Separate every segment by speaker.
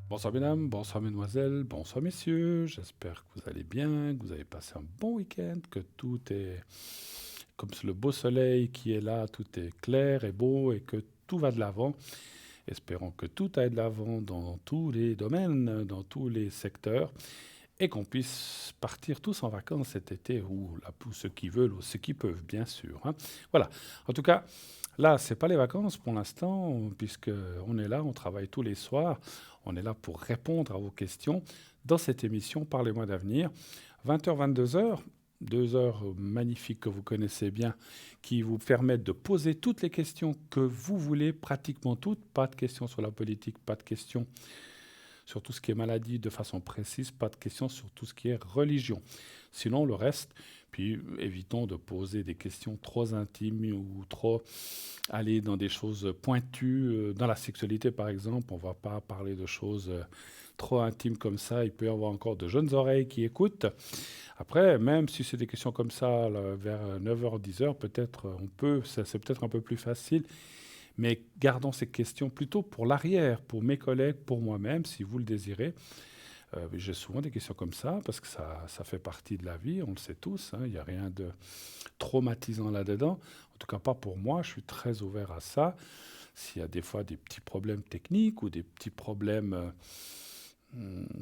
Speaker 1: Bonsoir mesdames, bonsoir mesdemoiselles, bonsoir messieurs. J'espère que vous allez bien, que vous avez passé un bon week-end, que tout est comme le beau soleil qui est là, tout est clair et beau et que tout va de l'avant. Espérons que tout aille de l'avant dans tous les domaines, dans tous les secteurs et qu'on puisse partir tous en vacances cet été ou là pour ceux qui veulent ou ceux qui peuvent bien sûr, hein. Voilà. En tout cas, là, c'est pas les vacances pour l'instant, puisque on est là, on travaille tous les soirs. On est là pour répondre à vos questions dans cette émission Parlez-moi d'avenir. 20h, 22h, 2 heures magnifiques que vous connaissez bien, qui vous permettent de poser toutes les questions que vous voulez, pratiquement toutes. Pas de questions sur la politique, pas de questions sur tout ce qui est maladie de façon précise, pas de questions sur tout ce qui est religion. Sinon, le reste, puis évitons de poser des questions trop intimes ou trop aller dans des choses pointues. Dans la sexualité, par exemple, on ne va pas parler de choses trop intimes comme ça. Il peut y avoir encore de jeunes oreilles qui écoutent. Après, même si c'est des questions comme ça, là, vers 9h, 10h, peut-être on peut, c'est peut-être un peu plus facile. Mais gardons ces questions plutôt pour l'arrière, pour mes collègues, pour moi-même, si vous le désirez. J'ai souvent des questions comme ça, parce que ça fait partie de la vie, on le sait tous, hein, il n'y a rien de traumatisant là-dedans. En tout cas, pas pour moi, je suis très ouvert à ça. S'il y a des fois des petits problèmes techniques ou des petits problèmes,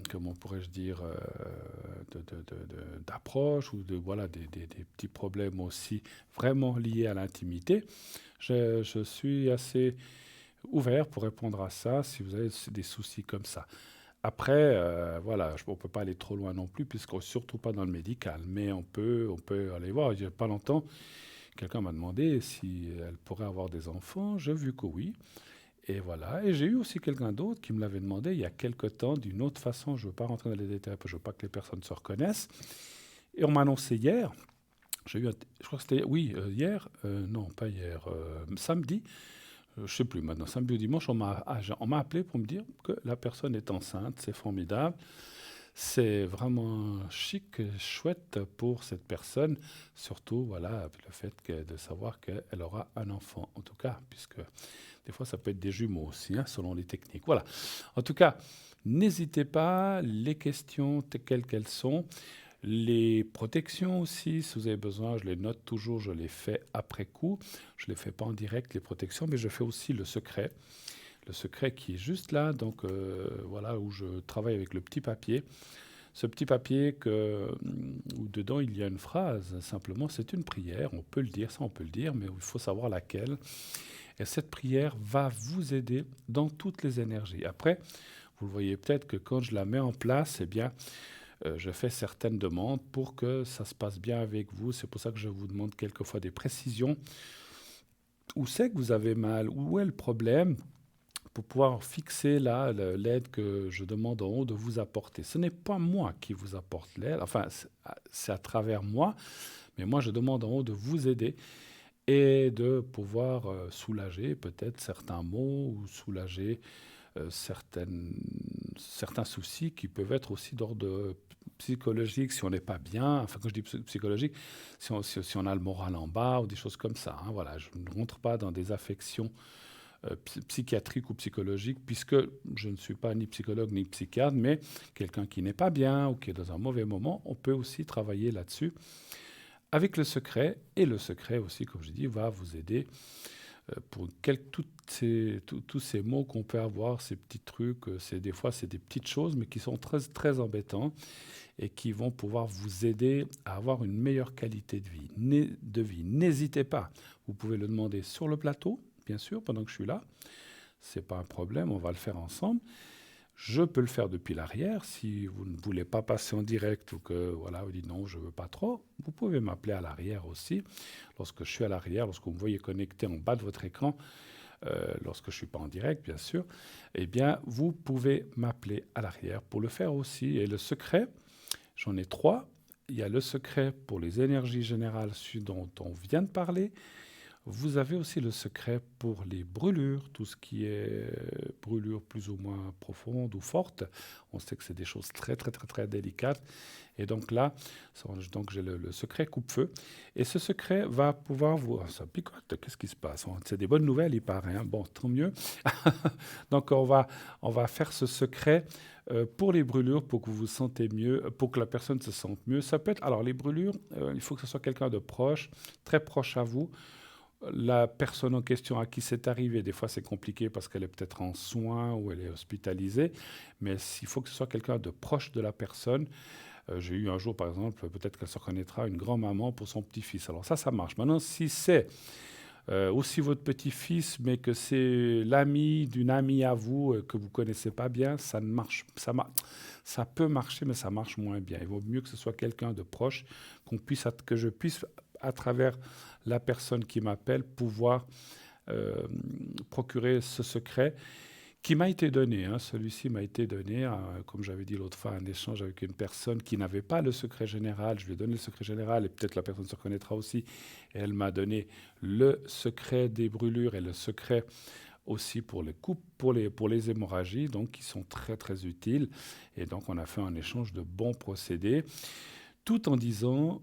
Speaker 1: comment pourrais-je dire, d'approche ou voilà, des petits problèmes aussi vraiment liés à l'intimité, je suis assez ouvert pour répondre à ça si vous avez des soucis comme ça. Après, voilà, on ne peut pas aller trop loin non plus, puisque surtout pas dans le médical, mais on peut aller voir. Il n'y a pas longtemps, quelqu'un m'a demandé si elle pourrait avoir des enfants. J'ai vu que oui. Et voilà. Et j'ai eu aussi quelqu'un d'autre qui me l'avait demandé il y a quelque temps, d'une autre façon. Je ne veux pas rentrer dans les détails, parce que je ne veux pas que les personnes se reconnaissent. Et on m'a annoncé hier, j'ai eu je crois que c'était, oui, hier, non, pas hier, samedi, je ne sais plus maintenant, samedi ou dimanche, on m'a appelé pour me dire que la personne est enceinte. C'est formidable. C'est vraiment chic, chouette pour cette personne, surtout voilà, le fait de savoir qu'elle aura un enfant, en tout cas, puisque des fois ça peut être des jumeaux aussi, hein, selon les techniques. Voilà. En tout cas, n'hésitez pas, les questions quelles qu'elles sont, les protections aussi, si vous avez besoin, je les note toujours, je les fais après coup. Je ne les fais pas en direct, les protections, mais je fais aussi le secret. Le secret qui est juste là, donc voilà, où je travaille avec le petit papier. Ce petit papier où dedans il y a une phrase, simplement c'est une prière, on peut le dire, ça on peut le dire, mais il faut savoir laquelle. Et cette prière va vous aider dans toutes les énergies. Après, vous le voyez peut-être que quand je la mets en place, eh bien, je fais certaines demandes pour que ça se passe bien avec vous. C'est pour ça que je vous demande quelquefois des précisions. Où c'est que vous avez mal? Où est le problème? Pour pouvoir fixer là l'aide que je demande en haut de vous apporter. Ce n'est pas moi qui vous apporte l'aide, enfin c'est à travers moi, mais moi je demande en haut de vous aider et de pouvoir soulager peut-être certains maux ou soulager certains soucis qui peuvent être aussi d'ordre psychologique si on n'est pas bien. Enfin, quand je dis psychologique, si on a le moral en bas ou des choses comme ça, hein. Voilà, je ne rentre pas dans des affections psychiatriques ou psychologiques, puisque je ne suis pas ni psychologue ni psychiatre, mais quelqu'un qui n'est pas bien ou qui est dans un mauvais moment, on peut aussi travailler là-dessus avec le secret. Et le secret aussi, comme je dis, va vous aider pour tous ces mots qu'on peut avoir, ces petits trucs. Des fois, c'est des petites choses, mais qui sont très, très embêtants et qui vont pouvoir vous aider à avoir une meilleure qualité de vie. N'hésitez pas. Vous pouvez le demander sur le plateau, bien sûr, pendant que je suis là. Ce n'est pas un problème, on va le faire ensemble. Je peux le faire depuis l'arrière. Si vous ne voulez pas passer en direct ou que voilà, vous dites non, je ne veux pas trop, vous pouvez m'appeler à l'arrière aussi. Lorsque je suis à l'arrière, lorsque vous me voyez connecté en bas de votre écran, lorsque je ne suis pas en direct, bien sûr, eh bien, vous pouvez m'appeler à l'arrière pour le faire aussi. Et le secret, j'en ai trois. Il y a le secret pour les énergies générales, celui dont on vient de parler. Vous avez aussi le secret pour les brûlures, tout ce qui est brûlure plus ou moins profonde ou forte. On sait que c'est des choses très, très, très, très délicates. Et donc là, donc j'ai le secret coupe-feu. Et ce secret va pouvoir vous... Ça picote, qu'est-ce qui se passe? C'est des bonnes nouvelles, il paraît, hein. Bon, tant mieux. Donc on va faire ce secret pour les brûlures, pour que vous vous sentez mieux, pour que la personne se sente mieux. Ça peut être... Alors les brûlures, il faut que ce soit quelqu'un de proche, très proche à vous. La personne en question à qui c'est arrivé, des fois c'est compliqué parce qu'elle est peut-être en soins ou elle est hospitalisée, mais il faut que ce soit quelqu'un de proche de la personne. J'ai eu un jour, par exemple, peut-être qu'elle se reconnaîtra, une grand-maman pour son petit-fils. Alors ça marche. Maintenant, si c'est aussi votre petit-fils, mais que c'est l'ami d'une amie à vous que vous connaissez pas bien, ça ne marche. Ça peut marcher, mais ça marche moins bien. Il vaut mieux que ce soit quelqu'un de proche, que je puisse, à travers la personne qui m'appelle, pouvoir euh, procurer ce secret qui m'a été donné. Hein. Celui-ci m'a été donné, comme j'avais dit l'autre fois, un échange avec une personne qui n'avait pas le secret général. Je lui ai donné le secret général et peut-être la personne se reconnaîtra aussi. Et elle m'a donné le secret des brûlures et le secret aussi pour les coupes, pour les hémorragies, donc qui sont très très utiles. Et donc on a fait un échange de bons procédés, tout en disant,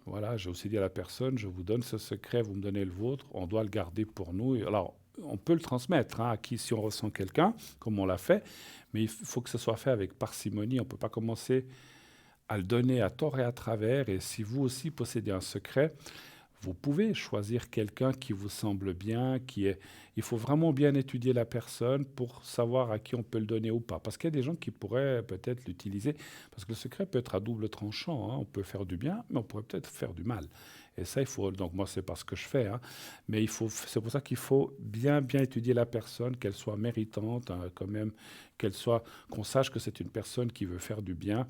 Speaker 1: voilà, j'ai aussi dit à la personne, je vous donne ce secret, vous me donnez le vôtre, on doit le garder pour nous. Et alors, on peut le transmettre hein, à qui, si on ressent quelqu'un, comme on l'a fait, mais il faut que ce soit fait avec parcimonie. On ne peut pas commencer à le donner à tort et à travers. Et si vous aussi possédez un secret, vous pouvez choisir quelqu'un qui vous semble bien, Il faut vraiment bien étudier la personne pour savoir à qui on peut le donner ou pas. Parce qu'il y a des gens qui pourraient peut-être l'utiliser. Parce que le secret peut être à double tranchant. Hein. On peut faire du bien, mais on pourrait peut-être faire du mal. Et ça, il faut. Donc moi, c'est pas ce que je fais. Hein. Mais c'est pour ça qu'il faut bien, bien étudier la personne, qu'elle soit méritante, hein, quand même, qu'on sache que c'est une personne qui veut faire du bien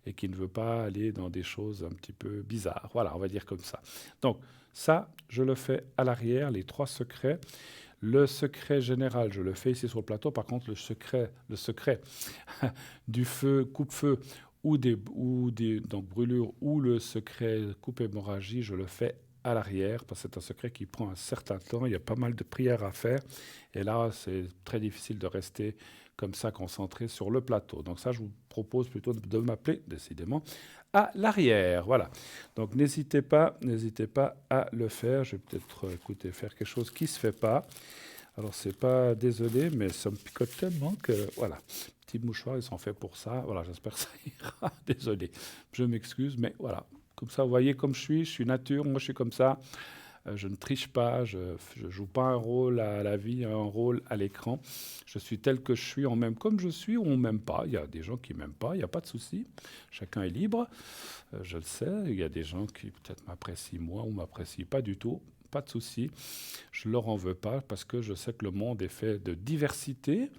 Speaker 1: et qui ne veut pas aller dans des choses un petit peu bizarres. Voilà, on va dire comme ça. Donc, ça, je le fais à l'arrière, les 3 secrets. Le secret général, je le fais ici sur le plateau. Par contre, le secret du feu, coupe-feu donc brûlure ou le secret coupe-hémorragie, je le fais à l'arrière parce que c'est un secret qui prend un certain temps. Il y a pas mal de prières à faire. Et là, c'est très difficile de rester comme ça concentré sur le plateau. Donc ça, je vous propose plutôt de m'appeler, décidément, à l'arrière. Voilà. Donc n'hésitez pas à le faire. Je vais peut-être, écoutez, faire quelque chose qui ne se fait pas. Alors c'est pas désolé, mais ça me picote tellement que voilà. Petit mouchoir, ils sont faits pour ça. Voilà, j'espère que ça ira. Désolé, je m'excuse, mais voilà. Comme ça, vous voyez comme je suis nature, moi je suis comme ça. Je ne triche pas, je ne joue pas un rôle à la vie, un rôle à l'écran. Je suis tel que je suis, on m'aime comme je suis ou on ne m'aime pas. Il y a des gens qui ne m'aiment pas, il n'y a pas de souci. Chacun est libre, je le sais. Il y a des gens qui peut-être m'apprécient moi ou ne m'apprécient pas du tout. Pas de souci. Je ne leur en veux pas parce que je sais que le monde est fait de diversité.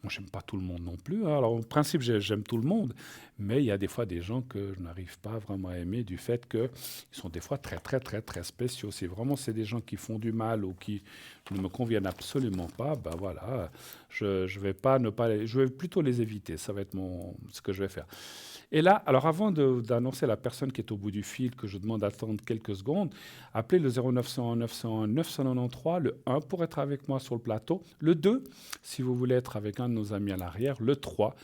Speaker 1: Moi, je n'aime pas tout le monde non plus. Hein. Alors, en principe, j'aime tout le monde. Mais il y a des fois des gens que je n'arrive pas vraiment à aimer du fait qu'ils sont des fois très, très, très, très spéciaux. Si vraiment c'est des gens qui font du mal ou qui ne me conviennent absolument pas, ben voilà, je vais pas ne pas je vais plutôt les éviter. Ça va être ce que je vais faire. Et là, alors avant d'annoncer la personne qui est au bout du fil, que je demande d'attendre quelques secondes, appelez le 0901 901 993, le 1 pour être avec moi sur le plateau, le 2 si vous voulez être avec un de nos amis à l'arrière, le 3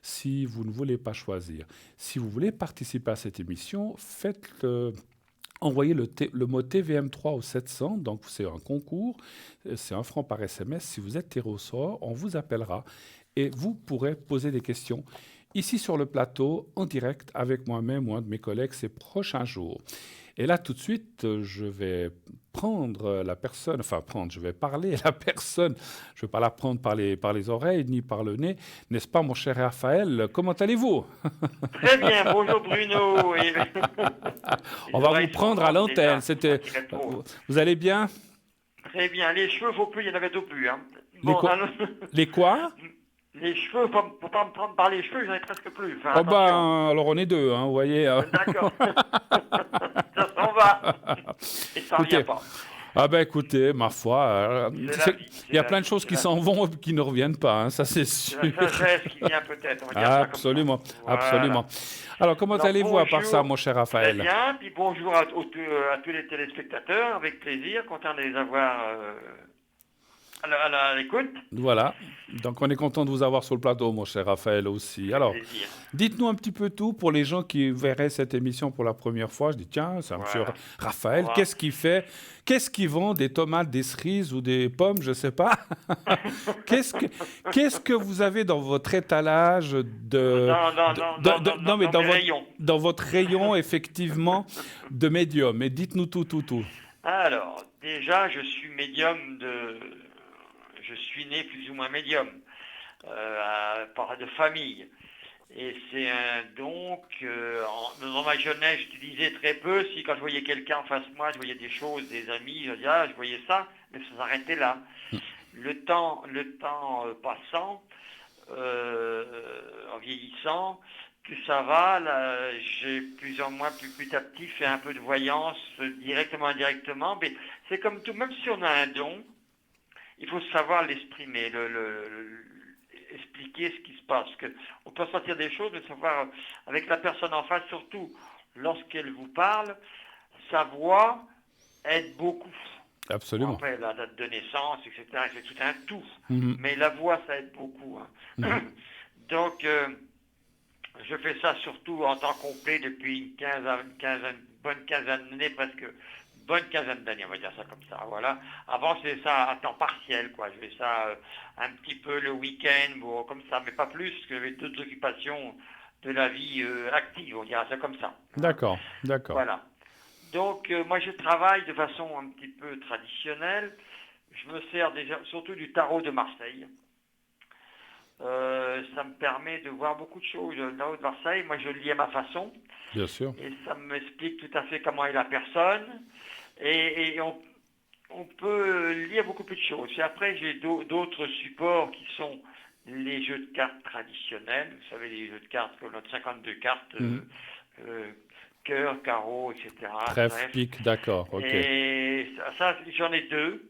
Speaker 1: si vous ne voulez pas choisir. Si vous voulez participer à cette émission, envoyez le mot TVM3 au 700, donc c'est un concours, c'est 1 franc par SMS. Si vous êtes tiré au sort, on vous appellera et vous pourrez poser des questions ici sur le plateau, en direct, avec moi-même ou un de mes collègues ces prochains jours. Et là, tout de suite, je vais prendre la personne, je vais parler à la personne, je ne vais pas la prendre par les oreilles ni par le nez, n'est-ce pas, mon cher Raphaël? Comment allez-vous?
Speaker 2: Très bien, bonjour Bruno.
Speaker 1: On va vous prendre à l'antenne. Vous allez bien?
Speaker 2: Très bien, les cheveux, faut plus, il y en avait deux plus. Hein.
Speaker 1: Bon, les quoi?
Speaker 2: Les cheveux, faut pas me prendre par les cheveux, j'en ai presque plus. Enfin,
Speaker 1: oh ben, alors on est deux, hein, vous voyez.
Speaker 2: D'accord. Ça s'en va. Et ça ne revient pas.
Speaker 1: Ah ben écoutez, ma foi,
Speaker 2: C'est la vie,
Speaker 1: il y a plein de choses qui s'en vont et qui ne reviennent pas, hein, ça c'est
Speaker 2: c'est
Speaker 1: sûr.
Speaker 2: la sagesse qui vient peut-être, on va dire ça comme ça.
Speaker 1: Absolument,
Speaker 2: Voilà.
Speaker 1: absolument. Alors, comment
Speaker 2: Alors
Speaker 1: allez-vous à part ça,
Speaker 2: bonjour,
Speaker 1: mon cher
Speaker 2: très
Speaker 1: Raphaël?
Speaker 2: bien, puis bonjour à tous les téléspectateurs, avec plaisir, content de les avoir à l'écoute,
Speaker 1: Voilà. Donc, on est content de vous avoir sur le plateau, mon cher Raphaël aussi.
Speaker 2: ça fait
Speaker 1: Alors,
Speaker 2: plaisir.
Speaker 1: dites-nous un petit peu tout pour les gens qui verraient cette émission pour la première fois. Je dis, tiens, c'est un monsieur
Speaker 2: Voilà. On
Speaker 1: Raphaël,
Speaker 2: va.
Speaker 1: qu'est-ce qu'il fait? Qu'est-ce qu'il vend? Des tomates, des cerises ou des pommes? Je sais pas. Qu'est-ce que, qu'est-ce que vous avez dans votre étalage non, mais
Speaker 2: Dans mes rayons.
Speaker 1: dans votre rayon, effectivement, de médium. Et dites-nous tout, tout, tout.
Speaker 2: Alors, déjà, je suis médium je suis né plus ou moins médium, par de famille. Et c'est un don que, dans ma jeunesse, j'utilisais très peu. Si quand je voyais quelqu'un en face de moi, je voyais des choses, des amis, je disais, ah, je voyais ça, mais ça s'arrêtait là. Le temps passant, en vieillissant, plus ça va, là, j'ai plus en moins, petit à petit, fait un peu de voyance, directement, indirectement. Mais c'est comme tout, même si on a un don, il faut savoir l'exprimer, expliquer ce qui se passe. Que on peut sortir des choses, mais savoir avec la personne en face, surtout lorsqu'elle vous parle, sa voix aide beaucoup. Bon,
Speaker 1: Absolument.
Speaker 2: après, la date de naissance, etc., c'est tout un tout.
Speaker 1: Mhm.
Speaker 2: Mais la voix, ça aide beaucoup. Hein.
Speaker 1: Mhm.
Speaker 2: Donc, je fais ça surtout en temps complet depuis une bonne quinzaine d'années, presque bonne quinzaine d'années, on va dire ça comme ça. Voilà. Avant, c'est ça à temps partiel, quoi. Je fais ça un petit peu le week-end, ou comme ça, mais pas plus, parce que j'avais d'autres occupations de la vie active, on dira ça comme ça. Hein.
Speaker 1: D'accord, d'accord.
Speaker 2: Voilà. Donc, moi, je travaille de façon un petit peu traditionnelle. Je me sers déjà, surtout du tarot de Marseille. Ça me permet de voir beaucoup de choses. Le tarot de Marseille, moi, je le lis à ma façon.
Speaker 1: Bien sûr.
Speaker 2: Et ça m'explique tout à fait comment est la personne. Et on peut lire beaucoup plus de choses. Et après, j'ai d'autres supports qui sont les jeux de cartes traditionnels. Vous savez, les jeux de cartes, comme notre 52 cartes,
Speaker 1: Mhm.
Speaker 2: euh, cœur, carreau, etc.
Speaker 1: Trèfle,
Speaker 2: Bref.
Speaker 1: pique, d'accord, ok.
Speaker 2: Et ça, j'en ai deux.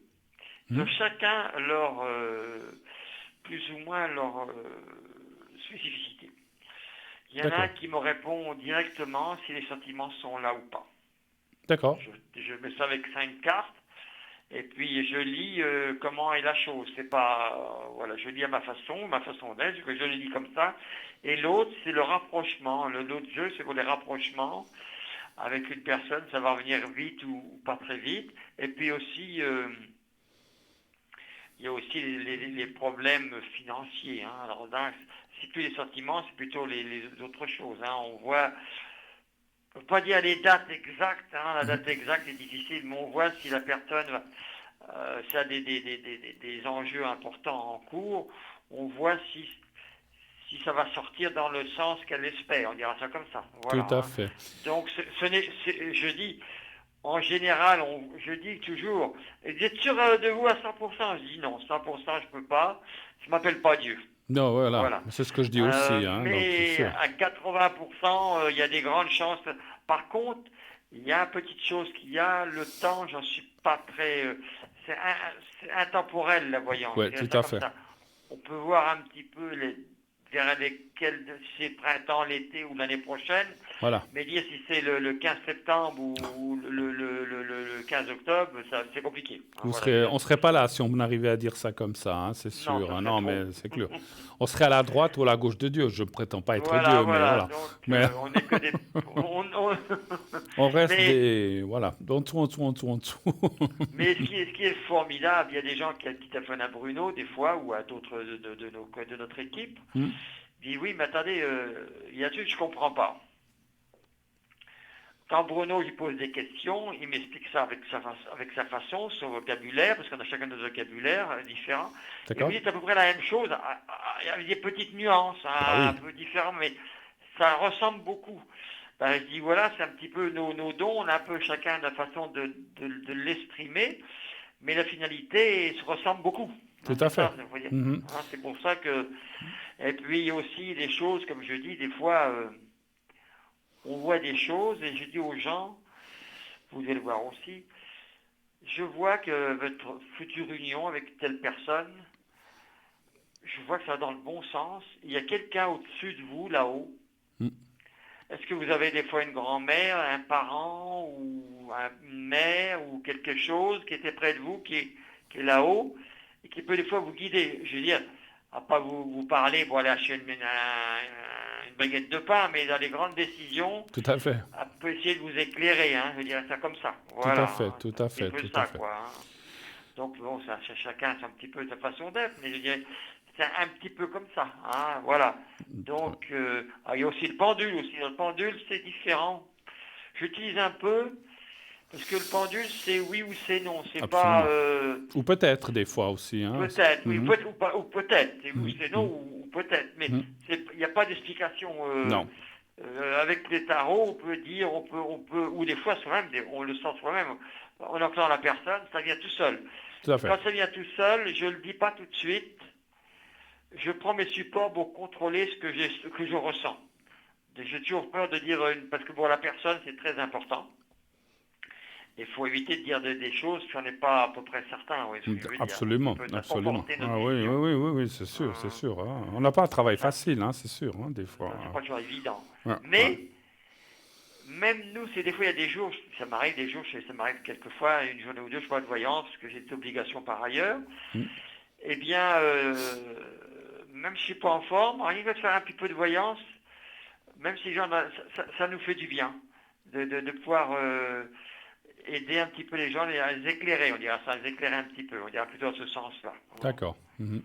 Speaker 2: De
Speaker 1: Mhm.
Speaker 2: chacun leur, plus ou moins leur spécificité. Il y en a un
Speaker 1: D'accord,
Speaker 2: qui me répond directement si les sentiments sont là ou pas.
Speaker 1: d'accord.
Speaker 2: Je mets ça avec 5 cartes et puis je lis comment est la chose. C'est pas voilà, je lis à ma façon d'être, je le lis comme ça. Et l'autre, c'est le rapprochement. L'autre jeu, c'est pour les rapprochements avec une personne, ça va venir vite ou pas très vite. Et puis aussi, il y a aussi les problèmes financiers. Hein. Alors là, c'est plus les sentiments, c'est plutôt les autres choses. Hein. On voit, on ne peut pas dire les dates exactes. Hein. La date exacte est difficile, mais on voit si la personne si a des enjeux importants en cours. On voit si ça va sortir dans le sens qu'elle espère. On dira ça comme ça.
Speaker 1: Tout
Speaker 2: Voilà.
Speaker 1: à
Speaker 2: Hein.
Speaker 1: fait.
Speaker 2: Donc, je dis, en général, je dis toujours, vous êtes sûr de vous à 100%? Je dis non, 100% je peux pas. Je m'appelle pas Dieu.
Speaker 1: Non, voilà,
Speaker 2: Voilà.
Speaker 1: c'est ce que je dis aussi, hein, donc c'est
Speaker 2: Mais
Speaker 1: sûr.
Speaker 2: à 80%, il y a des grandes chances. Par contre, il y a une petite chose qu'il y a, le temps, j'en suis pas très. C'est intemporel la voyance.
Speaker 1: Ouais,
Speaker 2: Je dirais
Speaker 1: tout
Speaker 2: ça
Speaker 1: à
Speaker 2: comme
Speaker 1: fait.
Speaker 2: ça. On peut voir un petit peu vers lesquels, si c'est printemps, l'été ou l'année prochaine,
Speaker 1: Voilà.
Speaker 2: mais dire si c'est le 15 septembre ou le 15 octobre, c'est compliqué. Hein, voilà, je veux dire.
Speaker 1: On serait pas là si on arrivait à dire ça comme ça, hein, c'est
Speaker 2: Non,
Speaker 1: sûr,
Speaker 2: ça
Speaker 1: hein.
Speaker 2: serait
Speaker 1: Non,
Speaker 2: trop.
Speaker 1: mais c'est clair. On serait à la droite ou à la gauche de Dieu. Je ne prétends pas être
Speaker 2: Voilà,
Speaker 1: Dieu, mais
Speaker 2: voilà.
Speaker 1: voilà.
Speaker 2: Donc,
Speaker 1: Mais
Speaker 2: on n'est que des.
Speaker 1: on reste
Speaker 2: Mais,
Speaker 1: des... Voilà, en dessous, en dessous, en dessous, en dessous.
Speaker 2: mais ce qui est formidable, il y a des gens qui téléphonent à Bruno, des fois, ou à d'autres de notre équipe,
Speaker 1: Hmm.
Speaker 2: disent oui, mais attendez, il y a un truc que je ne comprends pas. Quand Bruno lui pose des questions, il m'explique ça avec sa façon, son vocabulaire, parce qu'on a chacun nos vocabulaires différents. Et vous
Speaker 1: D'accord?
Speaker 2: dites à peu près la même chose, avec des petites nuances,
Speaker 1: Bah
Speaker 2: hein, un
Speaker 1: oui,
Speaker 2: peu différentes, mais ça ressemble beaucoup. Ben, je dis voilà, c'est un petit peu nos dons, on a un peu chacun la façon de l'exprimer, mais la finalité se ressemble beaucoup.
Speaker 1: tout
Speaker 2: Hein,
Speaker 1: à
Speaker 2: c'est ça,
Speaker 1: fait.
Speaker 2: vous voyez.
Speaker 1: Mhm.
Speaker 2: Hein, c'est pour ça que. Et puis il y a aussi des choses, comme je dis, des fois. On voit des choses et je dis aux gens, vous allez le voir aussi, je vois que votre future union avec telle personne, je vois que ça va dans le bon sens. Il y a quelqu'un au-dessus de vous, là-haut.
Speaker 1: Mm.
Speaker 2: Est-ce que vous avez des fois une grand-mère, un parent, ou une mère, ou quelque chose qui était près de vous, qui est là-haut, et qui peut des fois vous guider? Je veux dire, à pas vous parler, bon, aller acheter une baguette de pain, mais dans les grandes décisions,
Speaker 1: Tout à fait,
Speaker 2: elle peut essayer de vous éclairer, hein, je veux dire ça comme ça.
Speaker 1: tout à
Speaker 2: Voilà,
Speaker 1: fait,
Speaker 2: hein,
Speaker 1: tout
Speaker 2: c'est un
Speaker 1: à
Speaker 2: petit
Speaker 1: fait,
Speaker 2: peu
Speaker 1: tout à
Speaker 2: ça,
Speaker 1: fait.
Speaker 2: quoi. Hein. Donc, bon, chacun, c'est un petit peu sa façon d'être, mais je dirais, c'est un petit peu comme ça, hein, voilà. Donc, il y a aussi le pendule aussi. Le pendule, c'est différent. J'utilise un peu, parce que le pendule, c'est oui ou c'est non. C'est pas
Speaker 1: Absolument. Ou peut-être des fois aussi. Hein.
Speaker 2: peut-être, oui,
Speaker 1: Mhm,
Speaker 2: ou peut-être. C'est oui ou
Speaker 1: mhm,
Speaker 2: c'est non,
Speaker 1: mhm,
Speaker 2: ou peut-être. Mais
Speaker 1: mhm.
Speaker 2: il n'y a pas d'explication.
Speaker 1: Non,
Speaker 2: Avec les tarots, on peut dire, ou des fois soi-même, on le sent soi-même, en entendant la personne, ça vient tout seul.
Speaker 1: tout à fait.
Speaker 2: Quand ça vient tout seul, je ne le dis pas tout de suite. Je prends mes supports pour contrôler ce que je ressens. J'ai toujours peur de dire, parce que pour la personne, c'est très important. Il faut éviter de dire des choses si on n'est pas à peu près certain, oui, ce que je veux dire. Ça
Speaker 1: Absolument,
Speaker 2: peut
Speaker 1: absolument.
Speaker 2: conforter notre
Speaker 1: Ah oui, oui,
Speaker 2: décision.
Speaker 1: oui, oui, oui, c'est sûr, c'est
Speaker 2: Hum,
Speaker 1: sûr. Hein. On n'a pas un travail
Speaker 2: ça,
Speaker 1: facile, hein, c'est sûr, hein, des fois.
Speaker 2: c'est pas toujours évident.
Speaker 1: Ouais, ouais.
Speaker 2: Mais, même nous, c'est des fois, il y a des jours, ça m'arrive ça m'arrive quelquefois, une journée ou deux, je vois de voyance, parce que j'ai des obligations par ailleurs.
Speaker 1: Mm.
Speaker 2: Eh bien, même si je ne suis pas en forme, rien que de faire un petit peu de voyance, même si ça nous fait du bien de pouvoir aider un petit peu les gens, à les éclairer, on dira ça, les éclairer un petit peu, on dira plutôt dans ce sens-là.
Speaker 1: D'accord. Mhm.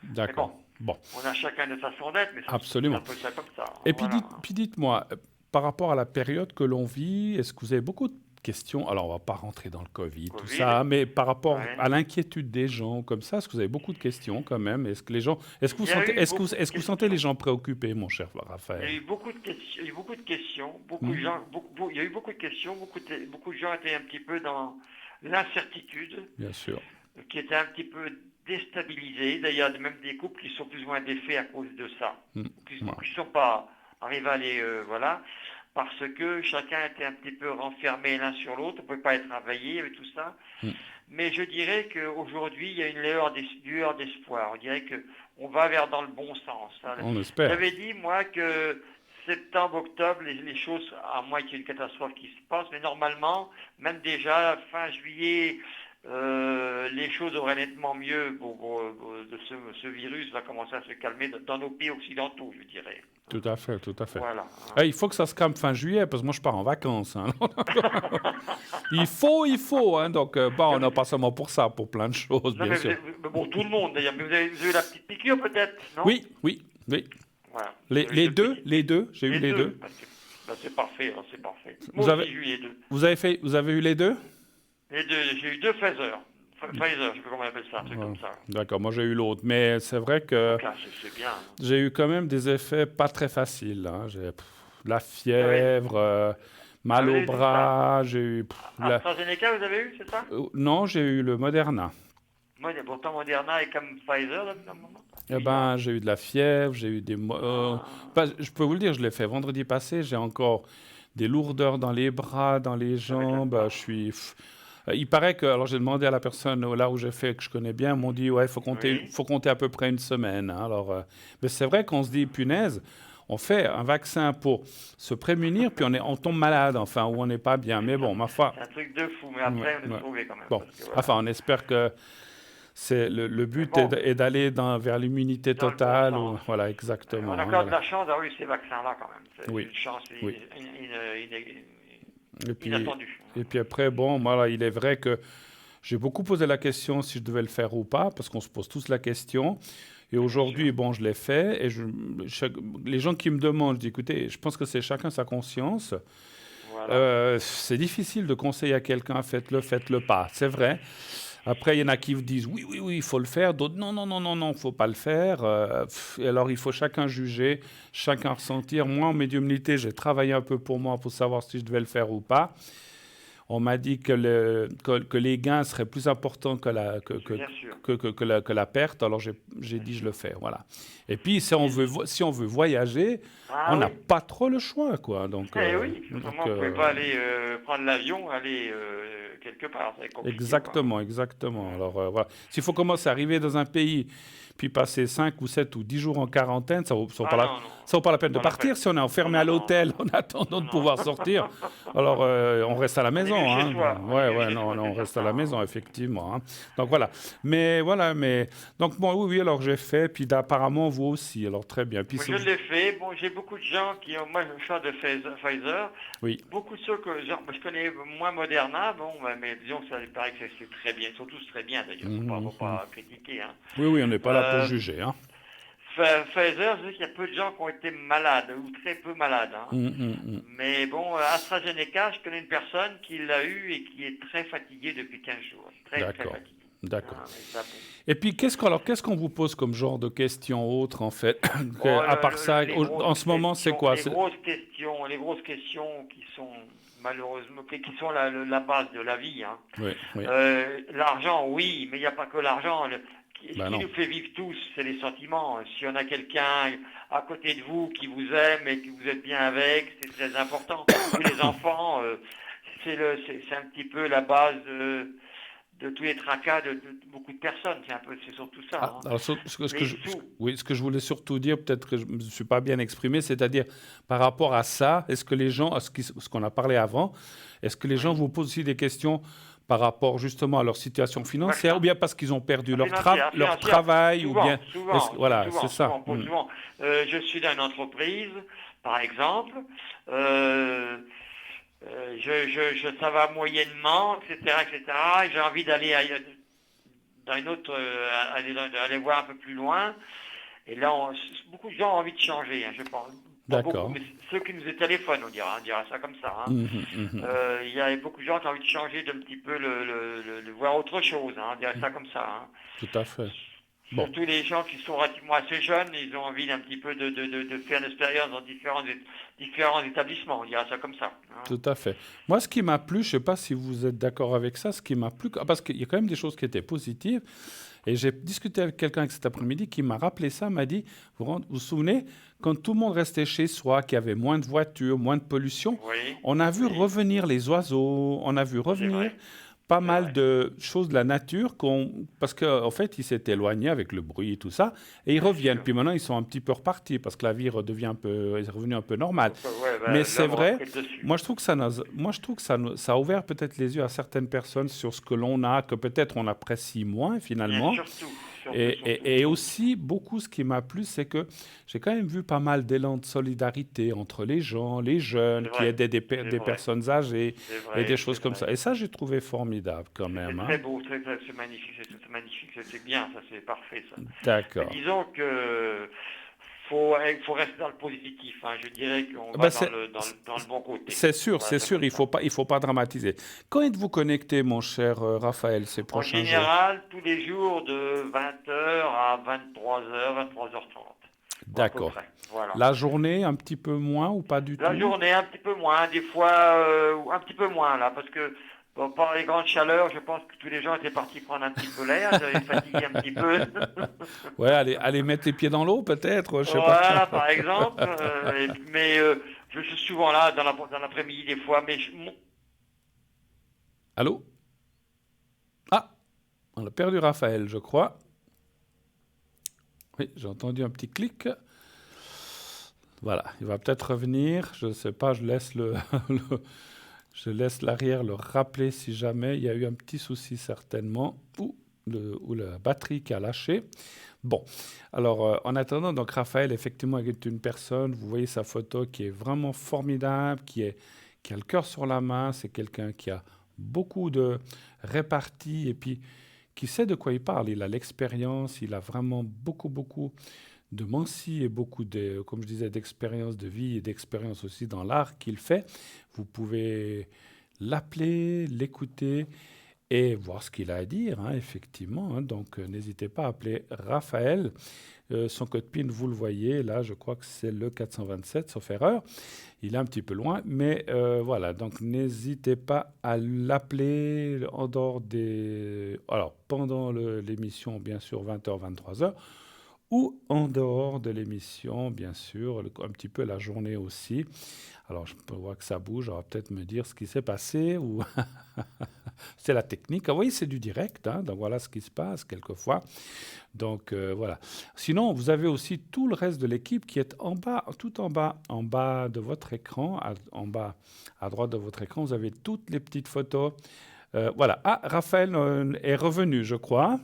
Speaker 2: Mais
Speaker 1: D'accord.
Speaker 2: bon,
Speaker 1: Bon,
Speaker 2: on a chacun de façon d'être, mais c'est un
Speaker 1: absolument.
Speaker 2: peu ça comme ça.
Speaker 1: Et puis,
Speaker 2: Voilà.
Speaker 1: puis dites-moi, par rapport à la période que l'on vit, est-ce que vous avez beaucoup de questions? Alors, on va pas rentrer dans le Covid, tout
Speaker 2: Covid,
Speaker 1: ça, mais par rapport
Speaker 2: ouais.
Speaker 1: à l'inquiétude des gens, comme ça, est-ce que vous avez beaucoup de questions quand même? Est-ce que les gens, est-ce que vous
Speaker 2: Il y a
Speaker 1: sentez,
Speaker 2: eu beaucoup de
Speaker 1: est-ce que vous sentez les
Speaker 2: questions.
Speaker 1: gens préoccupés, mon cher
Speaker 2: Il y a
Speaker 1: Raphaël?
Speaker 2: eu beaucoup de questions, il y a eu beaucoup de questions, beaucoup de
Speaker 1: Hmm.
Speaker 2: gens, il y a eu beaucoup de questions, beaucoup de gens étaient un petit peu dans l'incertitude,
Speaker 1: Bien sûr.
Speaker 2: qui étaient un petit peu déstabilisés. D'ailleurs, il y a même des couples qui sont plus ou moins défaits à cause de ça,
Speaker 1: Hmm.
Speaker 2: qui ne sont pas arrivés à les, voilà, parce que chacun était un petit peu renfermé l'un sur l'autre, on ne pouvait pas être travaillé avec tout ça.
Speaker 1: Hmm.
Speaker 2: Mais je dirais qu'aujourd'hui, il y a une lueur d'espoir. On dirait qu'on va dans le bon sens. Hein.
Speaker 1: On espère.
Speaker 2: J'avais dit, moi, que septembre, octobre, les choses, à moins qu'il y ait une catastrophe qui se passe, mais normalement, même déjà, fin juillet, les choses auraient nettement mieux de ce virus va commencer à se calmer dans nos pays occidentaux, je dirais.
Speaker 1: Tout à fait, tout à fait.
Speaker 2: Voilà.
Speaker 1: Ah, il faut que ça se calme fin juillet, parce que moi je pars en vacances. Hein. Il faut. Hein. Donc, on n'a pas seulement pour ça, pour plein de choses,
Speaker 2: Non,
Speaker 1: bien
Speaker 2: mais
Speaker 1: sûr.
Speaker 2: bon, tout le monde d'ailleurs, mais vous avez eu la petite piqûre peut-être, non?
Speaker 1: Oui, oui, oui.
Speaker 2: Voilà.
Speaker 1: Les deux, j'ai eu les deux.
Speaker 2: C'est parfait, hein, c'est parfait.
Speaker 1: Vous
Speaker 2: Moi
Speaker 1: avez,
Speaker 2: aussi, j'ai eu les deux.
Speaker 1: vous avez eu les deux?
Speaker 2: Les deux, j'ai eu deux Pfizer. Pfizer, je sais pas comment on appelle ça, un truc
Speaker 1: Ouais.
Speaker 2: comme ça.
Speaker 1: D'accord, moi j'ai eu l'autre. Mais c'est vrai que
Speaker 2: Donc là, c'est bien. Hein.
Speaker 1: j'ai eu quand même des effets pas très faciles. Hein. J'ai la
Speaker 2: Ah oui.
Speaker 1: fièvre,
Speaker 2: Ah,
Speaker 1: mal
Speaker 2: vous
Speaker 1: au
Speaker 2: avez tout ça.
Speaker 1: bras, j'ai eu...
Speaker 2: AstraZeneca, vous avez eu, c'est ça?
Speaker 1: Non, j'ai eu le Moderna.
Speaker 2: Moi, pourtant, Moderna est comme Pfizer, là, à un moment.
Speaker 1: Eh ben, j'ai eu de la fièvre, j'ai eu des...
Speaker 2: Ah,
Speaker 1: je peux vous le dire, je l'ai fait vendredi passé, j'ai encore des lourdeurs dans les bras, dans les
Speaker 2: ça m'étonne
Speaker 1: jambes.
Speaker 2: pas.
Speaker 1: Je suis... Il paraît que... Alors, j'ai demandé à la personne là où j'ai fait, que je connais bien, ils m'ont dit, ouais,
Speaker 2: Oui.
Speaker 1: faut compter à peu près une semaine. Hein. Alors, mais c'est vrai qu'on se dit, punaise, on fait un vaccin pour se prémunir, puis on tombe malade, enfin, ou on n'est pas bien. Mais bon, ma foi...
Speaker 2: C'est un truc de fou, mais
Speaker 1: Ouais,
Speaker 2: après, on est
Speaker 1: ouais.
Speaker 2: sauvé quand même.
Speaker 1: Bon,
Speaker 2: Parce que, voilà.
Speaker 1: enfin, on espère que c'est le
Speaker 2: Mais
Speaker 1: but
Speaker 2: bon,
Speaker 1: est d'aller vers l'immunité
Speaker 2: dans le bon
Speaker 1: totale.
Speaker 2: sens.
Speaker 1: Voilà,
Speaker 2: On
Speaker 1: exactement.
Speaker 2: a
Speaker 1: Hein,
Speaker 2: encore de
Speaker 1: voilà.
Speaker 2: la chance d'avoir eu ces vaccins-là quand même. C'est
Speaker 1: Oui,
Speaker 2: une chance
Speaker 1: oui. Et puis,
Speaker 2: inattendue.
Speaker 1: et puis après, bon, voilà, il est vrai que j'ai beaucoup posé la question si je devais le faire ou pas, parce qu'on se pose tous la question. Et aujourd'hui, bon, je l'ai fait. Et les gens qui me demandent, je dis, écoutez, je pense que c'est chacun sa conscience.
Speaker 2: Voilà.
Speaker 1: C'est difficile de conseiller à quelqu'un, faites-le pas. C'est vrai. Après, il y en a qui vous disent oui, il faut le faire. D'autres non, il ne faut pas le faire. Et alors, il faut chacun juger, chacun ressentir. Moi, en médiumnité, j'ai travaillé un peu pour moi pour savoir si je devais le faire ou pas. On m'a dit que les gains seraient plus importants
Speaker 2: Bien sûr.
Speaker 1: que la perte. Alors j'ai dit je le fais, voilà. Et puis si on veut voyager, on
Speaker 2: Ah
Speaker 1: n'a
Speaker 2: oui.
Speaker 1: pas trop le choix, quoi.
Speaker 2: Oui, autrement, vous ne pouvez pas aller prendre l'avion, aller quelque part, c'est compliqué, quoi.
Speaker 1: exactement. Alors voilà, s'il faut commencer à arriver dans un pays, puis passer 5 ou 7 ou 10 jours en quarantaine,
Speaker 2: Ah non, non,
Speaker 1: ça vaut pas la peine
Speaker 2: c'est
Speaker 1: de
Speaker 2: pas la peine.
Speaker 1: partir si on est
Speaker 2: Non,
Speaker 1: enfermé à
Speaker 2: non, non, non,
Speaker 1: l'hôtel en attendant
Speaker 2: non,
Speaker 1: de
Speaker 2: non.
Speaker 1: pouvoir sortir. Alors on reste à la
Speaker 2: On est mieux
Speaker 1: maison,
Speaker 2: chez
Speaker 1: hein.
Speaker 2: soi, on est mieux
Speaker 1: Ouais,
Speaker 2: chez
Speaker 1: non,
Speaker 2: soi,
Speaker 1: non, on
Speaker 2: c'est
Speaker 1: reste à
Speaker 2: certain,
Speaker 1: la
Speaker 2: hein.
Speaker 1: maison, effectivement, hein. Donc mais donc bon, oui, alors j'ai fait, puis apparemment vous aussi, alors très bien. Puis
Speaker 2: Moi, je l'ai fait. Bon, j'ai beaucoup de gens qui ont. Moi, je fais de Pfizer.
Speaker 1: oui.
Speaker 2: Beaucoup de ceux que. Genre, moi, je connais moins Moderna, bon, mais disons que ça il paraît que c'est très bien. Ils sont tous très bien, d'ailleurs. Faut pas critiquer, hein.
Speaker 1: Oui, on n'est pas là pour
Speaker 2: Euh,
Speaker 1: juger, hein.
Speaker 2: Pfizer, je sais qu'il y a peu de gens qui ont été malades, ou très peu malades, hein. Mais bon, AstraZeneca, je connais une personne qui l'a eu et qui est très fatiguée depuis 15 jours. Très, très
Speaker 1: D'accord.
Speaker 2: fatiguée.
Speaker 1: D'accord.
Speaker 2: Ah, mais ça, bon.
Speaker 1: Et puis, qu'est-ce qu'on vous pose comme genre de questions autres, en fait?
Speaker 2: Oh,
Speaker 1: À part ça,
Speaker 2: les grosses
Speaker 1: en ce moment, c'est
Speaker 2: questions,
Speaker 1: quoi?
Speaker 2: les grosses questions qui sont malheureusement, qui sont la base de la vie, hein.
Speaker 1: Oui.
Speaker 2: L'argent, oui, mais il n'y a pas que l'argent. Ce
Speaker 1: Ben
Speaker 2: qui
Speaker 1: non.
Speaker 2: nous fait vivre tous, c'est les sentiments. Si on a quelqu'un à côté de vous qui vous aime et que vous êtes bien avec, c'est très important. Puis les enfants, c'est un petit peu la base de tous les tracas de beaucoup de personnes. C'est surtout ça,
Speaker 1: Ah,
Speaker 2: hein.
Speaker 1: alors,
Speaker 2: Les sous.
Speaker 1: ce que je voulais surtout dire, peut-être que je ne me suis pas bien exprimé, c'est-à-dire par rapport à ça, est-ce que les gens, ce qu'on a parlé avant, est-ce que les gens
Speaker 2: Oui.
Speaker 1: vous posent aussi des questions par rapport justement à leur situation financière, ou
Speaker 2: Vaccin.
Speaker 1: bien parce qu'ils ont perdu leur
Speaker 2: Financière.
Speaker 1: travail, ou bien...
Speaker 2: Souvent,
Speaker 1: Voilà, c'est
Speaker 2: souvent,
Speaker 1: ça.
Speaker 2: souvent, souvent. Je suis dans une entreprise, par exemple. Euh, ça va moyennement, etc., etc. Et j'ai envie d'aller dans une autre, aller voir un peu plus loin. Et là, beaucoup de gens ont envie de changer, hein, je pense. Pas beaucoup,
Speaker 1: D'accord.
Speaker 2: mais ceux qui nous téléphonent, on dira ça comme ça, hein.
Speaker 1: Mhm.
Speaker 2: Il y a beaucoup de gens qui ont envie de changer d'un petit peu, de voir autre chose, hein, on dirait ça comme ça, hein.
Speaker 1: Tout à fait. Bon.
Speaker 2: Surtout les gens qui sont relativement assez jeunes, ils ont envie d'un petit peu de faire une expérience dans différents établissements, on dirait ça comme ça, hein.
Speaker 1: Tout à fait. Moi, ce qui m'a plu, je ne sais pas si vous êtes d'accord avec ça, ce qui m'a plu, parce qu'il y a quand même des choses qui étaient positives, et j'ai discuté avec quelqu'un cet après-midi qui m'a rappelé ça, m'a dit, vous souvenez, quand tout le monde restait chez soi, qu'il y avait moins de voitures, moins de pollution,
Speaker 2: Oui,
Speaker 1: on a vu
Speaker 2: oui,
Speaker 1: revenir les oiseaux, on a vu
Speaker 2: c'est
Speaker 1: revenir
Speaker 2: vrai,
Speaker 1: pas
Speaker 2: c'est
Speaker 1: mal
Speaker 2: vrai.
Speaker 1: de choses de la nature parce qu'en fait, ils s'étaient éloignés avec le bruit et tout ça, et ils
Speaker 2: Bien
Speaker 1: reviennent.
Speaker 2: sûr.
Speaker 1: Puis maintenant, ils sont un petit peu repartis parce que la vie redevient est revenue un peu normale.
Speaker 2: Ouais,
Speaker 1: Mais
Speaker 2: ben,
Speaker 1: c'est
Speaker 2: l'homme aura
Speaker 1: vrai,
Speaker 2: pris le dessus.
Speaker 1: moi je trouve que ça a ouvert peut-être les yeux à certaines personnes sur ce que l'on a, que peut-être on apprécie moins
Speaker 2: Bien,
Speaker 1: finalement.
Speaker 2: surtout.
Speaker 1: Et aussi, beaucoup, ce qui m'a plu, c'est que j'ai quand même vu pas mal d'élan de solidarité entre les gens, les jeunes,
Speaker 2: C'est
Speaker 1: qui
Speaker 2: vrai,
Speaker 1: aidaient
Speaker 2: c'est
Speaker 1: des
Speaker 2: vrai,
Speaker 1: personnes âgées
Speaker 2: c'est
Speaker 1: et des
Speaker 2: vrai, c'est
Speaker 1: choses comme
Speaker 2: vrai.
Speaker 1: ça. Et ça, j'ai trouvé formidable quand
Speaker 2: C'est
Speaker 1: même,
Speaker 2: très
Speaker 1: hein.
Speaker 2: beau, c'est magnifique, c'est magnifique, c'est bien, ça, c'est parfait, ça. Mais
Speaker 1: D'accord.
Speaker 2: disons que il faut rester dans le positif, hein. Je dirais qu'on
Speaker 1: Ben,
Speaker 2: va dans le bon côté. Voilà, ça comme
Speaker 1: il
Speaker 2: ça.
Speaker 1: faut pas dramatiser. Quand êtes-vous connecté, mon cher Raphaël, ces
Speaker 2: En
Speaker 1: prochains jours?
Speaker 2: général, tous les jours de 20h à 23h, 23h30, à peu
Speaker 1: D'accord.
Speaker 2: près. Voilà.
Speaker 1: La journée, un petit peu moins ou pas du
Speaker 2: La
Speaker 1: tout?
Speaker 2: journée, un petit peu moins, des fois, un petit peu moins là, parce que bon, par les grandes chaleurs, je pense que tous les gens étaient partis prendre un petit peu l'air, ils avaient fatigué un petit peu.
Speaker 1: Ouais, allez mettre les pieds dans l'eau, peut-être, je sais pas.
Speaker 2: Voilà, par exemple. Mais je suis souvent là dans l'après-midi des fois, mais
Speaker 1: Allô? Ah, on a perdu Raphaël, je crois. Oui, j'ai entendu un petit clic. Voilà, il va peut-être revenir. Je ne sais pas, je laisse l'arrière le rappeler si jamais il y a eu un petit souci certainement, ou la batterie qui a lâché. Bon, alors en attendant, donc Raphaël effectivement est une personne, vous voyez sa photo qui est vraiment formidable, qui a le cœur sur la main, c'est quelqu'un qui a beaucoup de répartie et puis qui sait de quoi il parle. Il a l'expérience, il a vraiment beaucoup de Mancy et beaucoup de, comme je disais, d'expérience de vie et d'expérience aussi dans l'art qu'il fait. Vous pouvez l'appeler, l'écouter et voir ce qu'il a à dire, hein, effectivement. Hein. Donc, n'hésitez pas à appeler Raphaël. Son code PIN, vous le voyez, là, je crois que c'est le 427, sauf erreur. Il est un petit peu loin, mais voilà. Donc, n'hésitez pas à l'appeler en dehors des... Alors, pendant l'émission, bien sûr, 20h, 23h, ou en dehors de l'émission, bien sûr, un petit peu la journée aussi. Alors, je peux voir que ça bouge, on va peut-être me dire ce qui s'est passé, ou c'est la technique. Ah oui, c'est du direct, hein, donc voilà ce qui se passe quelquefois. Donc voilà. Sinon, vous avez aussi tout le reste de l'équipe qui est en bas, tout en bas de votre écran, en bas à droite de votre écran, vous avez toutes les petites photos. Voilà. Ah, Raphaël est revenu, je crois.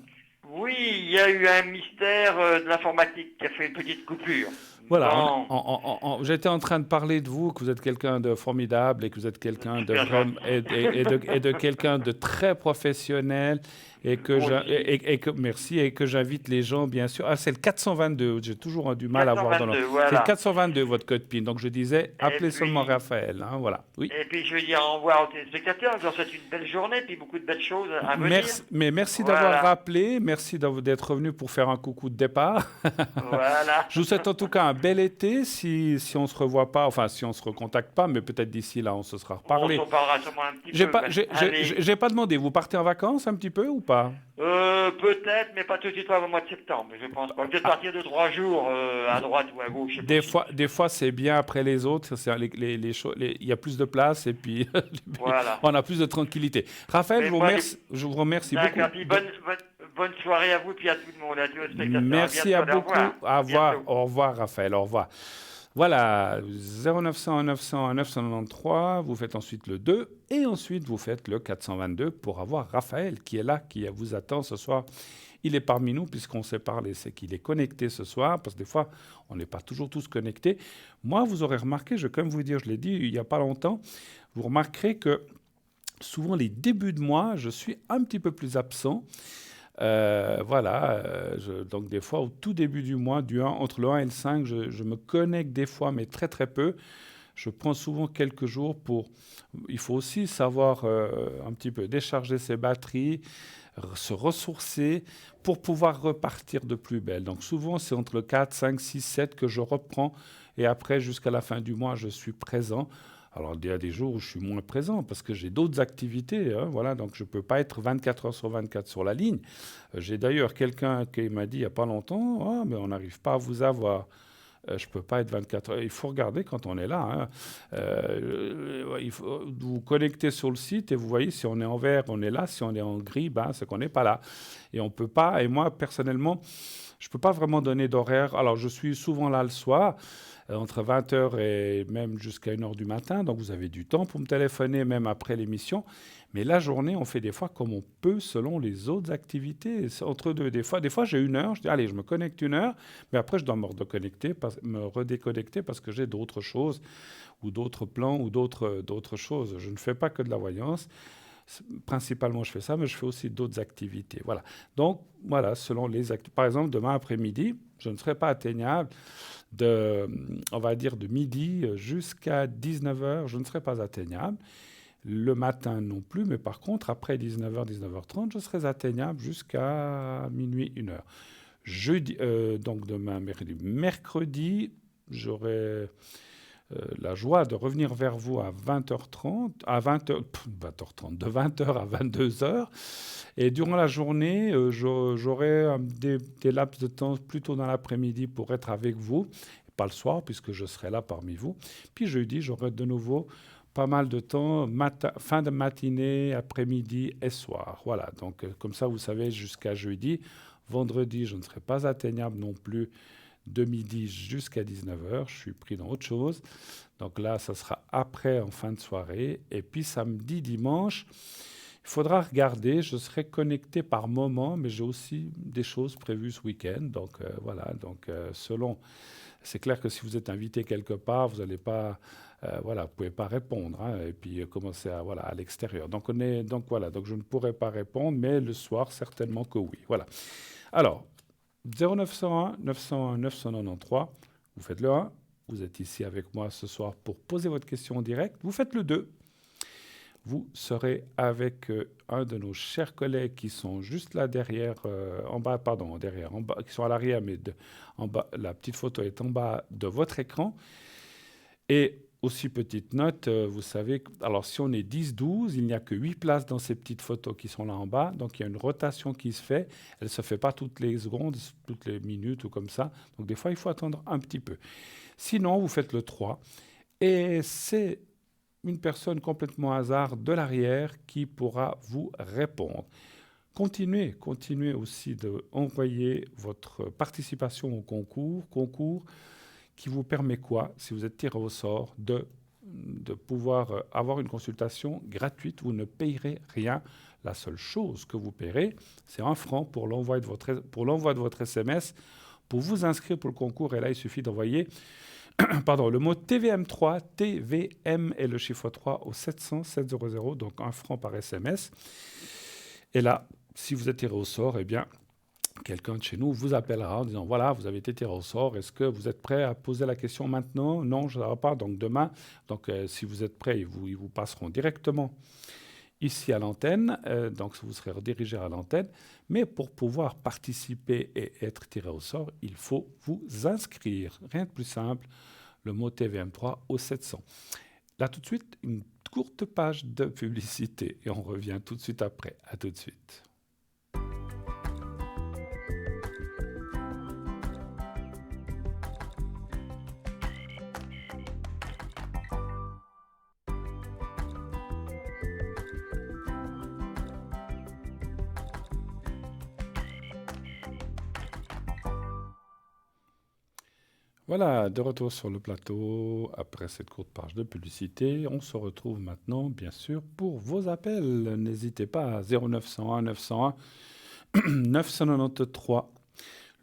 Speaker 2: Oui, il y a eu un mystère de l'informatique qui a fait une petite coupure.
Speaker 1: Voilà,
Speaker 2: Bon,
Speaker 1: j'étais en train de parler de vous, que vous êtes quelqu'un de formidable et que vous êtes quelqu'un de
Speaker 2: super
Speaker 1: vraiment
Speaker 2: gentil.
Speaker 1: et de quelqu'un de très professionnel et que
Speaker 2: Aussi.
Speaker 1: merci et que j'invite les gens bien sûr. Ah, c'est le 422. J'ai toujours du mal à voir dans le.
Speaker 2: 422,
Speaker 1: C'est le
Speaker 2: voilà.
Speaker 1: 422 votre code PIN. Donc je disais
Speaker 2: Et
Speaker 1: appelez seulement
Speaker 2: puis,
Speaker 1: Raphaël. Hein, voilà. Oui.
Speaker 2: et puis je veux dire au revoir aux téléspectateurs. Je leur souhaite une belle journée, puis beaucoup de belles choses à venir.
Speaker 1: Merci d'avoir
Speaker 2: Voilà,
Speaker 1: rappelé, merci d'être revenu pour faire un coucou de départ.
Speaker 2: voilà.
Speaker 1: Je vous souhaite en tout cas un bel été, si on se revoit pas, enfin si on se recontacte pas, mais peut-être d'ici là on se sera
Speaker 2: On
Speaker 1: reparlé.
Speaker 2: s'en parlera sûrement un petit
Speaker 1: J'ai
Speaker 2: peu.
Speaker 1: pas,
Speaker 2: Ben, allez,
Speaker 1: j'ai pas demandé, vous partez en vacances un petit peu ou pas?
Speaker 2: peut-être, mais pas tout de suite, pas au mois de septembre. Je pense pas. Peut-être
Speaker 1: Ah,
Speaker 2: partir de 3 jours à droite ou à gauche, c'est possible.
Speaker 1: des fois c'est bien après les autres, il y a plus de place et puis
Speaker 2: Voilà.
Speaker 1: on a plus de tranquillité. Raphaël,
Speaker 2: Mais moi, les...
Speaker 1: je vous remercie beaucoup.
Speaker 2: D'accord. Puis bonne soirée à vous, puis à tout le monde, à tous les spectateurs. À
Speaker 1: Merci
Speaker 2: bientôt,
Speaker 1: à
Speaker 2: au
Speaker 1: beaucoup.
Speaker 2: revoir. À bientôt.
Speaker 1: Au revoir, Raphaël. Au revoir. Voilà, 0900 900 993, vous faites ensuite le 2 et ensuite vous faites le 422 pour avoir Raphaël qui est là, qui vous attend ce soir. Il est parmi nous puisqu'on s'est parlé, c'est qu'il est connecté ce soir parce que des fois on n'est pas toujours tous connectés. Moi, vous aurez remarqué, je vais quand même vous dire, je l'ai dit il n'y a pas longtemps, vous remarquerez que souvent les débuts de mois, je suis un petit peu plus absent. Voilà, donc des fois au tout début du mois, entre le 1 et le 5, je me connecte des fois, mais très très peu. Je prends souvent quelques jours pour... Il faut aussi savoir un petit peu décharger ses batteries, se ressourcer pour pouvoir repartir de plus belle. Donc souvent c'est entre le 4, 5, 6, 7 que je reprends et après jusqu'à la fin du mois je suis présent. Alors, il y a des jours où je suis moins présent parce que j'ai d'autres activités. Hein, voilà, donc, je ne peux pas être 24 heures sur 24 sur la ligne. J'ai d'ailleurs quelqu'un qui m'a dit il n'y a pas longtemps, ah, mais on n'arrive pas à vous avoir. Je ne peux pas être 24 heures. Il faut regarder quand on est là. Hein. Il faut vous connecter sur le site et vous voyez si on est en vert, on est là. Si on est en gris, ben, c'est qu'on n'est pas là. Et on peut pas. Et moi, personnellement, je ne peux pas vraiment donner d'horaire. Alors, je suis souvent là le soir, entre 20h et même jusqu'à 1h du matin. Donc, vous avez du temps pour me téléphoner, même après l'émission. Mais la journée, on fait des fois comme on peut selon les autres activités. C'est entre deux, des fois j'ai 1 heure. Je dis, allez, je me connecte 1 heure. Mais après, je dois me redéconnecter parce que j'ai d'autres choses ou d'autres plans ou d'autres choses. Je ne fais pas que de la voyance. Principalement, je fais ça, mais je fais aussi d'autres activités. Voilà. Donc, voilà, selon les activités. Par exemple, demain après-midi, je ne serai pas atteignable on va dire, de midi jusqu'à 19h. Je ne serai pas atteignable. Le matin non plus, mais par contre, après 19h, 19h30, je serai atteignable jusqu'à minuit, 1h. Jeudi, donc demain, mercredi, j'aurai la joie de revenir vers vous à 20h30, de 20h à 22h. Et durant la journée, j'aurai des laps de temps plutôt dans l'après-midi pour être avec vous, pas le soir puisque je serai là parmi vous. Puis jeudi, j'aurai de nouveau pas mal de temps, fin de matinée, après-midi et soir. Voilà, donc comme ça, vous savez, jusqu'à jeudi. Vendredi, je ne serai pas atteignable non plus de midi jusqu'à 19h. Je suis pris dans autre chose. Donc là, ça sera après, en fin de soirée. Et puis samedi, dimanche, il faudra regarder. Je serai connecté par moment, mais j'ai aussi des choses prévues ce week-end. Donc voilà, donc selon... C'est clair que si vous êtes invité quelque part, vous n'allez pas... voilà, vous ne pouvez pas répondre hein, et puis commencer à l'extérieur. Donc voilà, donc je ne pourrai pas répondre, mais le soir, certainement que oui. Voilà. Alors, 0901 901 993, vous faites le 1. Vous êtes ici avec moi ce soir pour poser votre question en direct. Vous faites le 2. vous serez avec un de nos chers collègues qui sont juste là derrière, en bas, pardon, derrière, en bas, qui sont à l'arrière, mais en bas, la petite photo est en bas de votre écran. Et aussi, petite note, vous savez, alors si on est 10-12, il n'y a que 8 places dans ces petites photos qui sont là en bas. Donc il y a une rotation qui se fait. Elle ne se fait pas toutes les secondes, toutes les minutes ou comme ça. Donc des fois, il faut attendre un petit peu. Sinon, vous faites le 3. Et c'est une personne complètement hasard de l'arrière qui pourra vous répondre. Continuez aussi d'envoyer votre participation au concours qui vous permet quoi, si vous êtes tiré au sort, de pouvoir avoir une consultation gratuite. Vous ne payerez rien. La seule chose que vous paierez, c'est 1 franc pour l'envoi de votre SMS pour vous inscrire pour le concours. Et là, il suffit d'envoyer pardon, le mot TVM3, TVM et le chiffre 3 au 700 700, donc 1 franc par SMS. Et là, si vous êtes tiré au sort, eh bien, quelqu'un de chez nous vous appellera en disant, voilà, vous avez été tiré au sort, est-ce que vous êtes prêt à poser la question maintenant? Non, je ne sais pas, donc demain. Donc, si vous êtes prêt, ils vous passeront directement ici à l'antenne, donc vous serez redirigé à l'antenne. Mais pour pouvoir participer et être tiré au sort, il faut vous inscrire. Rien de plus simple, le mot TVM3 au 700. Là, tout de suite, une courte page de publicité et on revient tout de suite après. À tout de suite. Voilà, de retour sur le plateau, après cette courte page de publicité, on se retrouve maintenant, bien sûr, pour vos appels. N'hésitez pas à 0901 901 993,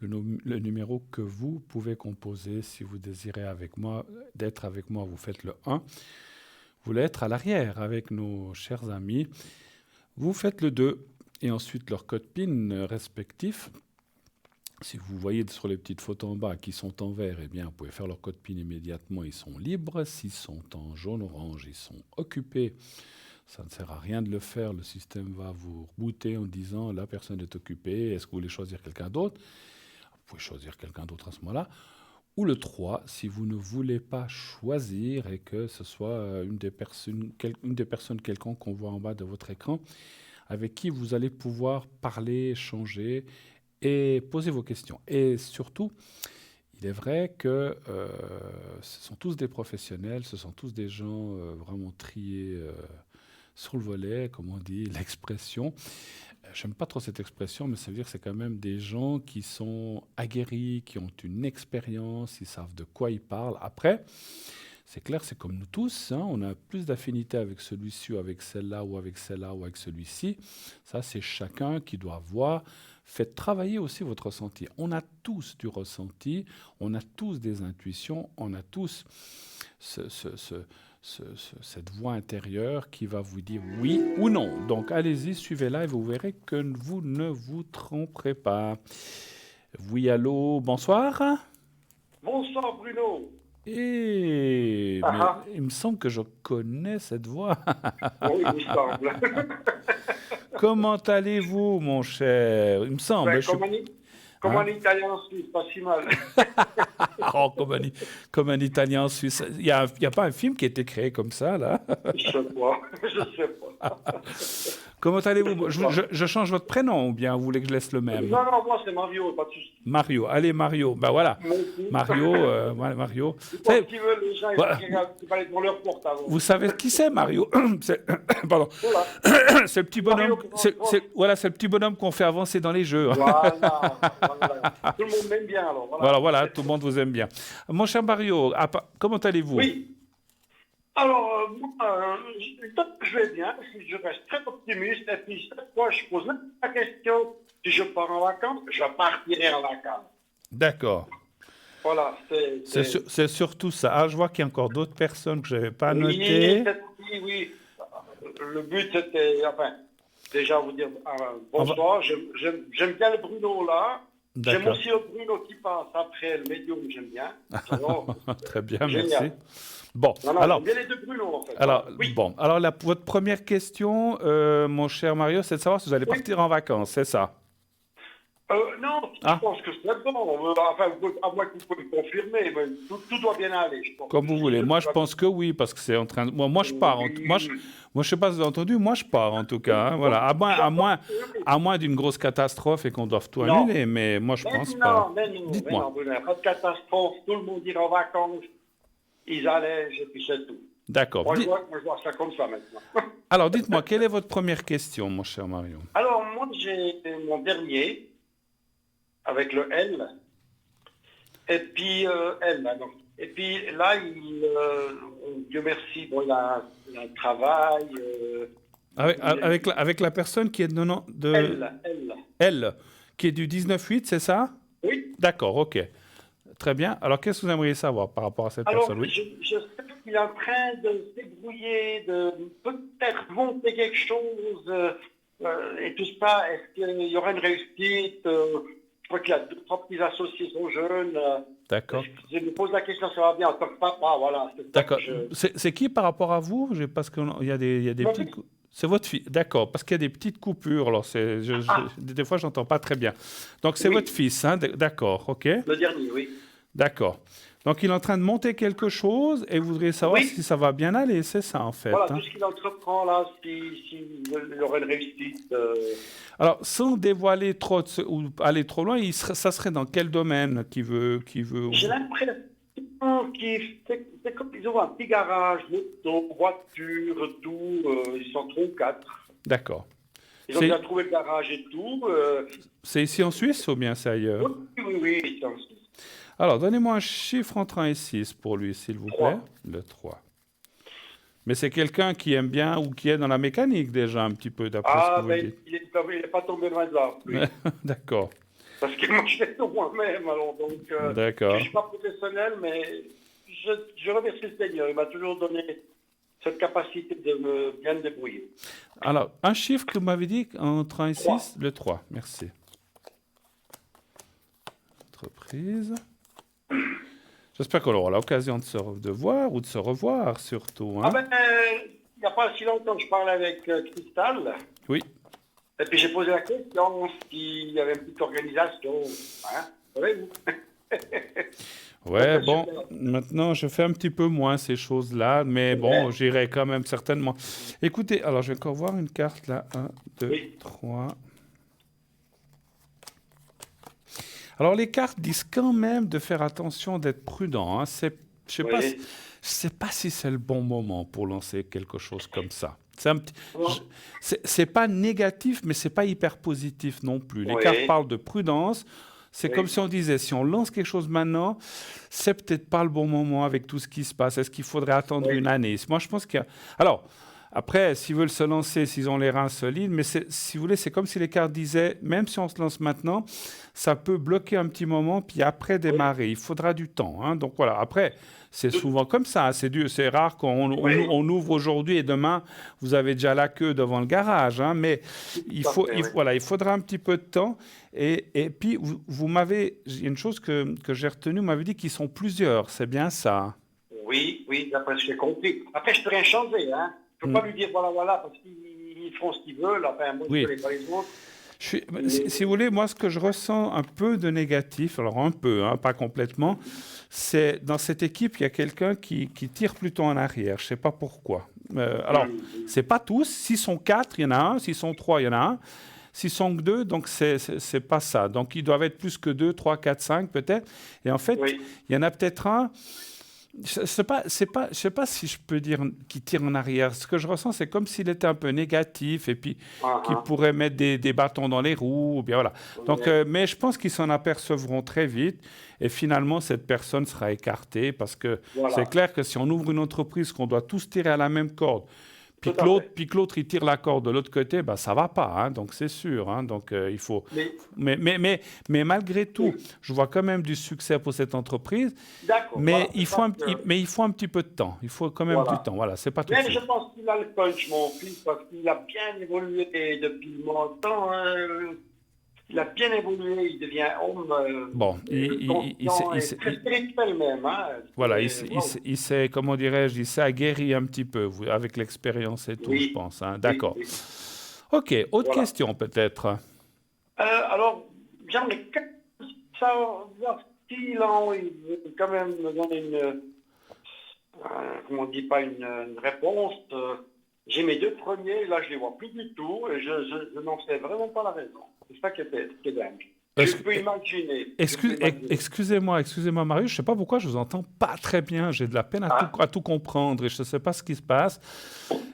Speaker 1: le numéro que vous pouvez composer si vous désirez d'être avec moi, vous faites le 1. Vous voulez être à l'arrière avec nos chers amis, vous faites le 2, et ensuite leur code PIN respectif. Si vous voyez sur les petites photos en bas qui sont en vert, eh bien, vous pouvez faire leur code PIN immédiatement, ils sont libres. S'ils sont en jaune-orange, ils sont occupés. Ça ne sert à rien de le faire, le système va vous rebooter en disant la personne est occupée, est-ce que vous voulez choisir quelqu'un d'autre? Vous pouvez choisir quelqu'un d'autre à ce moment-là. Ou le 3, si vous ne voulez pas choisir et que ce soit une des personnes quelconque qu'on voit en bas de votre écran, avec qui vous allez pouvoir parler, échanger et poser vos questions. Et surtout, il est vrai que ce sont tous des professionnels, ce sont tous des gens vraiment triés sur le volet, comme on dit, l'expression. J'aime pas trop cette expression, mais ça veut dire que c'est quand même des gens qui sont aguerris, qui ont une expérience, ils savent de quoi ils parlent. Après, c'est clair, c'est comme nous tous, hein, on a plus d'affinité avec celui-ci ou avec celle-là ou avec celle-là ou avec celui-ci. Ça, c'est chacun qui doit voir. Faites travailler aussi votre ressenti. On a tous du ressenti, on a tous des intuitions, on a tous cette voix intérieure qui va vous dire oui ou non. Donc allez-y, suivez-la et vous verrez que vous ne vous tromperez pas. Oui, allô, bonsoir.
Speaker 3: Bonsoir Bruno.
Speaker 1: Mais il me semble que je connais cette voix.
Speaker 3: Oui, il me semble.
Speaker 1: Comment allez-vous, mon cher? Il me semble.
Speaker 3: Ben, comme un Italien en Suisse, pas si mal.
Speaker 1: Oh, comme un Italien en Suisse. Il n'y a pas un film qui a été créé comme ça, là?
Speaker 3: Je sais pas.
Speaker 1: Comment allez-vous? Je change votre prénom ou bien vous voulez que je laisse le même?
Speaker 3: Non, moi c'est Mario, pas de souci.
Speaker 1: Mario, allez Mario, ben voilà. Mario.
Speaker 3: Pour qui veulent les gens, ils vont aller pour leur porte avant.
Speaker 1: Vous savez qui c'est, Mario? Pardon.
Speaker 3: Voilà.
Speaker 1: C'est le petit bonhomme. Voilà, c'est le petit bonhomme qu'on fait avancer dans les jeux.
Speaker 3: Voilà. Tout le monde m'aime bien alors.
Speaker 1: Voilà, tout le monde vous aime bien. Mon cher Mario, comment allez-vous?
Speaker 3: Oui. Alors, je vais bien, je reste très optimiste, et puis cette fois, je pose même la question, si je pars en vacances, je partirai en vacances.
Speaker 1: D'accord.
Speaker 3: Voilà,
Speaker 1: c'est surtout ça. Ah, je vois qu'il y a encore d'autres personnes que je n'avais pas notées.
Speaker 3: Oui. Le but, c'était, enfin, déjà vous dire bonsoir. J'aime bien le Bruno là. J'aime
Speaker 1: D'accord.
Speaker 3: aussi le Bruno qui passe après, le médium, j'aime bien. Alors,
Speaker 1: Très bien,
Speaker 3: génial.
Speaker 1: merci. Bon,
Speaker 3: Non, non,
Speaker 1: alors,
Speaker 3: j'aime bien les deux Bruno, en fait.
Speaker 1: alors,
Speaker 3: Oui,
Speaker 1: bon, alors votre première question, mon cher Mario, c'est de savoir si vous allez
Speaker 3: oui.
Speaker 1: partir en vacances, c'est ça?
Speaker 3: Non, je
Speaker 1: Ah,
Speaker 3: pense que c'est bon. Enfin, à moins que vous pouvez me confirmer, mais tout doit bien aller, je pense.
Speaker 1: comme vous voulez. Moi, je
Speaker 3: Tout va bien.
Speaker 1: pense que oui, parce que c'est en train de... Moi, je pars.
Speaker 3: Oui.
Speaker 1: Moi, je sais pas si vous avez entendu, moi, je pars en tout cas, hein, voilà.
Speaker 3: J'entends. Oui.
Speaker 1: À moins d'une grosse catastrophe et qu'on doive tout
Speaker 3: Non.
Speaker 1: annuler, mais moi, je pense pas.
Speaker 3: Mais non,
Speaker 1: Dites-moi.
Speaker 3: Bruno, pas de catastrophe, tout le monde ira en vacances, ils allègent et puis c'est tout.
Speaker 1: D'accord.
Speaker 3: Moi, je vois ça comme ça maintenant.
Speaker 1: Alors, dites-moi, quelle est votre première question, mon cher Mario?
Speaker 3: Alors, moi, j'ai mon dernier, avec le L, et puis L, alors. Et puis là, Dieu merci, bon, il a un travail,
Speaker 1: Avec la personne qui est de
Speaker 3: L.
Speaker 1: elle, qui est du 19-8, c'est ça?
Speaker 3: Oui.
Speaker 1: D'accord, ok. Très bien. Alors, qu'est-ce que vous aimeriez savoir par rapport à cette
Speaker 3: Alors,
Speaker 1: personne? Oui.
Speaker 3: je sais qu'il est en train de se débrouiller, de peut-être monter quelque chose, et tout ça. Est-ce qu'il y aura une réussite? Je crois qu'il a 2, 3 petits associés, sont jeunes.
Speaker 1: D'accord.
Speaker 3: Je me pose la question, ça va bien en tant que papa, voilà. C'est ça
Speaker 1: D'accord.
Speaker 3: que je...
Speaker 1: C'est qui par rapport à vous? Parce qu'il y a des
Speaker 3: Mon
Speaker 1: petites...
Speaker 3: fils.
Speaker 1: C'est votre fille. D'accord. Parce qu'il y a des petites coupures. Alors,
Speaker 3: Ah,
Speaker 1: des fois, j'entends pas très bien. Donc, c'est votre
Speaker 3: oui,
Speaker 1: fils, hein? D'accord. OK.
Speaker 3: le dernier, oui.
Speaker 1: D'accord. Donc, il est en train de monter quelque chose et vous voudriez savoir
Speaker 3: Oui,
Speaker 1: si ça va bien aller. C'est ça, en fait,
Speaker 3: voilà,
Speaker 1: hein.
Speaker 3: tout ce qu'il entreprend là, s'il y aurait une réussite.
Speaker 1: Alors, sans dévoiler trop ou aller trop loin, ça serait dans quel domaine qui veut...
Speaker 3: J'ai l'impression qu'il c'est comme ils ont un petit garage, moto, voiture, tout, ils sont 3 ou 4.
Speaker 1: D'accord.
Speaker 3: Ils ont
Speaker 1: C'est
Speaker 3: déjà trouvé le garage et tout.
Speaker 1: c'est ici en Suisse ou bien c'est ailleurs?
Speaker 3: Oui, ils sont
Speaker 1: Alors, donnez-moi un chiffre entre 1 et 6 pour lui, s'il vous plaît.
Speaker 3: 3.
Speaker 1: Le 3. Mais c'est quelqu'un qui aime bien ou qui est dans la mécanique déjà un petit peu, d'après ce que
Speaker 3: Ah,
Speaker 1: vous
Speaker 3: mais
Speaker 1: dites.
Speaker 3: il n'est pas tombé loin de là, lui.
Speaker 1: D'accord,
Speaker 3: Parce que moi, je fais tout moi-même, alors donc, je
Speaker 1: d'accord.
Speaker 3: ne suis pas professionnel, mais je remercie le Seigneur. Il m'a toujours donné cette capacité de bien me débrouiller.
Speaker 1: Alors, un chiffre que vous m'avez dit entre 1 et
Speaker 3: 3.
Speaker 1: 6, le 3. Merci. Entreprise. J'espère qu'on aura l'occasion de voir ou de se revoir surtout,
Speaker 3: Ah
Speaker 1: hein.
Speaker 3: ben, il n'y a pas si longtemps, je parlais avec Cristal,
Speaker 1: Oui.
Speaker 3: et puis j'ai posé la question s'il y avait une petite organisation. Hein, savez-vous?
Speaker 1: Ouais,
Speaker 3: C'est
Speaker 1: bon,
Speaker 3: super.
Speaker 1: maintenant je fais un petit peu moins ces choses-là, mais bon,
Speaker 3: Ouais.
Speaker 1: j'irai quand même certainement. Écoutez, alors je vais encore voir une carte là. 1, 2,
Speaker 3: Oui.
Speaker 1: 3. Alors les cartes disent quand même de faire attention, d'être prudent, hein. Je
Speaker 3: Oui.
Speaker 1: sais pas si c'est le bon moment pour lancer quelque chose comme ça. C'est un petit,
Speaker 3: Bon.
Speaker 1: c'est pas négatif, mais c'est pas hyper positif non plus. Les
Speaker 3: Oui.
Speaker 1: cartes parlent de prudence. C'est comme
Speaker 3: Oui.
Speaker 1: si on disait, si on lance quelque chose maintenant, c'est peut-être pas le bon moment avec tout ce qui se passe. Est-ce qu'il faudrait attendre
Speaker 3: Oui.
Speaker 1: une année? Moi, je pense qu'il y a... Alors, après, s'ils veulent se lancer, s'ils ont les reins solides, mais si vous voulez, c'est comme si les cartes disaient, même si on se lance maintenant, ça peut bloquer un petit moment, puis après démarrer. Il faudra du temps, hein. Donc voilà, après, c'est souvent comme ça, hein. C'est rare
Speaker 3: Oui.
Speaker 1: on ouvre aujourd'hui et demain, vous avez déjà la queue devant le garage, hein. Mais
Speaker 3: Tout à fait, oui.
Speaker 1: voilà, il faudra un petit peu de temps. Et puis, il y a une chose que j'ai retenue, vous m'avez dit qu'ils sont plusieurs, c'est bien ça?
Speaker 3: Oui, d'après ce que j'ai compris. Après, je ne peux rien changer, hein. Je ne peux
Speaker 1: Hmm.
Speaker 3: pas lui dire voilà, parce qu'ils font ce qu'ils veulent. Enfin, moi, je
Speaker 1: Oui.
Speaker 3: ne connais pas les autres.
Speaker 1: Si vous voulez, moi, ce que je ressens un peu de négatif, alors un peu, hein, pas complètement, c'est dans cette équipe, il y a quelqu'un qui tire plutôt en arrière. Je ne sais pas pourquoi. Alors, c'est pas tous. S'ils sont 4, il y en a un. S'ils sont 3, il y en a un. S'ils sont que 2, donc c'est pas ça. Donc, ils doivent être plus que 2, 3, 4, 5 peut-être. Et en fait,
Speaker 3: Oui.
Speaker 1: il y en a peut-être un. Je sais pas si je peux dire qu'il tire en arrière. Ce que je ressens, c'est comme s'il était un peu négatif et puis qu'il pourrait mettre des bâtons dans les roues. Ou bien voilà. Donc,
Speaker 3: Ouais.
Speaker 1: mais je pense qu'ils s'en apercevront très vite et finalement, cette personne sera écartée parce que
Speaker 3: Voilà.
Speaker 1: c'est clair que si on ouvre une entreprise, qu'on doit tous tirer à la même corde,
Speaker 3: Tout à fait.
Speaker 1: puis que l'autre il tire la corde de l'autre côté, bah, ça va pas, hein. Donc c'est sûr, hein. Donc il faut.
Speaker 3: Mais,
Speaker 1: Mais malgré tout, je vois quand même du succès pour cette entreprise.
Speaker 3: d'accord.
Speaker 1: Mais
Speaker 3: Voilà,
Speaker 1: il
Speaker 3: c'est
Speaker 1: faut
Speaker 3: ça
Speaker 1: mais il faut un petit peu de temps. Il faut quand même
Speaker 3: Voilà.
Speaker 1: du temps. Voilà, c'est pas tout de
Speaker 3: Mais
Speaker 1: suite.
Speaker 3: je pense qu'il a le punch, mon fils, parce qu'il a bien évolué depuis longtemps. Hein. il a bien évolué, il devient homme
Speaker 1: Bon,
Speaker 3: conscient et très spirituel même. Hein.
Speaker 1: voilà,
Speaker 3: Wow.
Speaker 1: il s'est, comment dirais-je, il s'est aguerri un petit peu avec l'expérience et tout, je
Speaker 3: Oui,
Speaker 1: pense, hein.
Speaker 3: oui,
Speaker 1: D'accord.
Speaker 3: oui.
Speaker 1: Ok, autre
Speaker 3: Voilà.
Speaker 1: question peut-être.
Speaker 3: Alors, j'aimerais savoir s'il a quand même me donner comment on dit, pas une réponse. J'ai mes deux premiers, là je les vois plus du tout, et je n'en sais vraiment pas la raison. C'est ça qui est dingue. Je
Speaker 1: Est-ce que-
Speaker 3: peux imaginer.
Speaker 1: Excusez-moi, Marius, je ne sais pas pourquoi je vous entends pas très bien. J'ai de la peine
Speaker 3: Ah,
Speaker 1: à tout comprendre et je ne sais pas ce qui se passe.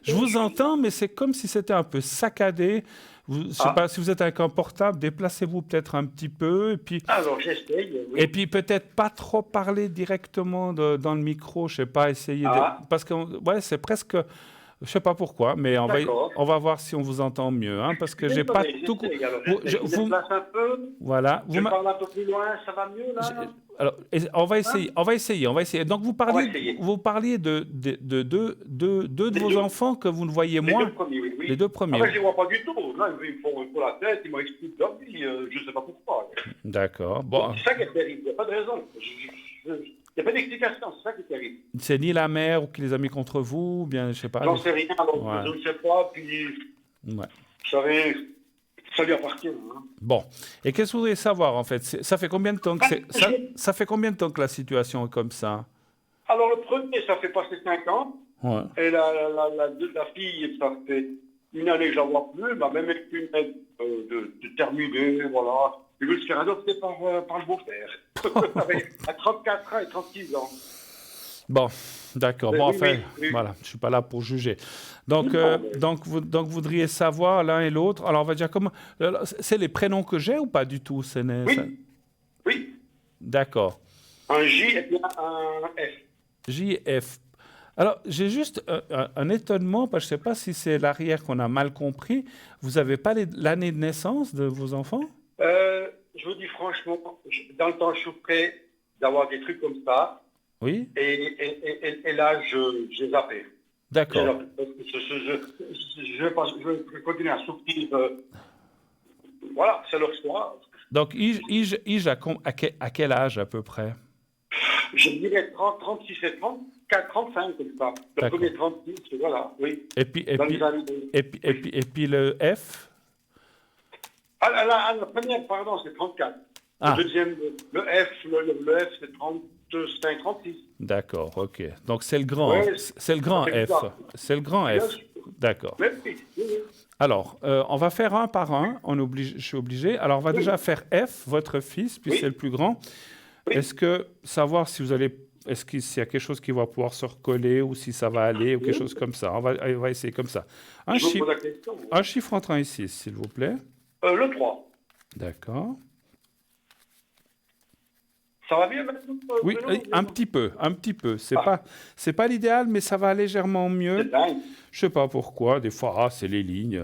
Speaker 1: Je vous entends, mais c'est comme si c'était un peu saccadé. Je ne sais pas si vous êtes avec un portable, déplacez-vous peut-être un petit peu
Speaker 3: alors j'essaye,
Speaker 1: et
Speaker 3: oui.
Speaker 1: puis peut-être pas trop parler directement dans le micro. Je ne sais pas, essayer de
Speaker 3: Ah,
Speaker 1: parce que ouais, c'est presque. Je sais pas pourquoi, mais
Speaker 3: d'accord.
Speaker 1: on va voir si on vous entend mieux, hein, parce que j'ai pas
Speaker 3: Désolé,
Speaker 1: tout.
Speaker 3: j'essaye. Alors j'essaye. Je me
Speaker 1: Vous,
Speaker 3: déplace un peu,
Speaker 1: voilà,
Speaker 3: je parle un peu plus loin, ça va mieux
Speaker 1: j'ai-
Speaker 3: là?
Speaker 1: alors,
Speaker 3: Hein?
Speaker 1: on va essayer, on va essayer. Donc,
Speaker 3: On va essayer.
Speaker 1: vous parliez de deux de
Speaker 3: Les
Speaker 1: vos
Speaker 3: deux,
Speaker 1: enfants que vous ne voyez
Speaker 3: les deux
Speaker 1: moins,
Speaker 3: premiers, oui.
Speaker 1: les
Speaker 3: Oui.
Speaker 1: deux
Speaker 3: Ah
Speaker 1: premiers.
Speaker 3: ben je les vois pas du tout. Là, ils me font la tête, ils m'expliquent leur vie, je sais pas pourquoi.
Speaker 1: D'accord. Bon,
Speaker 3: C'est ça qui est terrible, il n'y a pas de raison. Il n'y a pas d'explication, c'est ça qui est terrible.
Speaker 1: c'est ni la mère ou qui les a mis contre vous, ou bien, je sais pas.
Speaker 3: J'en sais rien, donc
Speaker 1: Ouais,
Speaker 3: je ne sais pas, puis
Speaker 1: ouais.
Speaker 3: vous savez, ça lui appartient. Hein.
Speaker 1: Bon. Et qu'est-ce que vous voudriez savoir en fait? Ça fait combien de temps que
Speaker 3: Ah,
Speaker 1: ça fait combien de temps que la situation est comme ça?
Speaker 3: alors le premier, ça fait passer 5 ans,
Speaker 1: Ouais.
Speaker 3: et la fille, ça fait une année que je ne la vois plus, m'a même avec une aide de terminer, voilà. Et je vais se faire adopter par le beau-père, à 34 ans et 36 ans.
Speaker 1: Bon, d'accord.
Speaker 3: Mais
Speaker 1: Bon,
Speaker 3: oui,
Speaker 1: enfin,
Speaker 3: oui.
Speaker 1: voilà, je suis pas là pour juger. Donc,
Speaker 3: Non, mais-
Speaker 1: vous voudriez savoir l'un et l'autre. Alors, on va dire comment. C'est les prénoms que j'ai ou pas du tout?
Speaker 3: Oui, oui.
Speaker 1: D'accord.
Speaker 3: Un J et puis un F.
Speaker 1: JF. Alors, j'ai juste un étonnement, parce que je ne sais pas si c'est l'arrière qu'on a mal compris. Vous n'avez pas l'année de naissance de vos enfants?
Speaker 3: Je vous dis franchement, dans le temps, je suis prêt d'avoir des trucs comme ça.
Speaker 1: Oui?
Speaker 3: Et là, j'ai zappé. J'ai
Speaker 1: D'accord.
Speaker 3: zappé. Parce que je vais continuer à souffrir. Voilà, c'est leur choix.
Speaker 1: Donc, à quel âge à peu près?
Speaker 3: Je dirais 30, 36 et 34, 35 comme ça. Le
Speaker 1: D'accord.
Speaker 3: premier 36, voilà, oui.
Speaker 1: Et puis,
Speaker 3: Dans les années...
Speaker 1: et puis le F?
Speaker 3: la première, pardon, c'est 34.
Speaker 1: Ah.
Speaker 3: Le deuxième, le F, c'est 35, 36.
Speaker 1: D'accord, ok. Donc c'est le grand,
Speaker 3: Ouais,
Speaker 1: c'est le grand
Speaker 3: ça fait
Speaker 1: F.
Speaker 3: bizarre.
Speaker 1: C'est le grand
Speaker 3: Bien
Speaker 1: F.
Speaker 3: sûr.
Speaker 1: D'accord.
Speaker 3: Mais oui, oui, oui.
Speaker 1: Alors, on va faire un par un. Je suis obligé. Alors, on va déjà faire F, votre fils, puis
Speaker 3: Oui.
Speaker 1: c'est le plus grand.
Speaker 3: Oui.
Speaker 1: Est-ce que savoir si vous allez, est-ce qu'il y a quelque chose qui va pouvoir se recoller ou si ça va aller ou quelque chose comme ça. On va essayer comme ça.
Speaker 3: Je vous pose la question.
Speaker 1: Un chiffre entre 1 et 6, s'il vous plaît.
Speaker 3: Le 3.
Speaker 1: D'accord.
Speaker 3: Ça va bien maintenant
Speaker 1: Oui,
Speaker 3: Bruno
Speaker 1: un petit peu. C'est pas l'idéal, mais ça va légèrement mieux.
Speaker 3: C'est dingue.
Speaker 1: Je sais pas pourquoi. Des fois, c'est les lignes.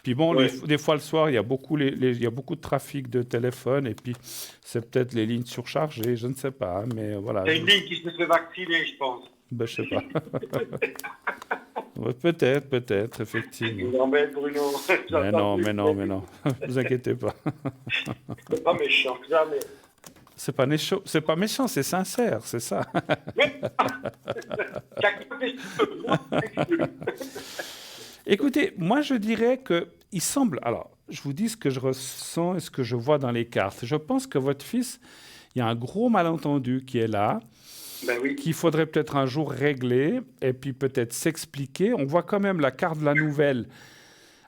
Speaker 1: Puis bon,
Speaker 3: Ouais.
Speaker 1: des fois le soir, il y a beaucoup il y a beaucoup de trafic de téléphone et puis c'est peut-être les lignes surchargées, je ne sais pas, mais voilà.
Speaker 3: Il y a une ligne qui se fait vacciner, je pense.
Speaker 1: Ben, je sais pas. Ouais, peut-être, effectivement.
Speaker 3: Vous embête, Bruno.
Speaker 1: Mais non. Vous inquiétez pas.
Speaker 3: C'est pas méchant, jamais.
Speaker 1: C'est pas méchant, c'est sincère, c'est ça. Écoutez, moi je dirais que il semble. Alors, je vous dis ce que je ressens et ce que je vois dans les cartes. Je pense que votre fils, il y a un gros malentendu qui est là,
Speaker 3: Ben oui.
Speaker 1: qu'il faudrait peut-être un jour régler et puis peut-être s'expliquer. On voit quand même la carte de la nouvelle.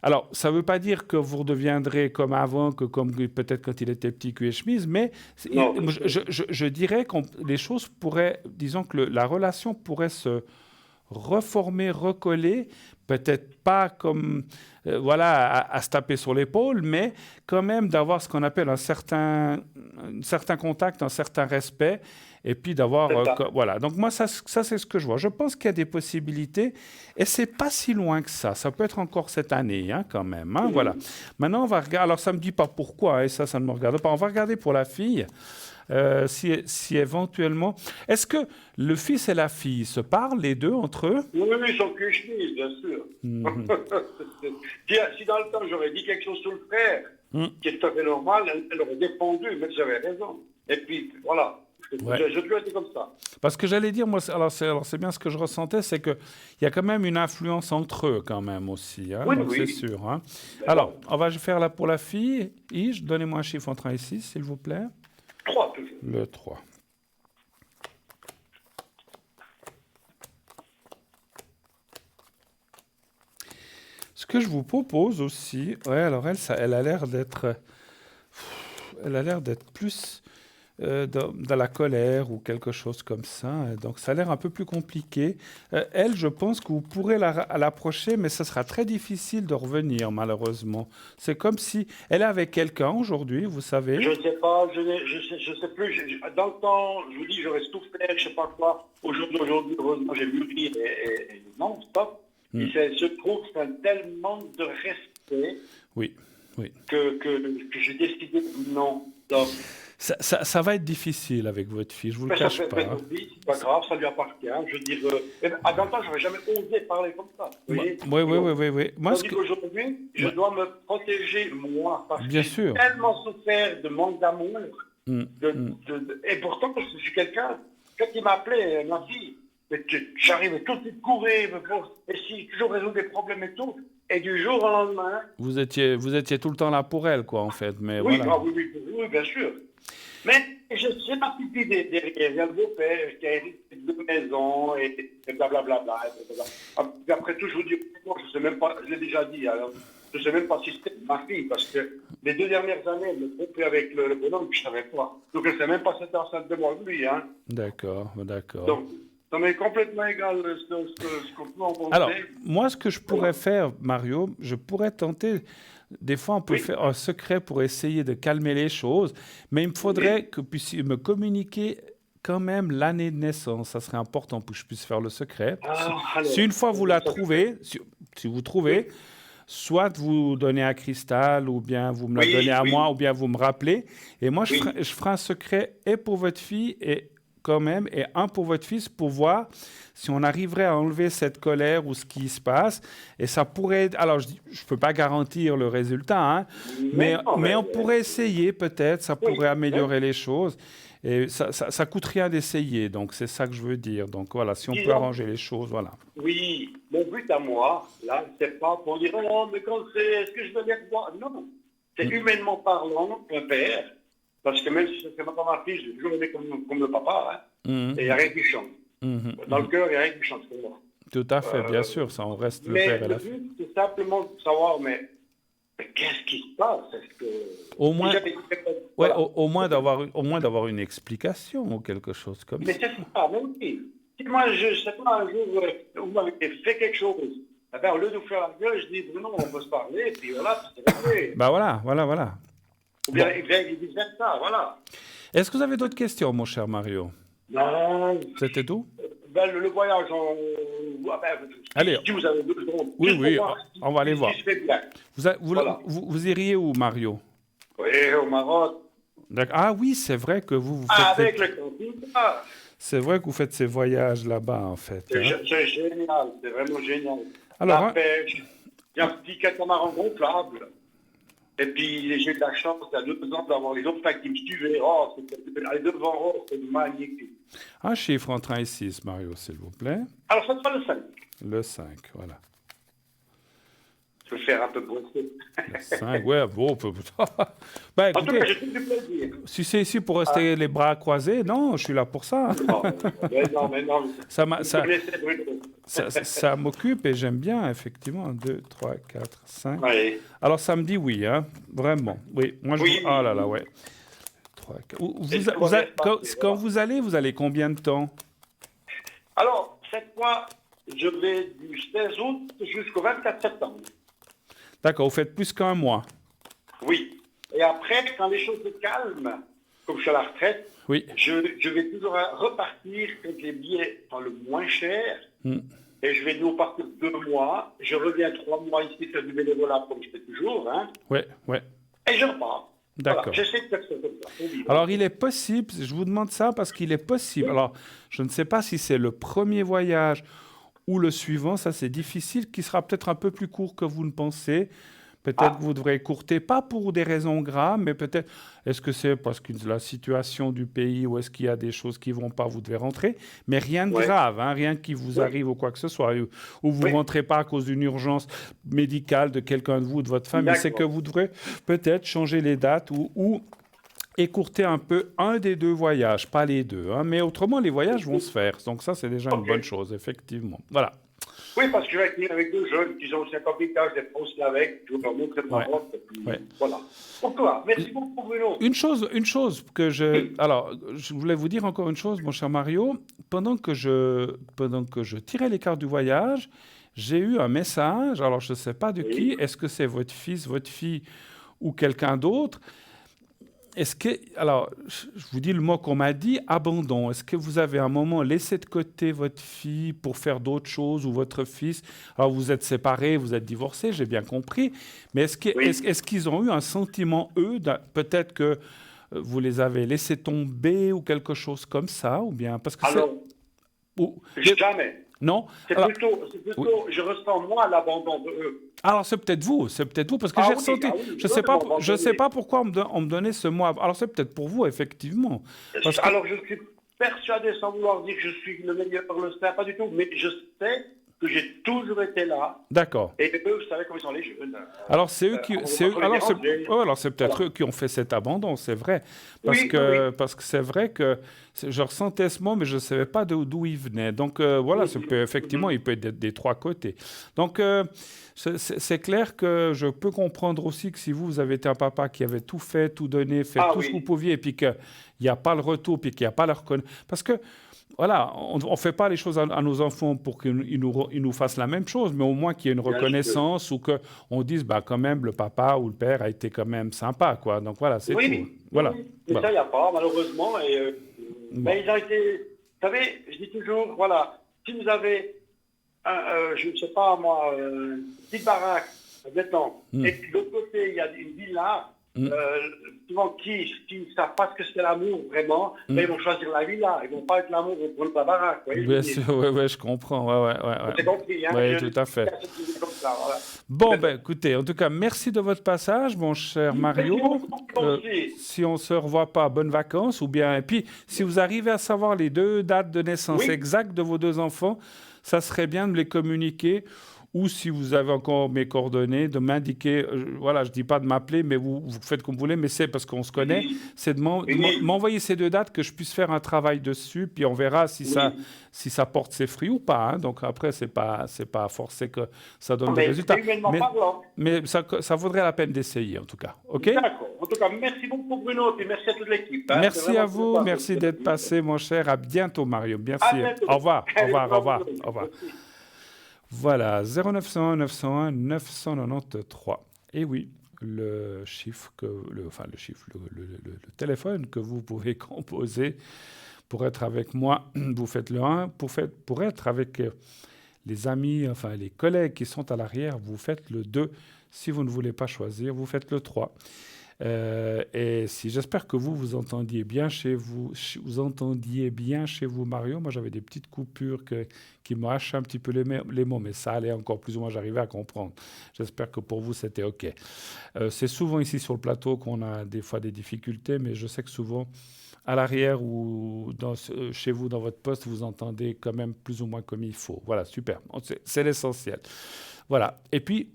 Speaker 1: Alors, ça ne veut pas dire que vous redeviendrez comme avant, que comme peut-être quand il était petit cul et chemise, mais
Speaker 3: Non.
Speaker 1: je dirais que les choses pourraient, disons que la relation pourrait se reformer, recoller, peut-être pas comme à se taper sur l'épaule, mais quand même d'avoir ce qu'on appelle un certain contact, un certain respect, et puis d'avoir voilà. Donc moi ça c'est ce que je vois. Je pense qu'il y a des possibilités, et c'est pas si loin que ça. Ça peut être encore cette année, hein, quand même. Hein, Voilà. Maintenant on va regarder. Alors ça me dit pas pourquoi, et ça ne me regarde pas. On va regarder pour la fille. Si éventuellement... Est-ce que le fils et la fille se parlent, les deux, entre eux?
Speaker 3: Oui, ils sont que chemise, bien sûr. Si dans le temps, j'aurais dit quelque chose sur le frère, qui est tout à fait normal, elle aurait défendu, mais j'avais raison. Et puis, voilà.
Speaker 1: Ouais.
Speaker 3: Je dois être comme ça.
Speaker 1: Parce que j'allais dire, moi, alors c'est bien ce que je ressentais, c'est qu'il y a quand même une influence entre eux quand même aussi. Hein,
Speaker 3: Oui,
Speaker 1: donc
Speaker 3: oui.
Speaker 1: c'est sûr. Hein.
Speaker 3: Ben
Speaker 1: Alors,
Speaker 3: bon.
Speaker 1: on va faire là pour la fille. Ige, donnez-moi un chiffre entre 1 et 6, s'il vous plaît.
Speaker 3: 3 toujours.
Speaker 1: Le 3. Ce que je vous propose aussi, ouais, alors elle a l'air d'être plus dans la colère ou quelque chose comme ça. Donc ça a l'air un peu plus compliqué. Elle, je pense que vous pourrez l'approcher, mais ce sera très difficile de revenir, malheureusement. C'est comme si elle est avec quelqu'un aujourd'hui, vous savez.
Speaker 3: Je ne sais pas, je sais plus. Dans le temps, je vous dis, j'aurais souffert, je ne sais pas quoi. Aujourd'hui, heureusement, j'ai mûri et non, stop. Et je trouve que c'est un tel manque de respect
Speaker 1: Oui, oui.
Speaker 3: que j'ai décidé de non. Donc,
Speaker 1: Ça va être difficile avec votre fille, je vous le cache
Speaker 3: ça
Speaker 1: pas.
Speaker 3: fait c'est pas grave, ça lui appartient. Je veux dire, à dans le temps, j'aurais jamais osé parler comme ça. Vous voyez.
Speaker 1: Oui. Moi,
Speaker 3: Tandis qu'aujourd'hui, je dois me protéger, moi, parce
Speaker 1: Bien
Speaker 3: que
Speaker 1: sûr.
Speaker 3: j'ai tellement souffert de manque d'amour. Et pourtant, je suis quelqu'un, quand il m'appelait, ma fille, j'arrivais tout de suite courir, essayer toujours résoudre des problèmes et tout. Et du jour au lendemain...
Speaker 1: Vous étiez tout le temps là pour elle, quoi, en fait. Mais
Speaker 3: Oui,
Speaker 1: voilà.
Speaker 3: oui, bien sûr. Mais je sais ma petite idée derrière. Il y a le beau-père qui a hérité de maisons et blablabla. Et après tout, je vous dis, je ne sais même pas, je l'ai déjà dit, alors, je ne sais même pas si c'était ma fille, parce que les 2 dernières années, elle me trompait avec le bonhomme que je ne savais pas. Donc elle ne sait même pas si c'était enceinte de moi, lui. Hein.
Speaker 1: D'accord.
Speaker 3: Donc, ça m'est complètement égal ce qu'on peut en penser.
Speaker 1: Alors, moi, ce que je pourrais faire, Mario, je pourrais tenter... Des fois, on peut faire un secret pour essayer de calmer les choses, mais il me faudrait que vous puissiez me communiquer quand même l'année de naissance. Ça serait important pour que je puisse faire le secret. Si une fois vous la trouvez, si vous trouvez, soit vous donnez à Cristal, ou bien vous me la donnez à moi, ou bien vous me rappelez. Et moi, je ferai un secret et pour votre fille et quand même, et un pour votre fils, pour voir si on arriverait à enlever cette colère ou ce qui se passe. Et ça pourrait... Alors, je ne peux pas garantir le résultat, hein, mais on pourrait essayer peut-être, ça pourrait améliorer les choses. Et ça coûte rien d'essayer, donc c'est ça que je veux dire. Donc voilà, si on peut arranger les choses, voilà.
Speaker 3: Oui, mon but à moi, là, c'est pas pour dire, oh, mais quand est-ce que je vais les revoir? Non, c'est humainement parlant, un père, parce que même si c'est pas ma fille, je l'ai toujours aimé comme le papa, hein, et il n'y a rien qui change. Dans le cœur, il n'y a rien qui change pour moi.
Speaker 1: Tout à fait, bien sûr, ça, on reste le père et la fille.
Speaker 3: Mais le but, c'est simplement de savoir, mais qu'est-ce qui se passe? Est-ce que...
Speaker 1: Au moins,
Speaker 3: voilà.
Speaker 1: au moins d'avoir une explication ou quelque chose comme ça.
Speaker 3: Mais c'est ça, même si moi, je sais pas, un jour, vous m'avez fait quelque chose, eh bien, au lieu de vous faire la gueule, je dis, non, on peut se parler, et puis voilà, c'est réglé.
Speaker 1: Ben voilà.
Speaker 3: Ou bien, il disait ça, voilà.
Speaker 1: Est-ce que vous avez d'autres questions, mon cher Mario?
Speaker 3: Non.
Speaker 1: C'était tout?
Speaker 3: Ben, le voyage,
Speaker 1: allez.
Speaker 3: Si vous avez 2 secondes.
Speaker 1: Oui, on va aller voir.
Speaker 3: Voilà.
Speaker 1: Vous iriez où, Mario?
Speaker 3: Oui, au Maroc.
Speaker 1: Ah oui, c'est vrai que vous faites...
Speaker 3: Avec le camping.
Speaker 1: C'est vrai que vous faites ces voyages là-bas, en fait.
Speaker 3: C'est génial, c'est vraiment génial.
Speaker 1: Alors,
Speaker 3: la pêche, il y a un petit catamaran gonflable. Et puis, j'ai eu de la chance, il y a 2 ans, d'avoir les autres qui me suivaient. Oh, les devant, oh, c'est magnifique.
Speaker 1: Un chiffre entre 1 et 6, Mario, s'il vous plaît.
Speaker 3: Alors, ça sera le 5.
Speaker 1: Le 5, voilà.
Speaker 3: Je vais faire un peu brosser.
Speaker 1: Le 5, ouais, bon. Ben,
Speaker 3: En tout cas,
Speaker 1: écoutez,
Speaker 3: j'ai tout du plaisir.
Speaker 1: si c'est ici pour rester les bras croisés, non, je suis là pour ça.
Speaker 3: Mais non.
Speaker 1: Ça m'occupe et j'aime bien, effectivement. 1, 2, 3, 4, 5.
Speaker 3: Ouais.
Speaker 1: Alors, ça me dit oui, hein, vraiment. Oui, moi, je...
Speaker 3: Oui.
Speaker 1: Oh là là, ouais. 3, 4. Quand vous allez combien de temps?
Speaker 3: Alors, cette fois, je vais du 16 août jusqu'au 24 septembre.
Speaker 1: D'accord, vous faites plus qu'un mois.
Speaker 3: Oui. Et après, quand les choses se calment, comme je suis à la retraite,
Speaker 1: oui.
Speaker 3: je vais toujours repartir quand les billets sont le moins chers. Et je vais nous partir 2 mois. Je reviens 3 mois ici faire du bénévolat comme je fais toujours. Hein.
Speaker 1: Oui.
Speaker 3: Et je repars.
Speaker 1: D'accord.
Speaker 3: Voilà, j'essaie de faire ça comme ça.
Speaker 1: Alors, il est possible, je vous demande ça parce qu'il est possible. Oui. Alors, je ne sais pas si c'est le premier voyage ou le suivant, ça c'est difficile, qui sera peut-être un peu plus court que vous ne pensez. Peut-être que vous devrez écourter, pas pour des raisons graves, mais peut-être, est-ce que c'est parce que la situation du pays ou est-ce qu'il y a des choses qui ne vont pas, vous devez rentrer, mais rien de
Speaker 3: Ouais.
Speaker 1: grave, hein, rien qui vous
Speaker 3: Oui.
Speaker 1: arrive ou quoi que ce soit, ou vous ne
Speaker 3: Oui.
Speaker 1: rentrez pas à cause d'une urgence médicale de quelqu'un de vous, de votre famille, c'est que
Speaker 3: D'accord.
Speaker 1: vous devrez peut-être changer les dates ou écourter un peu un des deux voyages, pas les deux, hein, mais autrement, les voyages vont se faire. Donc ça, c'est déjà une
Speaker 3: Ok.
Speaker 1: bonne chose, effectivement. Voilà.
Speaker 3: Oui, parce que je vais venir avec deux jeunes qui ont 50 ans, je les prends aussi avec, je vais leur montrer le
Speaker 1: Ouais.
Speaker 3: Maroc, et puis
Speaker 1: Ouais.
Speaker 3: voilà. Pourquoi? Merci beaucoup, Bruno.
Speaker 1: Une chose que je... Alors, je voulais vous dire encore une chose, mon cher Mario. Pendant que je tirais les cartes du voyage, j'ai eu un message, alors je ne sais pas de qui,
Speaker 3: Oui.
Speaker 1: est-ce que c'est votre fils, votre fille ou quelqu'un d'autre? Est-ce que, alors, je vous dis le mot qu'on m'a dit, abandon. Est-ce que vous avez un moment laissé de côté votre fille pour faire d'autres choses ou votre fils? Alors, vous êtes séparés, vous êtes divorcés, j'ai bien compris. Mais
Speaker 3: Oui.
Speaker 1: est-ce qu'ils ont eu un sentiment, eux, peut-être que vous les avez laissés tomber ou quelque chose comme ça? Ou bien, parce que c'est...
Speaker 3: Alors,
Speaker 1: ou-
Speaker 3: jamais.
Speaker 1: non?
Speaker 3: C'est
Speaker 1: Alors,
Speaker 3: plutôt, je ressens moi l'abandon de eux.
Speaker 1: alors c'est peut-être vous, parce que
Speaker 3: Ah
Speaker 1: j'ai
Speaker 3: oui,
Speaker 1: ressenti,
Speaker 3: ah oui,
Speaker 1: je
Speaker 3: eux
Speaker 1: sais pas,
Speaker 3: m'ont
Speaker 1: je sais
Speaker 3: abandonné.
Speaker 1: pas pourquoi on me donnait ce mot. Alors c'est peut-être pour vous, effectivement. Parce que,
Speaker 3: Alors, je suis persuadé, sans vouloir dire que je suis le meilleur pour le faire, pas du tout, mais je sais que j'ai toujours été là.
Speaker 1: d'accord.
Speaker 3: Et eux, vous savez comment ils sont les jeunes.
Speaker 1: Alors c'est eux qui,
Speaker 3: On
Speaker 1: c'est
Speaker 3: va
Speaker 1: eux-
Speaker 3: pas les déranger.
Speaker 1: alors c'est peut-être
Speaker 3: Voilà.
Speaker 1: eux qui ont fait cet abandon, c'est vrai,
Speaker 3: Oui, oui, oui.
Speaker 1: parce que c'est vrai que je ressentais ce mot, mais je ne savais pas d'où il venait. Donc voilà, effectivement, il peut être des trois côtés. Donc c'est clair que je peux comprendre aussi que si vous avez été un papa qui avait tout fait, tout donné, fait
Speaker 3: Ah
Speaker 1: tout ce que vous
Speaker 3: oui.
Speaker 1: pouviez, et puis qu'il n'y a pas le retour, puis qu'il n'y a pas la reconnaissance, parce que voilà, on ne fait pas les choses à nos enfants pour qu'ils nous fassent la même chose, mais au moins qu'il y ait une
Speaker 3: Bien sûr.
Speaker 1: reconnaissance ou qu'on dise, bah, quand même, le papa ou le père a été quand même sympa, quoi. Donc voilà, c'est tout.
Speaker 3: Oui,
Speaker 1: Voilà.
Speaker 3: oui. Mais
Speaker 1: Voilà.
Speaker 3: ça, il n'y a pas, malheureusement.
Speaker 1: Bon.
Speaker 3: Mais ils ont été... Vous savez, je dis toujours, voilà, si vous avez, je ne sais pas moi, une petite baraque, maintenant, et puis de l'autre côté, il y a une villa, souvent qui ne savent pas ce que c'est l'amour vraiment, mais ils vont choisir la villa, ils ne vont pas être l'amour pour la baraque. Vous voyez,
Speaker 1: Bien sûr, ouais, je comprends. Ouais.
Speaker 3: vous avez compris, hein?
Speaker 1: Oui,
Speaker 3: Je-
Speaker 1: tout à fait.
Speaker 3: Comme ça, voilà.
Speaker 1: Bon, ben, écoutez, en tout cas, merci de votre passage, mon cher Mario.
Speaker 3: Merci.
Speaker 1: Si on ne se revoit pas, bonnes vacances. Ou bien, et puis, si vous arrivez à savoir les deux dates de naissance
Speaker 3: Oui.
Speaker 1: exactes de vos deux enfants, ça serait bien de me les communiquer. Ou si vous avez encore mes coordonnées, de m'indiquer, voilà, je ne dis pas de m'appeler, mais vous faites comme vous voulez, mais c'est parce qu'on se connaît, c'est de
Speaker 3: Oui.
Speaker 1: m'envoyer ces deux dates que je puisse faire un travail dessus, puis on verra si ça porte ses fruits ou pas, hein. Donc après, c'est pas forcé que ça donne des
Speaker 3: Mais
Speaker 1: résultats.
Speaker 3: humainement parlant.
Speaker 1: Mais ça vaudrait la peine d'essayer, en tout cas. OK?
Speaker 3: D'accord. En tout cas, merci beaucoup Bruno, et merci à toute l'équipe. Hein.
Speaker 1: Merci
Speaker 3: C'est vraiment
Speaker 1: à vous,
Speaker 3: sympa.
Speaker 1: merci d'être passé, mon cher. À bientôt, Mario. Merci.
Speaker 3: À bientôt.
Speaker 1: Au revoir, au
Speaker 3: Allez,
Speaker 1: revoir, au revoir,
Speaker 3: bravo.
Speaker 1: au revoir.
Speaker 3: Merci.
Speaker 1: Voilà, 0901 901 993. Et oui, le téléphone que vous pouvez composer pour être avec moi, vous faites le 1. Pour être avec les amis, enfin les collègues qui sont à l'arrière, vous faites le 2. Si vous ne voulez pas choisir, vous faites le 3. Et si j'espère que vous entendiez bien chez vous, Mario. Moi, j'avais des petites coupures qui m'ont haché un petit peu les mots, mais ça allait encore plus ou moins, j'arrivais à comprendre. J'espère que pour vous, c'était OK. C'est souvent ici sur le plateau qu'on a des fois des difficultés, mais je sais que souvent, à l'arrière ou chez vous, dans votre poste, vous entendez quand même plus ou moins comme il faut. Voilà, super. C'est l'essentiel. Voilà. Et puis,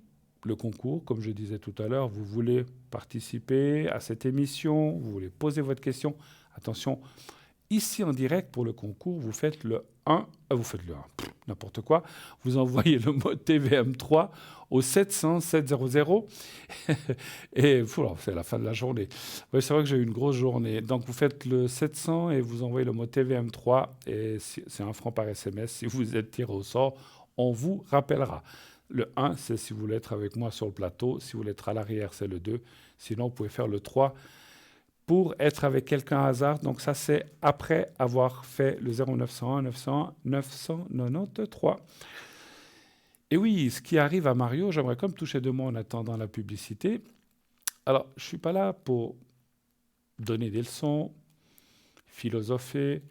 Speaker 1: le concours, comme je disais tout à l'heure, vous voulez participer à cette émission, vous voulez poser votre question. Attention, ici en direct pour le concours, vous faites le 1, n'importe quoi. Vous envoyez le mot TVM3 au 700 700 et c'est la fin de la journée. Oui, c'est vrai que j'ai eu une grosse journée. Donc vous faites le 700 et vous envoyez le mot TVM3 et c'est 1 franc par SMS. Si vous êtes tiré au sort, on vous rappellera. Le 1, c'est si vous voulez être avec moi sur le plateau. Si vous voulez être à l'arrière, c'est le 2. Sinon, vous pouvez faire le 3 pour être avec quelqu'un hasard. Donc ça, c'est après avoir fait le 0901 901 993. Et oui, ce qui arrive à Mario, j'aimerais comme toucher deux mots en attendant la publicité. Alors, je ne suis pas là pour donner des leçons, philosopher,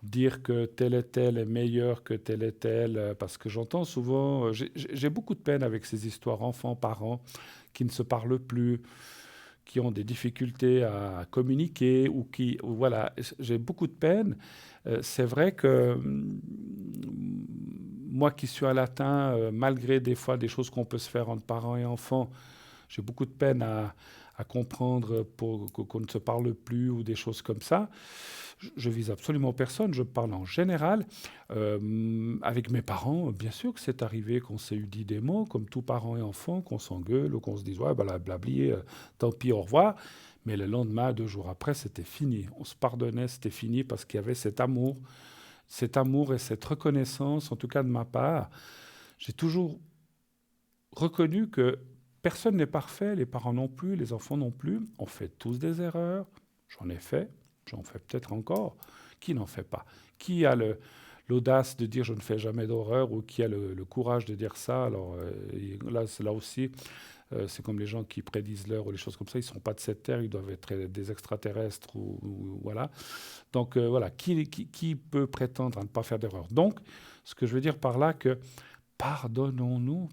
Speaker 1: dire que tel et tel est meilleur que tel et tel, parce que j'entends souvent, j'ai beaucoup de peine avec ces histoires enfants-parents qui ne se parlent plus, qui ont des difficultés à communiquer ou voilà, j'ai beaucoup de peine. C'est vrai que moi qui suis un latin, malgré des fois des choses qu'on peut se faire entre parents et enfants, j'ai beaucoup de peine à comprendre qu'on ne se parle plus ou des choses comme ça. Je vise absolument personne, je parle en général. Avec mes parents, bien sûr que c'est arrivé qu'on s'est eu dit des mots, comme tout parent et enfant, qu'on s'engueule ou qu'on se dise ouais, blabli, tant pis, au revoir. Mais le lendemain, 2 jours après, c'était fini. On se pardonnait, c'était fini parce qu'il y avait cet amour et cette reconnaissance, en tout cas de ma part. J'ai toujours reconnu que personne n'est parfait, les parents non plus, les enfants non plus. On fait tous des erreurs. J'en ai fait, j'en fais peut-être encore. Qui n'en fait pas? Qui a l'audace de dire je ne fais jamais d'horreur ou qui a le courage de dire ça? Alors là aussi, c'est comme les gens qui prédisent l'heure ou les choses comme ça. Ils ne sont pas de cette terre, ils doivent être des extraterrestres ou voilà. Donc voilà, qui peut prétendre à ne pas faire d'erreur? Donc, ce que je veux dire par là, que pardonnons-nous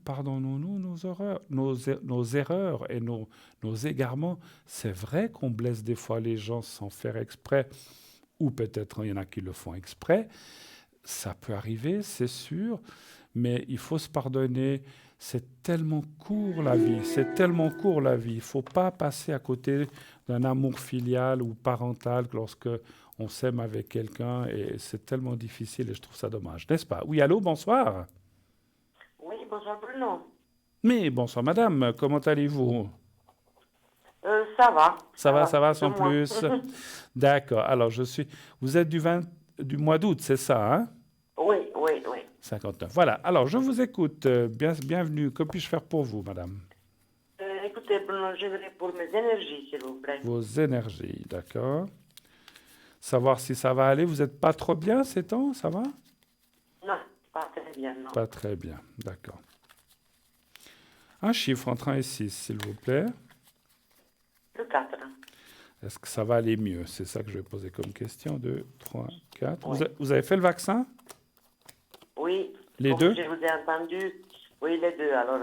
Speaker 1: nos erreurs et nos égarements. C'est vrai qu'on blesse des fois les gens sans faire exprès, ou peut-être il y en a qui le font exprès. Ça peut arriver, c'est sûr, mais il faut se pardonner. C'est tellement court la vie, c'est tellement court la vie. Il ne faut pas passer à côté d'un amour filial ou parental lorsque on s'aime avec quelqu'un, et c'est tellement difficile et je trouve ça dommage, n'est-ce pas? Oui, allô, bonsoir.
Speaker 4: Oui, bonsoir Bruno.
Speaker 1: Mais bonsoir madame, comment allez-vous?
Speaker 4: Ça va.
Speaker 1: Ça va
Speaker 4: C'est
Speaker 1: sans
Speaker 4: moi.
Speaker 1: plus. D'accord, alors vous êtes du mois d'août, c'est ça, hein?
Speaker 4: Oui.
Speaker 1: 59. Voilà, alors je vous écoute, bienvenue, que puis-je faire pour vous madame?
Speaker 4: Écoutez Bruno, je voudrais pour mes énergies, s'il vous plaît.
Speaker 1: Vos énergies, d'accord. Savoir si ça va aller, vous n'êtes pas trop bien ces temps, ça va?
Speaker 4: Non, pas très bien, non.
Speaker 1: Pas très bien, d'accord. Un chiffre entre 1 et 6, s'il vous plaît.
Speaker 4: Le 4.
Speaker 1: Est-ce que ça va aller mieux? C'est ça que je vais poser comme question. 2, 3, 4.
Speaker 4: Oui.
Speaker 1: Vous avez fait le vaccin?
Speaker 4: Oui.
Speaker 1: Les
Speaker 4: Comme
Speaker 1: deux?
Speaker 4: je vous ai entendu. Oui, les deux. Alors,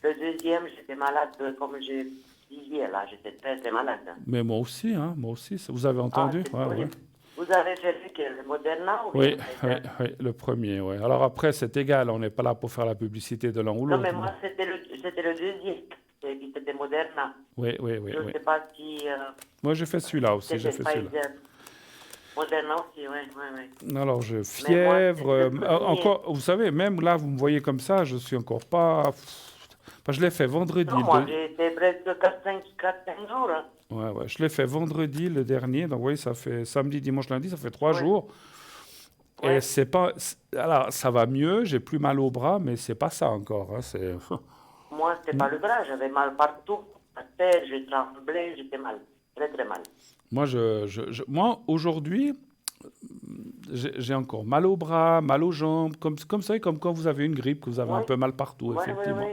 Speaker 4: le deuxième, j'étais malade, comme je disais, là, j'étais très, très malade.
Speaker 1: Mais moi aussi, hein, moi aussi. Vous avez entendu?
Speaker 4: c'est
Speaker 1: Ouais,
Speaker 4: horrible.
Speaker 1: ouais.
Speaker 4: Vous avez fait lequel, le Moderna ou
Speaker 1: Oui,
Speaker 4: bien
Speaker 1: oui, le premier, oui. Alors après, c'est égal, on n'est pas là pour faire la publicité de l'un ou
Speaker 4: Non,
Speaker 1: l'autre.
Speaker 4: mais moi, c'était le deuxième. C'était Moderna.
Speaker 1: Oui.
Speaker 4: Je ne sais pas si...
Speaker 1: Moi, j'ai fait celui-là aussi, j'ai
Speaker 4: c'était
Speaker 1: fait celui-là.
Speaker 4: Pfizer. Moderna aussi, oui.
Speaker 1: Alors,
Speaker 4: Mais moi,
Speaker 1: fièvre,
Speaker 4: c'est le premier.
Speaker 1: encore, vous savez, même là, vous me voyez comme ça, je suis encore pas... Enfin, je l'ai fait vendredi.
Speaker 4: Non, moi, j'ai été presque 4-5 jours. Hein.
Speaker 1: Ouais, je l'ai fait vendredi, le dernier. Donc, vous voyez, ça fait samedi, dimanche, lundi, ça fait 3
Speaker 4: Ouais.
Speaker 1: jours. Et
Speaker 4: Ouais.
Speaker 1: c'est pas... Alors, ça va mieux, j'ai plus mal au bras, mais c'est pas ça encore. Hein, c'est...
Speaker 4: Moi, c'était pas le bras, j'avais mal partout. La tête, j'ai tremblé, j'étais mal. Très, très mal.
Speaker 1: Moi, aujourd'hui, j'ai encore mal au bras, mal aux jambes, comme ça, comme quand vous avez une grippe, que vous avez un
Speaker 4: Ouais.
Speaker 1: peu mal partout,
Speaker 4: Oui.
Speaker 1: effectivement.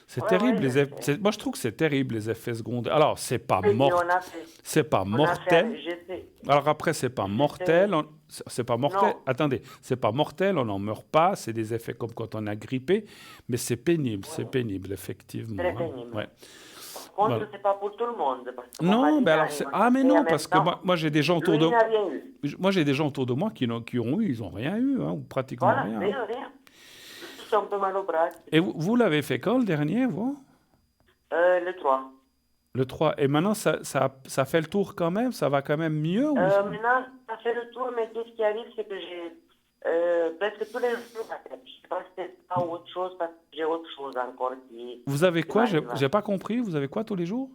Speaker 1: C'est
Speaker 4: Ouais,
Speaker 1: terrible,
Speaker 4: ouais,
Speaker 1: les effets. Moi, je trouve que c'est terrible, les effets secondaires. Alors, c'est pas
Speaker 4: Oui,
Speaker 1: mort,
Speaker 4: on a fait.
Speaker 1: c'est pas
Speaker 4: On a
Speaker 1: mortel.
Speaker 4: fait, j'ai fait.
Speaker 1: Alors après, c'est pas mortel. C'est pas mortel.
Speaker 4: Non.
Speaker 1: Attendez, c'est pas mortel, on n'en meurt pas. C'est des effets comme quand on a grippé, mais c'est pénible, effectivement.
Speaker 4: Très
Speaker 1: hein.
Speaker 4: pénible.
Speaker 1: Ouais.
Speaker 4: Par contre,
Speaker 1: Voilà.
Speaker 4: c'est pas pour tout le monde. Parce que mon
Speaker 1: Non,
Speaker 4: mari
Speaker 1: mais
Speaker 4: a
Speaker 1: alors
Speaker 4: eu
Speaker 1: c'est...
Speaker 4: un
Speaker 1: Ah, mais
Speaker 4: effet en
Speaker 1: non,
Speaker 4: même
Speaker 1: parce que
Speaker 4: temps.
Speaker 1: moi j'ai des gens autour
Speaker 4: Lui,
Speaker 1: de
Speaker 4: il n'a rien eu.
Speaker 1: moi, j'ai des gens autour de moi qui ont eu, ils n'ont rien eu, hein, ou pratiquement
Speaker 4: Voilà,
Speaker 1: rien.
Speaker 4: rien. Juste un peu mal au bras.
Speaker 1: Et vous l'avez fait quand, le dernier, vous?
Speaker 4: Le 3.
Speaker 1: Le 3. Et maintenant, ça fait le tour quand même? Ça va quand même mieux
Speaker 4: Maintenant, ça fait le tour, mais qu'est-ce qui arrive, c'est que j'ai presque tous les jours la tête. Je ne sais pas si c'est pas autre chose, parce que j'ai autre chose encore qui...
Speaker 1: Vous avez quoi?
Speaker 4: m'arrive.
Speaker 1: J'ai pas compris. Vous avez quoi tous les jours?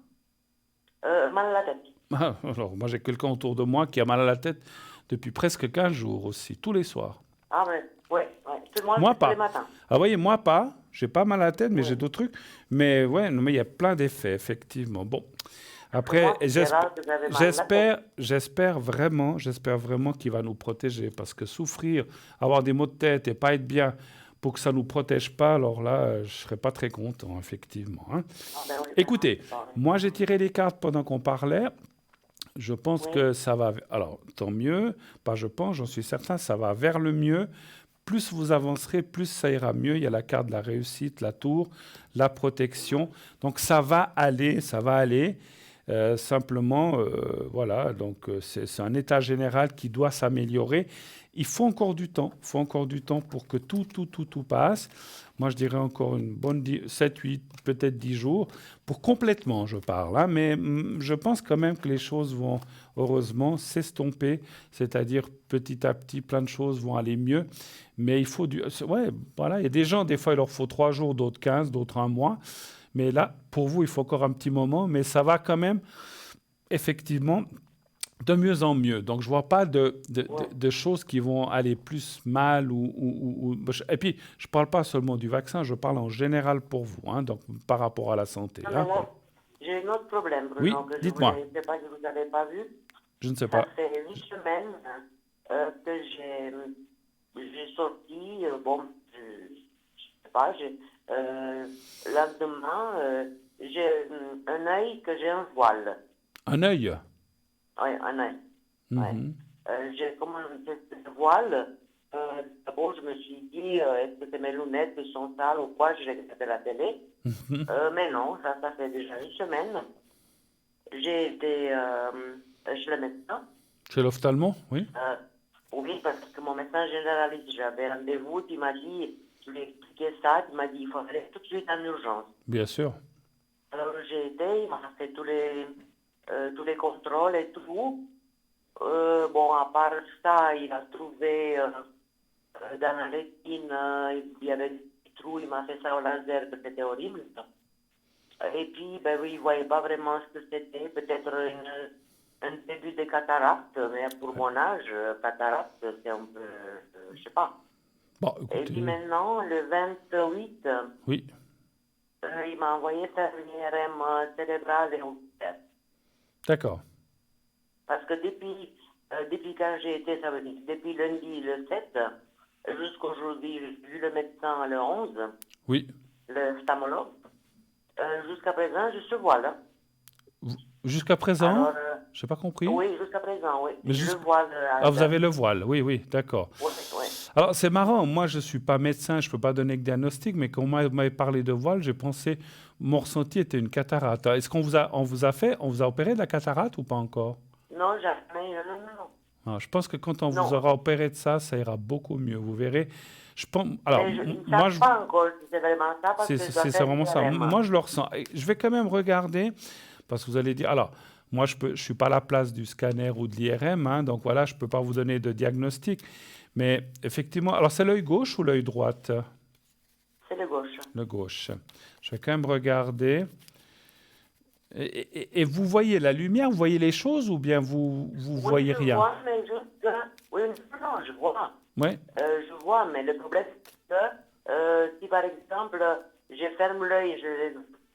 Speaker 4: Mal à la tête.
Speaker 1: Ah, alors, moi, j'ai quelqu'un autour de moi qui a mal à la tête depuis presque 15 jours aussi, tous les soirs.
Speaker 4: Ah, ouais. Tout le monde,
Speaker 1: Moi,
Speaker 4: tous
Speaker 1: pas.
Speaker 4: les matins.
Speaker 1: Ah, voyez, moi, pas. J'ai pas mal à la tête, mais
Speaker 4: Ouais.
Speaker 1: j'ai d'autres trucs. Mais ouais, non, mais il y a plein d'effets, effectivement. Bon. Après,
Speaker 4: Moi, c'est rare que j'avais mal à la tête.
Speaker 1: j'espère vraiment qu'il va nous protéger. Parce que souffrir, avoir des maux de tête et pas être bien pour que ça ne nous protège pas, alors là, je ne serais pas très content, effectivement. Hein.
Speaker 4: Ah, ben oui,
Speaker 1: Écoutez,
Speaker 4: c'est pareil.
Speaker 1: moi, j'ai tiré les cartes pendant qu'on parlait. Je pense
Speaker 4: Oui.
Speaker 1: que ça va. Alors, tant mieux. Pas je pense, j'en suis certain, ça va vers le mieux. Plus vous avancerez, plus ça ira mieux. Il y a la carte de la réussite, la tour, la protection. Donc, ça va aller, ça va aller. Simplement, voilà, donc c'est un état général qui doit s'améliorer. Il faut encore du temps, il faut encore du temps pour que tout passe. Moi, je dirais encore une bonne 7, 8, peut-être 10 jours, pour complètement, je parle, hein, mais je pense quand même que les choses vont, heureusement, s'estomper, c'est-à-dire petit à petit, plein de choses vont aller mieux, mais il faut ouais, voilà, il y a des gens, des fois, il leur faut 3 jours, d'autres 15, d'autres un mois, mais là, pour vous, il faut encore un petit moment, mais ça va quand même, effectivement, de mieux en mieux. Donc, je ne vois pas
Speaker 4: Ouais.
Speaker 1: de choses qui vont aller plus mal. Et puis, je ne parle pas seulement du vaccin, je parle en général pour vous, hein, donc par rapport à la santé.
Speaker 4: Non, mais
Speaker 1: Hein.
Speaker 4: là, j'ai un autre problème,
Speaker 1: Oui,
Speaker 4: Bruno, que
Speaker 1: dites-moi,
Speaker 4: je ne sais pas si vous n'avez pas vu.
Speaker 1: je ne sais
Speaker 4: Ça
Speaker 1: pas.
Speaker 4: fait 8 semaines que j'ai sorti, bon, je sais pas, lendemain, j'ai un œil que j'ai un voile.
Speaker 1: Un œil.
Speaker 4: Oui, un œil. Ouais.
Speaker 1: Mhm.
Speaker 4: J'ai comme un voile. D'abord, je me suis dit, est-ce que c'est mes lunettes qui sont sales ou quoi? J'ai regardé la télé.
Speaker 1: Mhm.
Speaker 4: Mais non, ça fait déjà 1 semaine. J'ai été chez le médecin.
Speaker 1: Chez l'ophtalmo, oui.
Speaker 4: Euh, oui, parce que mon médecin généraliste, j'avais rendez-vous, il m'a dit, je lui ai expliqué ça, il m'a dit, il faut aller tout de suite en urgence.
Speaker 1: Bien sûr.
Speaker 4: Alors j'ai été, il m'a fait tous les contrôles et tout. Bon, à part ça, il a trouvé dans la rétine, il y avait des petits trous, il m'a fait ça au laser, que c'était horrible. Et puis, ben oui, il ne voyait pas vraiment ce que c'était, peut-être un début de cataracte, mais pour mon âge, cataracte, c'est un peu, je sais pas.
Speaker 1: Bon,
Speaker 4: Et puis
Speaker 1: écoutez,
Speaker 4: maintenant, le 28,
Speaker 1: oui,
Speaker 4: il m'a envoyé faire une IRM cérébrale et oculaire.
Speaker 1: d'accord.
Speaker 4: Parce que depuis quand j'ai été, ça veut dire, depuis lundi le 7, jusqu'aujourd'hui, j'ai vu le médecin le 11,
Speaker 1: Oui.
Speaker 4: le stamologue. Jusqu'à présent, je suis voile.
Speaker 1: Jusqu'à présent,
Speaker 4: Alors,
Speaker 1: je n'ai pas compris.
Speaker 4: oui, jusqu'à présent, oui.
Speaker 1: Mais
Speaker 4: Je le voile.
Speaker 1: Ah, vous avez le voile, oui, oui, d'accord.
Speaker 4: Oui, oui.
Speaker 1: Alors, c'est marrant, moi, je ne suis pas médecin, je ne peux pas donner de diagnostic, mais quand vous m'avez parlé de voile, j'ai pensé, mon ressenti était une cataracte. Est-ce qu'on on vous a opéré de la cataracte ou pas encore?
Speaker 4: Non, jamais, non.
Speaker 1: Ah, je pense que quand on vous
Speaker 4: Non.
Speaker 1: aura opéré de ça, ça ira beaucoup mieux, vous verrez. Je pense, alors,
Speaker 4: Mais ils ne
Speaker 1: moi,
Speaker 4: savent pas encore si c'est vraiment ça, parce que je dois
Speaker 1: c'est
Speaker 4: faire
Speaker 1: vraiment ça.
Speaker 4: l'IRM.
Speaker 1: Moi, je le ressens. Et je vais quand même regarder, parce que vous allez dire, alors, moi, je ne suis pas à la place du scanner ou de l'IRM, hein, donc voilà, je ne peux pas vous donner de diagnostic. Mais effectivement, alors c'est l'œil gauche ou l'œil droite?
Speaker 4: C'est le gauche.
Speaker 1: Le gauche. Je vais quand même regarder. Et vous voyez la lumière, vous voyez les choses ou bien vous
Speaker 4: Oui,
Speaker 1: voyez
Speaker 4: je
Speaker 1: rien?
Speaker 4: vois, mais juste... Oui, non, je vois.
Speaker 1: Ouais.
Speaker 4: Je vois, mais le problème, c'est que si par exemple, je ferme l'œil,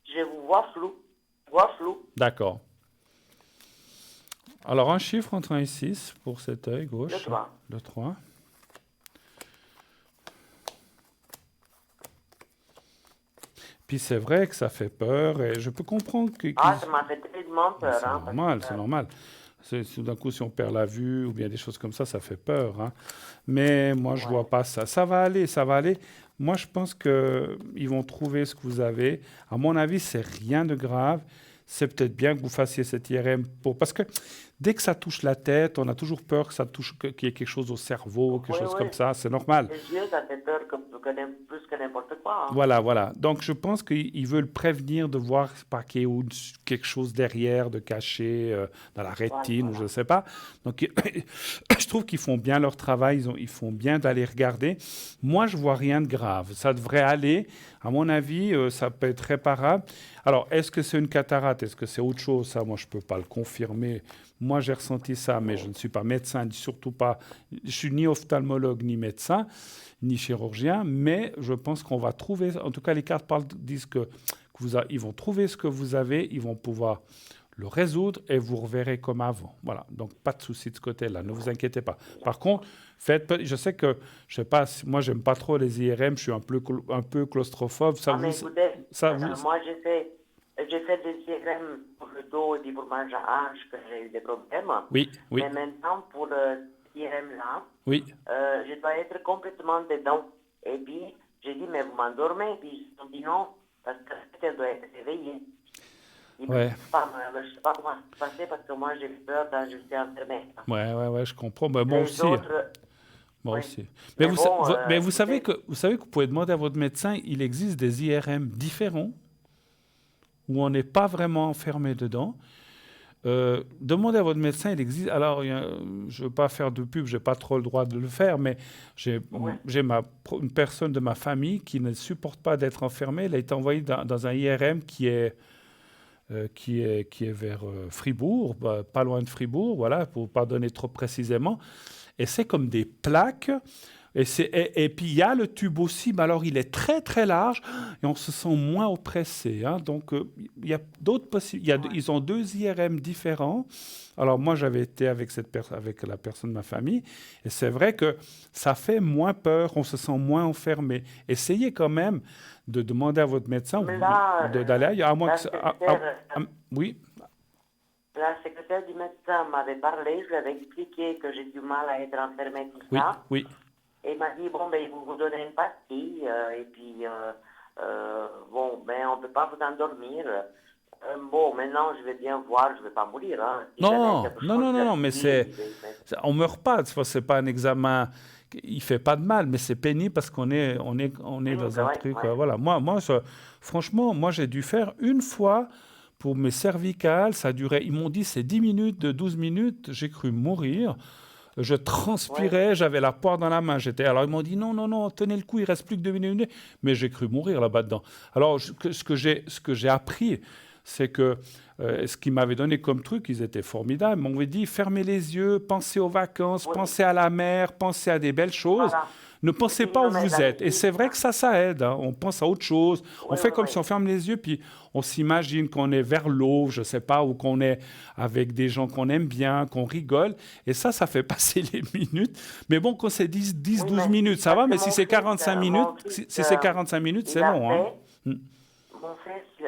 Speaker 4: je vous vois flou.
Speaker 1: D'accord. Alors, un chiffre entre 1 et 6 pour cet œil gauche.
Speaker 4: Le 3.
Speaker 1: Le 3. Puis c'est vrai que ça fait peur et je peux comprendre que...
Speaker 4: Ah, ça m'a fait tellement peur.
Speaker 1: C'est
Speaker 4: hein,
Speaker 1: normal,
Speaker 4: parce
Speaker 1: c'est
Speaker 4: que,
Speaker 1: normal. Tout d'un coup, si on perd la vue ou bien des choses comme ça fait peur. Hein. Mais moi, je
Speaker 4: ouais.
Speaker 1: vois pas ça. Ça va aller, ça va aller. Moi, je pense qu'ils vont trouver ce que vous avez. À mon avis, c'est rien de grave. C'est peut-être bien que vous fassiez cette IRM parce que dès que ça touche la tête, on a toujours peur que ça touche, qu'il y ait quelque chose au cerveau, quelque chose comme ça. C'est normal.
Speaker 4: Les yeux, ça fait peur plus que n'importe quoi. Hein.
Speaker 1: Voilà. Donc, je pense qu'ils veulent prévenir de voir par qu'il y a quelque chose derrière, de caché dans la rétine, ou je ne sais pas. Donc, je trouve qu'ils font bien leur travail, ils font bien d'aller regarder. Moi, je ne vois rien de grave. Ça devrait aller. À mon avis, ça peut être réparable. Alors, est-ce que c'est une cataracte? Est-ce que c'est autre chose? Ça, moi, je ne peux pas le confirmer. Moi, j'ai ressenti ça, mais je ne suis pas médecin, surtout pas. Je suis ni ophtalmologue, ni médecin, ni chirurgien, mais je pense qu'on va trouver, en tout cas, les cartes disent ils vont trouver ce que vous avez, ils vont pouvoir le résoudre et vous reverrez comme avant. Voilà, donc pas de souci de ce côté-là, ne vous inquiétez pas. Par contre, je sais que, je sais pas, moi, j'aime pas trop les IRM, je suis un peu claustrophobe.
Speaker 4: Écoutez, moi, j'ai fait j'ai fait des IRM pour le dos et puis pour ma hanche, que j'ai eu des problèmes.
Speaker 1: Oui, oui,
Speaker 4: Mais maintenant, pour IRM-là,
Speaker 1: oui.
Speaker 4: je dois être complètement dedans. Et puis, j'ai dit, mais vous m'endormez. Et puis, ils ont dit non, parce qu'elle doit être réveillée. Ils ne
Speaker 1: Ouais,
Speaker 4: peuvent pas, je sais pas comment ça se passer parce que moi, j'ai peur quand je suis enfermée.
Speaker 1: ouais, je comprends. Ben, moi
Speaker 4: Les
Speaker 1: aussi.
Speaker 4: autres,
Speaker 1: Moi
Speaker 4: oui.
Speaker 1: aussi.
Speaker 4: Mais bon,
Speaker 1: Mais vous savez
Speaker 4: écoutez,
Speaker 1: que vous pouvez demander à votre médecin, il existe des IRM différents où on n'est pas vraiment enfermé dedans. Demandez à votre médecin, il existe. Alors, je ne veux pas faire de pub, je n'ai pas trop le droit de le faire, mais j'ai
Speaker 4: ouais,
Speaker 1: j'ai une personne de ma famille qui ne supporte pas d'être enfermée. Elle a été envoyée dans un IRM qui est vers Fribourg, pas loin de Fribourg, voilà, pour ne pas donner trop précisément. Et c'est comme des plaques. Et puis il y a le tube aussi, mais alors il est très très large et on se sent moins oppressé, hein. Donc il y a d'autres possibilités.
Speaker 4: ouais.
Speaker 1: Ils ont deux IRM différents. Alors moi j'avais été avec la personne de ma famille et c'est vrai que ça fait moins peur, on se sent moins enfermé. Essayez quand même de demander à votre médecin
Speaker 4: Mais là,
Speaker 1: d'aller ailleurs, à moins que
Speaker 4: la
Speaker 1: ça-
Speaker 4: secrétaire,
Speaker 1: oui,
Speaker 4: la secrétaire du médecin m'avait parlé, je lui avais expliqué que j'ai du mal à être enfermée, tout
Speaker 1: oui,
Speaker 4: ça.
Speaker 1: oui.
Speaker 4: Et il m'a dit, bon, ben, ils vont vous donner une pastille, et puis, bon, ben, on ne peut pas vous endormir. Bon, maintenant, je vais bien voir, je ne vais pas mourir, hein. Si jamais il y a
Speaker 1: Non,
Speaker 4: quelque
Speaker 1: non,
Speaker 4: chose
Speaker 1: non,
Speaker 4: qui
Speaker 1: non, non, mais
Speaker 4: arrive,
Speaker 1: on meurt pas. C'est pas un examen. Il fait pas de mal, mais c'est pénible parce qu'on est dans un
Speaker 4: ouais,
Speaker 1: truc.
Speaker 4: ouais.
Speaker 1: Voilà. Franchement, moi, j'ai dû faire une fois pour mes cervicales. Ça durait. Ils m'ont dit c'est 10 minutes, de 12 minutes. J'ai cru mourir. Je
Speaker 4: Ouais.
Speaker 1: transpirais, j'avais la poire dans la main. Alors ils m'ont dit non, non, non, tenez le coup, il reste plus que 2 minutes. Mais j'ai cru mourir là-bas dedans. Alors ce que j'ai appris, c'est que ce qu'ils m'avaient donné comme truc, ils étaient formidables. Ils m'ont dit fermez les yeux, pensez aux vacances,
Speaker 4: Oui,
Speaker 1: pensez à la mer, pensez à des belles choses.
Speaker 4: voilà.
Speaker 1: Ne
Speaker 4: Et
Speaker 1: pensez
Speaker 4: puis,
Speaker 1: pas où
Speaker 4: non, mais
Speaker 1: vous
Speaker 4: la
Speaker 1: êtes. Et
Speaker 4: musique,
Speaker 1: c'est vrai que ça aide, hein. On pense à autre chose. On
Speaker 4: oui,
Speaker 1: fait
Speaker 4: oui,
Speaker 1: comme
Speaker 4: oui.
Speaker 1: si on ferme les yeux, puis on s'imagine qu'on est vers l'eau, je sais pas, ou qu'on est avec des gens qu'on aime bien, qu'on rigole. Et ça fait passer les minutes. Mais bon, quand c'est 10
Speaker 4: Oui,
Speaker 1: 12
Speaker 4: mais
Speaker 1: minutes, ça
Speaker 4: parce
Speaker 1: va.
Speaker 4: que
Speaker 1: Mais si c'est 45 minutes,
Speaker 4: mon fils,
Speaker 1: si c'est 45 minutes,
Speaker 4: il
Speaker 1: c'est
Speaker 4: a
Speaker 1: long, hein.
Speaker 4: fait,
Speaker 1: Hmm.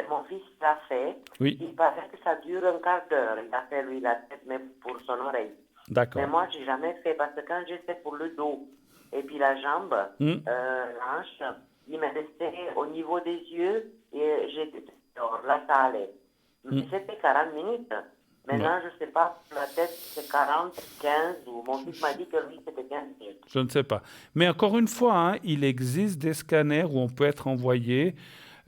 Speaker 4: mon fils l'a fait.
Speaker 1: Oui,
Speaker 4: Il paraît que ça dure un quart d'heure. Il a fait, lui, la tête, mais pour son oreille. Mais
Speaker 1: d'accord.
Speaker 4: moi, j'ai jamais fait parce que quand j'ai fait pour le dos et puis la jambe,
Speaker 1: Hmm.
Speaker 4: la hanche, il m'est resté au niveau des yeux et j'étais dehors. Là, ça allait. Mais
Speaker 1: Hmm.
Speaker 4: c'était 40 minutes.
Speaker 1: Ouais.
Speaker 4: Maintenant, je ne sais pas, pour la tête, c'est 40, 15, ou mon fils m'a dit que lui, c'était 15 minutes.
Speaker 1: Je ne sais pas. Mais encore une fois, hein, il existe des scanners où on peut être envoyé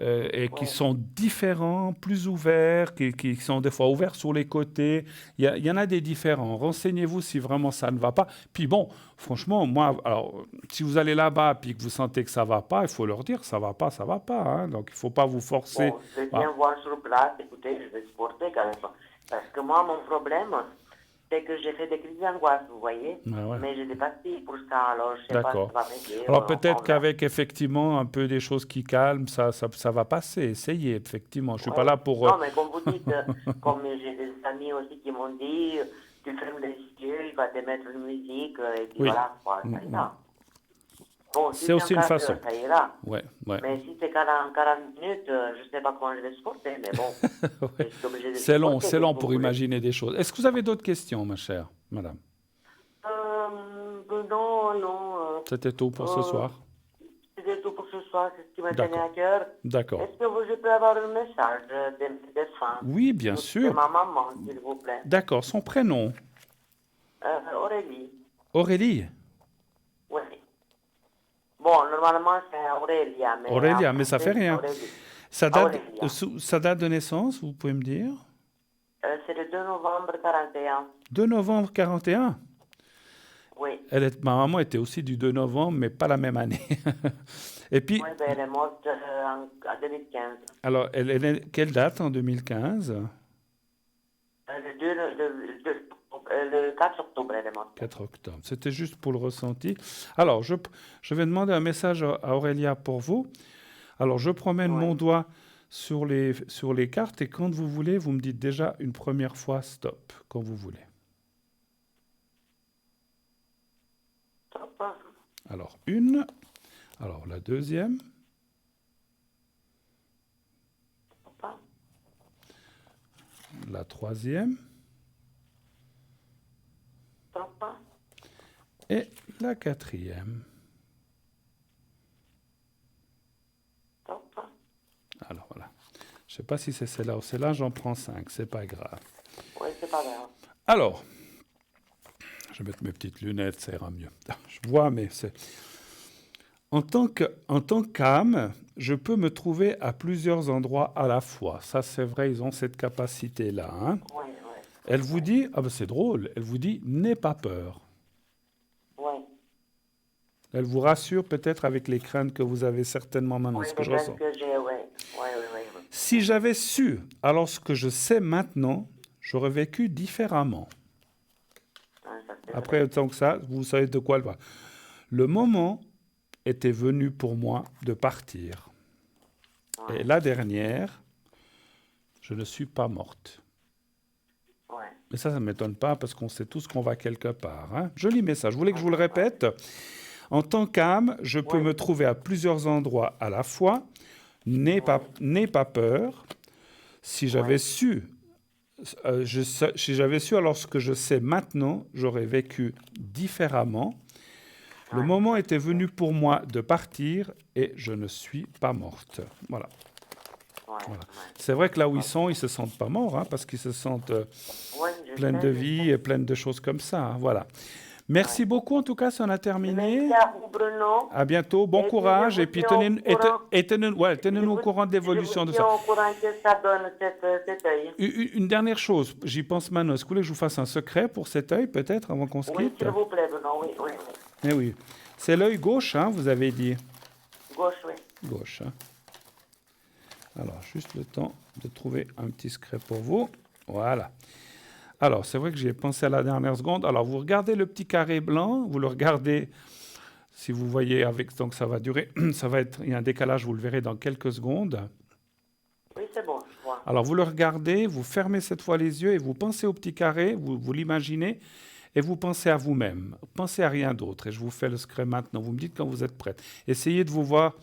Speaker 1: et qui
Speaker 4: Oui.
Speaker 1: sont différents, plus ouverts, qui sont des fois ouverts sur les côtés. Il y en a des différents. Renseignez-vous si vraiment ça ne va pas. Puis bon, franchement, moi, alors, si vous allez là-bas et que vous sentez que ça ne va pas, il faut leur dire ça ne va pas. Hein. Donc, il ne faut pas vous forcer.
Speaker 4: Bon, je vais
Speaker 1: Voilà.
Speaker 4: bien voir sur place, écoutez, je vais supporter quand même. Parce que moi, mon problème, c'est que j'ai fait des crises d'angoisse, vous voyez.
Speaker 1: Ouais, ouais.
Speaker 4: Mais j'ai des pastilles pour ça, alors je ne sais pas si
Speaker 1: D'accord.
Speaker 4: ça va m'aider.
Speaker 1: Alors
Speaker 4: Enfin,
Speaker 1: peut-être
Speaker 4: on verra.
Speaker 1: qu'avec effectivement un peu des choses qui calment, ça va passer. Essayez, effectivement. Je ne suis pas
Speaker 4: Ouais.
Speaker 1: là pour...
Speaker 4: Non, mais comme vous dites, comme j'ai des amis aussi qui m'ont dit, tu fermes les yeux, il va te mettre une musique, et puis
Speaker 1: Oui.
Speaker 4: voilà, quoi, ça ira. Bon, si
Speaker 1: C'est
Speaker 4: c'est un
Speaker 1: aussi une
Speaker 4: quart
Speaker 1: façon.
Speaker 4: d'heure, ça ira.
Speaker 1: Ouais, ouais.
Speaker 4: Mais si c'est 40 minutes, je ne sais pas comment je vais supporter, mais bon, je
Speaker 1: Ouais.
Speaker 4: suis obligé de
Speaker 1: C'est long,
Speaker 4: supporter,
Speaker 1: c'est
Speaker 4: qu'est-ce
Speaker 1: long
Speaker 4: que
Speaker 1: pour
Speaker 4: vous voulez.
Speaker 1: imaginer des choses. Est-ce que vous avez d'autres questions, ma chère madame?
Speaker 4: Non, non.
Speaker 1: C'était tout pour ce
Speaker 4: Euh,
Speaker 1: soir.
Speaker 4: C'était tout pour ce soir, c'est ce qui me tenait à
Speaker 1: D'accord,
Speaker 4: cœur.
Speaker 1: d'accord.
Speaker 4: Est-ce que je peux avoir un message de fin
Speaker 1: Oui, bien
Speaker 4: de
Speaker 1: sûr.
Speaker 4: ma maman, s'il vous plaît?
Speaker 1: D'accord, son prénom.
Speaker 4: Aurélie.
Speaker 1: Aurélie.
Speaker 4: Oui. Bon, normalement, c'est Aurélia, mais en
Speaker 1: Aurélia, mais ça fait
Speaker 4: français, c'est
Speaker 1: rien.
Speaker 4: Aurélie.
Speaker 1: Sa
Speaker 4: Aurélia.
Speaker 1: sa date de naissance, vous pouvez me dire?
Speaker 4: C'est le 2 novembre 41.
Speaker 1: 2 novembre 41.
Speaker 4: Oui.
Speaker 1: Ma maman était aussi du 2 novembre, mais pas la même année. Et puis,
Speaker 4: Oui, ben, elle est morte en 2015.
Speaker 1: alors, elle est quelle date en 2015?
Speaker 4: Le 4 octobre, elle est morte.
Speaker 1: 4 octobre. C'était juste pour le ressenti. Alors, je vais demander un message à Aurélia pour vous. Alors, je promène
Speaker 4: Oui.
Speaker 1: mon doigt sur les cartes et quand vous voulez, vous me dites déjà une première fois stop, quand vous voulez.
Speaker 4: Top.
Speaker 1: Alors, une. Alors, la deuxième.
Speaker 4: Top.
Speaker 1: la troisième
Speaker 4: Troppa.
Speaker 1: et la quatrième.
Speaker 4: Troppa.
Speaker 1: Alors voilà. Je ne sais pas si c'est celle-là ou celle-là, j'en prends 5, c'est pas grave.
Speaker 4: Oui, c'est pas grave.
Speaker 1: Alors, je vais mettre mes petites lunettes, ça ira mieux. Je vois, mais c'est... En tant qu'âme, je peux me trouver à plusieurs endroits à la fois. Ça, c'est vrai, ils ont cette capacité-là. Hein.
Speaker 4: Oui,
Speaker 1: Elle vous dit, ah ben c'est drôle, elle vous dit, n'aie pas peur.
Speaker 4: oui.
Speaker 1: Elle vous rassure peut-être avec les craintes que vous avez certainement maintenant,
Speaker 4: Oui,
Speaker 1: ce que je
Speaker 4: les
Speaker 1: ressens.
Speaker 4: graines que j'ai, oui. Oui.
Speaker 1: Si j'avais su, alors ce que je sais maintenant, j'aurais vécu différemment.
Speaker 4: Ah, ça, c'est
Speaker 1: Après,
Speaker 4: vrai.
Speaker 1: tant que ça, vous savez de quoi elle va. Le moment était venu pour moi de partir. Et la dernière, je ne suis pas morte.
Speaker 4: Ouais.
Speaker 1: Mais ça ne m'étonne pas parce qu'on sait tous qu'on va quelque part. Hein. Joli message. Je voulais que je vous le répète. En tant qu'âme, je peux me trouver à plusieurs endroits à la fois. N'aie pas peur. Si j'avais su, si j'avais su alors ce que je sais maintenant, j'aurais vécu différemment. Le moment était venu pour moi de partir et je ne suis pas morte. Voilà. Voilà. C'est vrai que là où ils sont, ils ne se sentent pas morts, hein, parce qu'ils se sentent pleins de vie et pleins de choses comme ça. Hein, voilà. Merci beaucoup, en tout cas, ça en a terminé.
Speaker 4: Merci à vous, Bruno.
Speaker 1: À bientôt, bon
Speaker 4: Et
Speaker 1: courage,
Speaker 4: puis,
Speaker 1: et puis
Speaker 4: je vous
Speaker 1: tenez-nous au courant de l'évolution de
Speaker 4: Je vous
Speaker 1: ça.
Speaker 4: tiens au courant que ça donne cet œil.
Speaker 1: Une dernière chose, j'y pense maintenant. Est-ce que vous voulez que je vous fasse un secret pour cet œil, peut-être, avant qu'on se
Speaker 4: Oui,
Speaker 1: quitte?
Speaker 4: s'il vous plaît, Bruno, oui.
Speaker 1: Eh oui. C'est l'œil gauche, hein, vous avez dit.
Speaker 4: Gauche, oui.
Speaker 1: Gauche. Hein. Alors, juste le temps de trouver un petit secret pour vous. Voilà. Alors, c'est vrai que j'y ai pensé à la dernière seconde. Alors, vous regardez le petit carré blanc, vous le regardez, si vous voyez, donc ça va durer, il y a un décalage, vous le verrez dans quelques secondes.
Speaker 4: Oui, c'est bon, je vois.
Speaker 1: Alors, vous le regardez, vous fermez cette fois les yeux et vous pensez au petit carré, vous l'imaginez, et vous pensez à vous-même. Pensez à rien d'autre. Et je vous fais le secret maintenant. Vous me dites quand vous êtes prête. Essayez de vous voir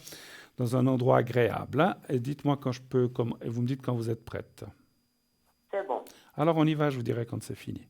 Speaker 1: dans un endroit agréable. Hein, et dites-moi quand je peux, et vous me dites quand vous êtes prête.
Speaker 4: C'est bon.
Speaker 1: Alors, on y va, je vous dirai quand c'est fini.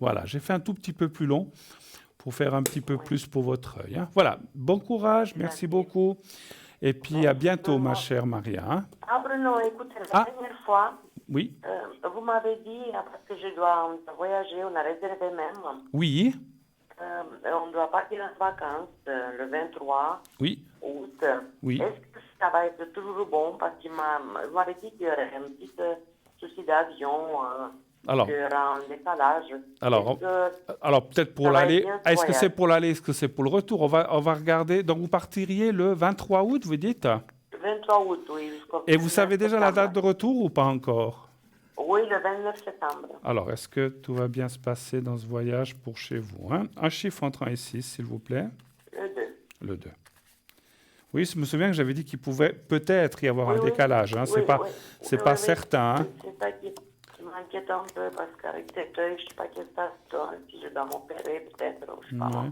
Speaker 1: Voilà, j'ai fait un tout petit peu plus long pour faire un petit peu plus pour votre œil. Hein. Voilà, bon courage, merci beaucoup. Et puis à bientôt, ma chère Maria. Hein.
Speaker 4: Ah, Bruno, écoutez, la dernière fois,
Speaker 1: Oui.
Speaker 4: vous m'avez dit, parce que je dois voyager, on a réservé même.
Speaker 1: Oui.
Speaker 4: On doit partir en vacances le 23
Speaker 1: Oui.
Speaker 4: août.
Speaker 1: Oui.
Speaker 4: Est-ce que ça va être toujours bon? Parce qu'il m'avait dit qu'il y aurait un petit souci d'avion, qu'il y aura un décalage.
Speaker 1: Alors peut-être pour l'aller. Est-ce que c'est pour l'aller? Est-ce que c'est pour le retour? On va regarder. Donc vous partiriez le 23 août, vous dites?
Speaker 4: Le 23 août, oui.
Speaker 1: Et vous savez déjà la date de retour ou pas encore?
Speaker 4: Oui, le 29 septembre.
Speaker 1: Alors, est-ce que tout va bien se passer dans ce voyage pour chez vous, hein? Un chiffre entre 1 et 6, s'il vous plaît.
Speaker 4: Le 2.
Speaker 1: Le 2. Oui, je me souviens que j'avais dit qu'il pouvait peut-être y avoir un décalage. Hein? C'est pas certain. Hein?
Speaker 4: C'est ça qui m'inquiète un peu, parce qu'avec cet œil, je ne sais pas qu'est-ce que ça se passe, si je dois m'opérer peut-être, je ne sais pas.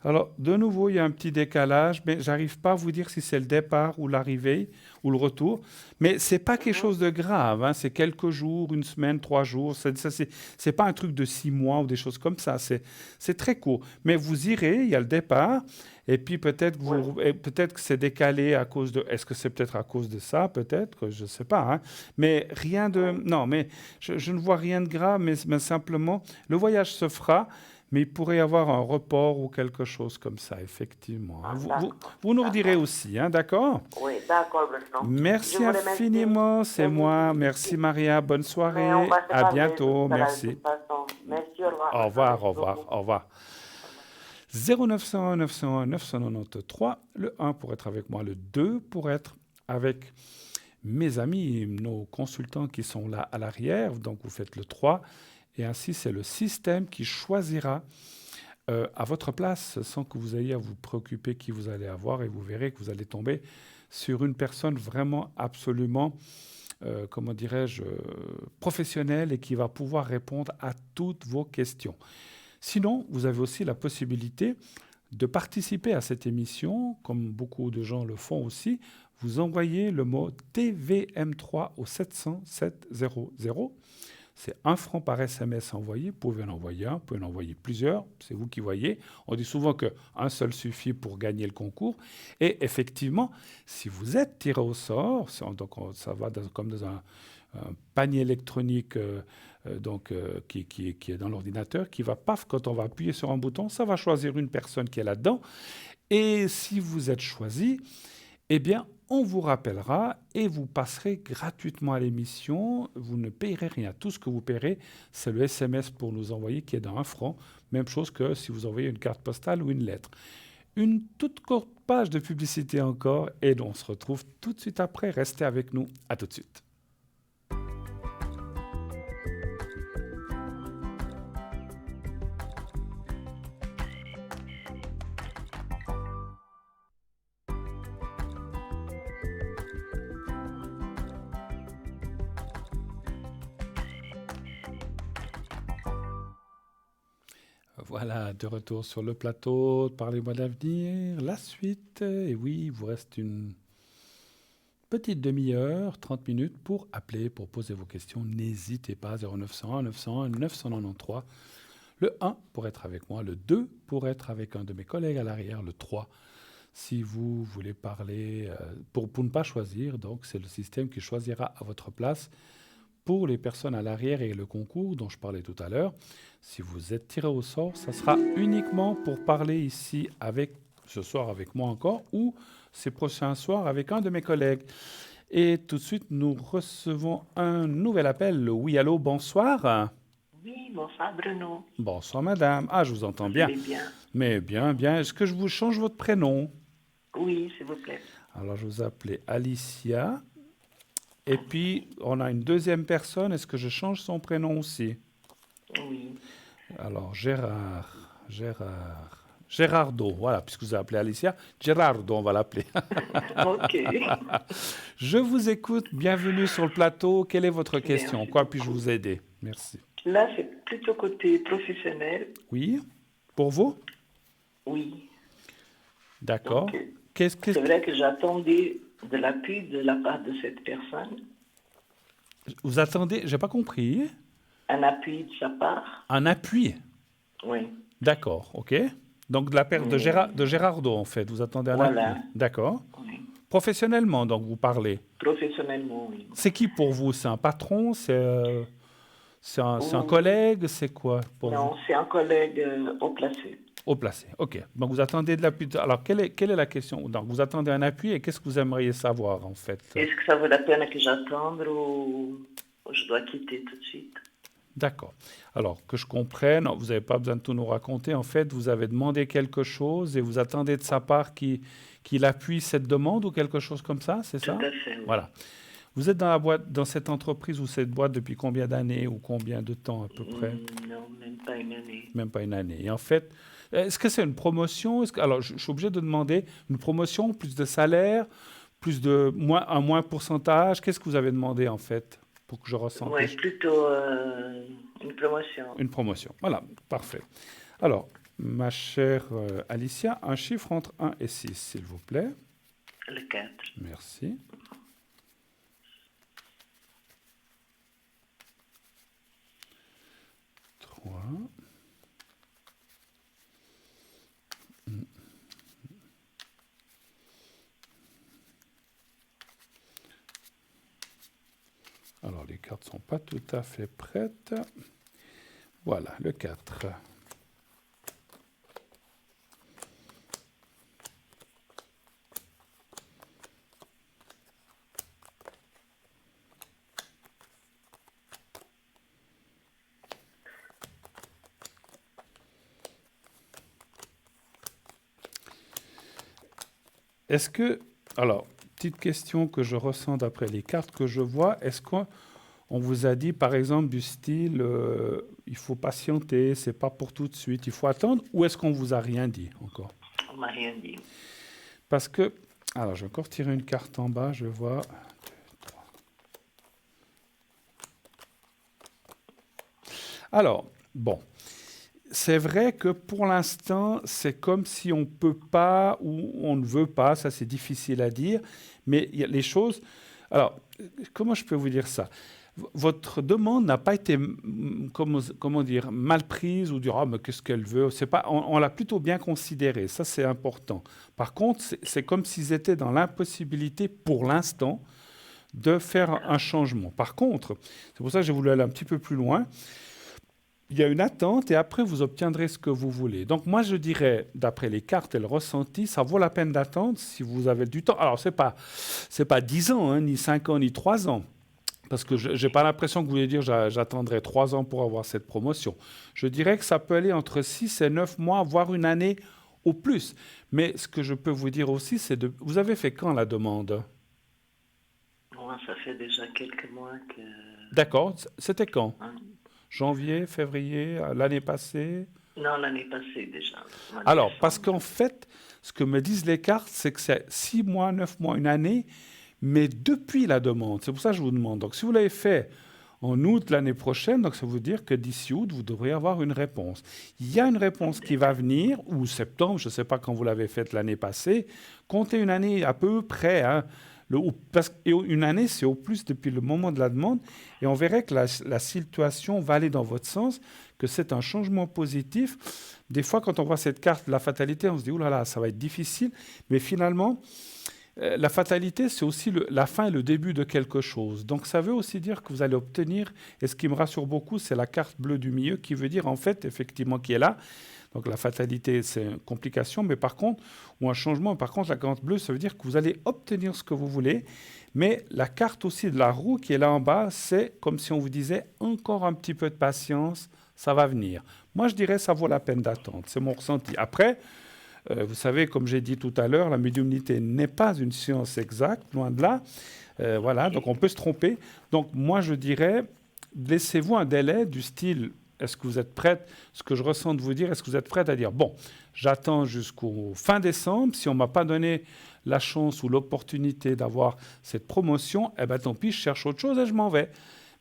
Speaker 1: Alors, de nouveau, il y a un petit décalage, mais j'arrive pas à vous dire si c'est le départ ou l'arrivée. ou le retour. Mais ce n'est pas quelque chose de grave, hein. C'est quelques jours, 1 semaine, 3 jours. C'est pas un truc de 6 mois ou des choses comme ça. C'est très court. Mais vous irez, il y a le départ. Et puis peut-être que c'est décalé à cause de... Est-ce que c'est peut-être à cause de ça? Peut-être, que je ne sais pas. Hein. Mais rien de... Non, mais je ne vois rien de grave, mais simplement, le voyage se fera, mais il pourrait y avoir un report ou quelque chose comme ça, effectivement. Hein. Vous nous redirez aussi, hein, d'accord?
Speaker 4: Oui, d'accord, Bertrand.
Speaker 1: Merci
Speaker 4: Je vous remercie.
Speaker 1: infiniment, c'est moi. Merci Maria, bonne soirée.
Speaker 4: Mais on va se
Speaker 1: À
Speaker 4: parler
Speaker 1: bientôt,
Speaker 4: tout à l'heure, de
Speaker 1: merci.
Speaker 4: toute façon. Merci, au revoir.
Speaker 1: Au revoir, au
Speaker 4: Merci
Speaker 1: revoir,
Speaker 4: beaucoup.
Speaker 1: au revoir. 0901 901 993, le 1 pour être avec moi, le 2 pour être avec mes amis, nos consultants qui sont là à l'arrière, donc vous faites le 3, et ainsi c'est le système qui choisira à votre place sans que vous ayez à vous préoccuper qui vous allez avoir, et vous verrez que vous allez tomber sur une personne vraiment absolument, comment dirais-je, professionnelle et qui va pouvoir répondre à toutes vos questions. Sinon, vous avez aussi la possibilité de participer à cette émission, comme beaucoup de gens le font aussi. Vous envoyez le mot TVM3 au 700 700. C'est 1 franc par SMS envoyé. Vous pouvez en envoyer un, vous pouvez en envoyer plusieurs. C'est vous qui voyez. On dit souvent qu'un seul suffit pour gagner le concours. Et effectivement, si vous êtes tiré au sort, donc ça va comme dans un panier électronique qui est dans l'ordinateur, qui va, paf, quand on va appuyer sur un bouton, ça va choisir une personne qui est là-dedans. Et si vous êtes choisi, eh bien, on vous rappellera et vous passerez gratuitement à l'émission. Vous ne payerez rien. Tout ce que vous paierez, c'est le SMS pour nous envoyer qui est dans 1 franc. Même chose que si vous envoyez une carte postale ou une lettre. Une toute courte page de publicité encore et on se retrouve tout de suite après. Restez avec nous. À tout de suite. Voilà, de retour sur le plateau. Parlez-moi d'avenir. La suite. Et oui, il vous reste une petite demi-heure, 30 minutes pour appeler, pour poser vos questions. N'hésitez pas. 0901 901 993. Le 1 pour être avec moi. Le 2 pour être avec un de mes collègues à l'arrière. Le 3 si vous voulez parler. Pour ne pas choisir. Donc, c'est le système qui choisira à votre place. Pour les personnes à l'arrière et le concours dont je parlais tout à l'heure, si vous êtes tiré au sort, ça sera uniquement pour parler ici ce soir avec moi encore ou ces prochains soirs avec un de mes collègues. Et tout de suite, nous recevons un nouvel appel. Oui, allô, bonsoir.
Speaker 5: Oui, bonsoir Bruno.
Speaker 1: Bonsoir madame. Ah, je vous entends bien.
Speaker 5: Vous allez bien?
Speaker 1: Mais bien, bien. Est-ce que je vous change votre prénom?
Speaker 5: Oui, s'il vous plaît.
Speaker 1: Alors, je vous appelais Alicia. Et puis, on a une deuxième personne. Est-ce que je change son prénom aussi?
Speaker 5: Oui.
Speaker 1: Alors, Gérardo, voilà, puisque vous appelez Alicia. Gérardo, on va l'appeler.
Speaker 5: Ok.
Speaker 1: Je vous écoute. Bienvenue sur le plateau. Quelle est votre question?
Speaker 5: Merci
Speaker 1: Quoi puis-je vous aider? Merci.
Speaker 5: Là, c'est plutôt côté professionnel.
Speaker 1: Oui? Pour vous?
Speaker 5: Oui.
Speaker 1: D'accord.
Speaker 5: Donc,
Speaker 1: Qu'est-ce
Speaker 5: c'est vrai que j'attendais de l'appui de la part de cette personne,
Speaker 1: vous attendez? J'ai pas compris.
Speaker 5: un appui de sa part.
Speaker 1: Un appui?
Speaker 5: Oui.
Speaker 1: D'accord, ok. Donc, de la part de Gérardo, en fait. Vous attendez un
Speaker 5: Voilà.
Speaker 1: appui? D'accord.
Speaker 5: Oui.
Speaker 1: Professionnellement, donc, vous parlez.
Speaker 5: Professionnellement, oui.
Speaker 1: C'est qui pour vous? C'est un patron? C'est un
Speaker 5: Oh.
Speaker 1: collègue? C'est quoi pour
Speaker 5: Non,
Speaker 1: vous?
Speaker 5: c'est un collègue haut placé.
Speaker 1: Haut placé, ok. Donc, vous attendez de l'appui. Alors, quelle est la question? Donc, vous attendez un appui et qu'est-ce que vous aimeriez savoir, en fait?
Speaker 5: Est-ce que ça vaut la peine que j'attende ou je dois quitter tout de suite?
Speaker 1: D'accord. Alors, que je comprenne, vous n'avez pas besoin de tout nous raconter. En fait, vous avez demandé quelque chose et vous attendez de sa part qu'il appuie cette demande ou quelque chose comme ça, c'est ça?
Speaker 5: Tout à fait, oui.
Speaker 1: Voilà. Vous êtes dans cette entreprise ou cette boîte depuis combien d'années ou combien de temps à peu près?
Speaker 5: Non, même pas une année.
Speaker 1: Même pas une année. Et en fait, est-ce que c'est une promotion? Alors, je suis obligé de demander une promotion, plus de salaire, plus de un moins pourcentage. Qu'est-ce que vous avez demandé en fait pour que je ressente?
Speaker 5: Oui, plutôt une promotion.
Speaker 1: Une promotion. Voilà, parfait. Alors, ma chère Alicia, un chiffre entre 1 et 6, s'il vous plaît.
Speaker 5: Le 4.
Speaker 1: Merci. Alors, les cartes ne sont pas tout à fait prêtes. Voilà, le 4. Est-ce que... Alors, petite question que je ressens d'après les cartes que je vois. Est-ce qu'on vous a dit, par exemple, du style, il faut patienter, c'est pas pour tout de suite, il faut attendre, ou est-ce qu'on vous a rien dit encore?
Speaker 5: On m'a rien dit.
Speaker 1: Parce que... Alors, je vais encore tirer une carte en bas, je vois... 1, 2, 3. Alors, bon... C'est vrai que pour l'instant, c'est comme si on ne peut pas ou on ne veut pas, ça c'est difficile à dire, mais il y a les choses... Alors, comment je peux vous dire ça? Votre demande n'a pas été, comment dire, mal prise ou dire « Ah, mais qu'est-ce qu'elle veut ?» C'est pas, on l'a plutôt bien considérée, ça c'est important. Par contre, c'est comme s'ils étaient dans l'impossibilité pour l'instant de faire un changement. Par contre, c'est pour ça que j'ai voulu aller un petit peu plus loin, il y a une attente et après, vous obtiendrez ce que vous voulez. Donc, moi, je dirais, d'après les cartes et le ressenti, ça vaut la peine d'attendre si vous avez du temps. Alors, ce n'est pas 10 ans, hein, ni 5 ans, ni 3 ans. Parce que je n'ai pas l'impression que vous voulez dire j'attendrai 3 ans pour avoir cette promotion. Je dirais que ça peut aller entre 6 et 9 mois, voire une année au plus. Mais ce que je peux vous dire aussi, c'est de... Vous avez fait quand la demande?
Speaker 5: Moi, ça fait déjà quelques mois que...
Speaker 1: D'accord. C'était quand?
Speaker 5: Hein?
Speaker 1: Janvier, février, l'année passée?
Speaker 5: Non, l'année passée déjà.
Speaker 1: Alors, parce qu'en fait, ce que me disent les cartes, c'est que c'est 6 mois, 9 mois, une année, mais depuis la demande. C'est pour ça que je vous demande. Donc, si vous l'avez fait en août l'année prochaine, donc ça veut dire que d'ici août, vous devriez avoir une réponse. Il y a une réponse qui va venir, ou septembre, je ne sais pas quand vous l'avez faite l'année passée. Comptez une année à peu près, hein. Parce qu'une année, c'est au plus depuis le moment de la demande, et on verrait que la situation va aller dans votre sens, que c'est un changement positif. Des fois, quand on voit cette carte, la fatalité, on se dit « Oh là là, ça va être difficile », mais finalement, la fatalité, c'est aussi la fin et le début de quelque chose. Donc, ça veut aussi dire que vous allez obtenir, et ce qui me rassure beaucoup, c'est la carte bleue du milieu, qui veut dire, en fait, effectivement, qui est là. Donc, la fatalité, c'est une complication, mais par contre, ou un changement. Par contre, la carte bleue, ça veut dire que vous allez obtenir ce que vous voulez. Mais la carte aussi de la roue qui est là en bas, c'est comme si on vous disait encore un petit peu de patience, ça va venir. Moi, je dirais ça vaut la peine d'attendre. C'est mon ressenti. Après, vous savez, comme j'ai dit tout à l'heure, la médiumnité n'est pas une science exacte, loin de là. Voilà, donc on peut se tromper. Donc, moi, je dirais, laissez-vous un délai du style... Est-ce que vous êtes prête, ce que je ressens de vous dire, est-ce que vous êtes prête à dire, bon, j'attends jusqu'au fin décembre, si on ne m'a pas donné la chance ou l'opportunité d'avoir cette promotion, eh bien tant pis, je cherche autre chose et je m'en vais.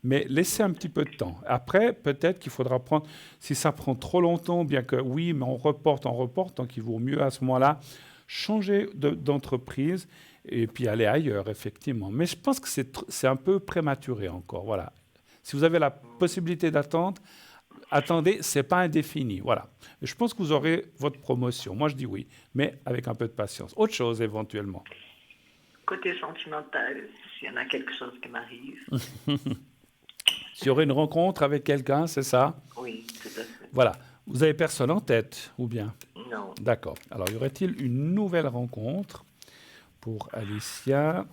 Speaker 1: Mais laissez un petit peu de temps. Après, peut-être qu'il faudra prendre, si ça prend trop longtemps, bien que oui, mais on reporte, donc il vaut mieux à ce moment-là changer d'entreprise et puis aller ailleurs, effectivement. Mais je pense que c'est un peu prématuré encore, voilà. Si vous avez la possibilité d'attendre, attendez, ce n'est pas indéfini. Voilà. Je pense que vous aurez votre promotion. Moi, je dis oui, mais avec un peu de patience. Autre chose, éventuellement.
Speaker 5: Côté sentimental, s'il y en a quelque chose qui m'arrive.
Speaker 1: S'il y aurait une rencontre avec quelqu'un, c'est ça?
Speaker 5: Oui, tout à fait.
Speaker 1: Voilà. Vous avez personne en tête, ou bien?
Speaker 5: Non.
Speaker 1: D'accord. Alors, y aurait-il une nouvelle rencontre pour Alicia?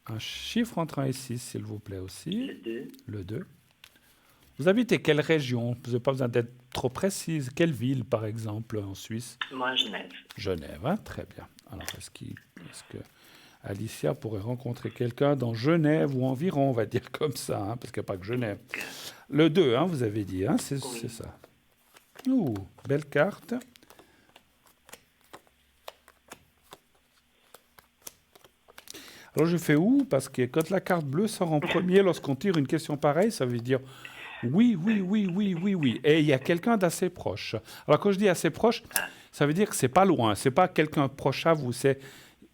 Speaker 1: Un chiffre entre 1 et 6, s'il vous plaît, aussi.
Speaker 5: Le 2.
Speaker 1: Le 2. Vous habitez quelle région? Vous n'avez pas besoin d'être trop précise. Quelle ville, par exemple, en Suisse?
Speaker 5: Moi, Genève.
Speaker 1: Genève, hein? Très bien. Alors, est-ce que Alicia pourrait rencontrer quelqu'un dans Genève ou environ, on va dire comme ça, hein, parce qu'il n'y a pas que Genève. Le 2, hein, vous avez dit, hein, c'est ça. Ouh, belle carte. Alors, je fais où? Parce que quand la carte bleue sort en premier, lorsqu'on tire une question pareille, ça veut dire oui, oui, oui, oui, oui, oui. Et il y a quelqu'un d'assez proche. Alors, quand je dis assez proche, ça veut dire que c'est pas loin. C'est pas quelqu'un proche à vous. C'est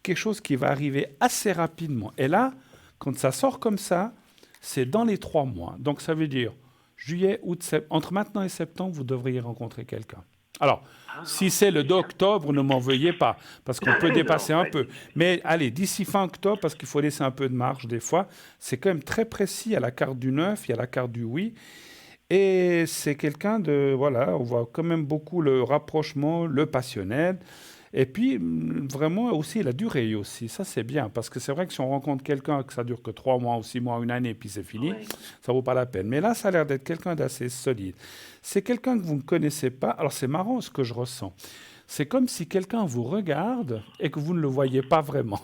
Speaker 1: quelque chose qui va arriver assez rapidement. Et là, quand ça sort comme ça, c'est dans les 3 mois. Donc, ça veut dire juillet, août, entre maintenant et septembre, vous devriez rencontrer quelqu'un. Alors, si c'est le 2 octobre, ne m'en veuillez pas, parce qu'on peut dépasser un peu. Mais allez, d'ici fin octobre, parce qu'il faut laisser un peu de marge des fois, c'est quand même très précis. Il y a la carte du 9, il y a la carte du oui. Et c'est quelqu'un de, voilà, on voit quand même beaucoup le rapprochement, le passionnel. Et puis, vraiment aussi la durée aussi. Ça, c'est bien. Parce que c'est vrai que si on rencontre quelqu'un, que ça dure que 3 mois ou 6 mois, une année, puis c'est fini,
Speaker 5: Oui.
Speaker 1: ça vaut pas la peine. Mais là, ça a l'air d'être quelqu'un d'assez solide. C'est quelqu'un que vous ne connaissez pas. Alors, c'est marrant ce que je ressens. C'est comme si quelqu'un vous regarde et que vous ne le voyez pas vraiment.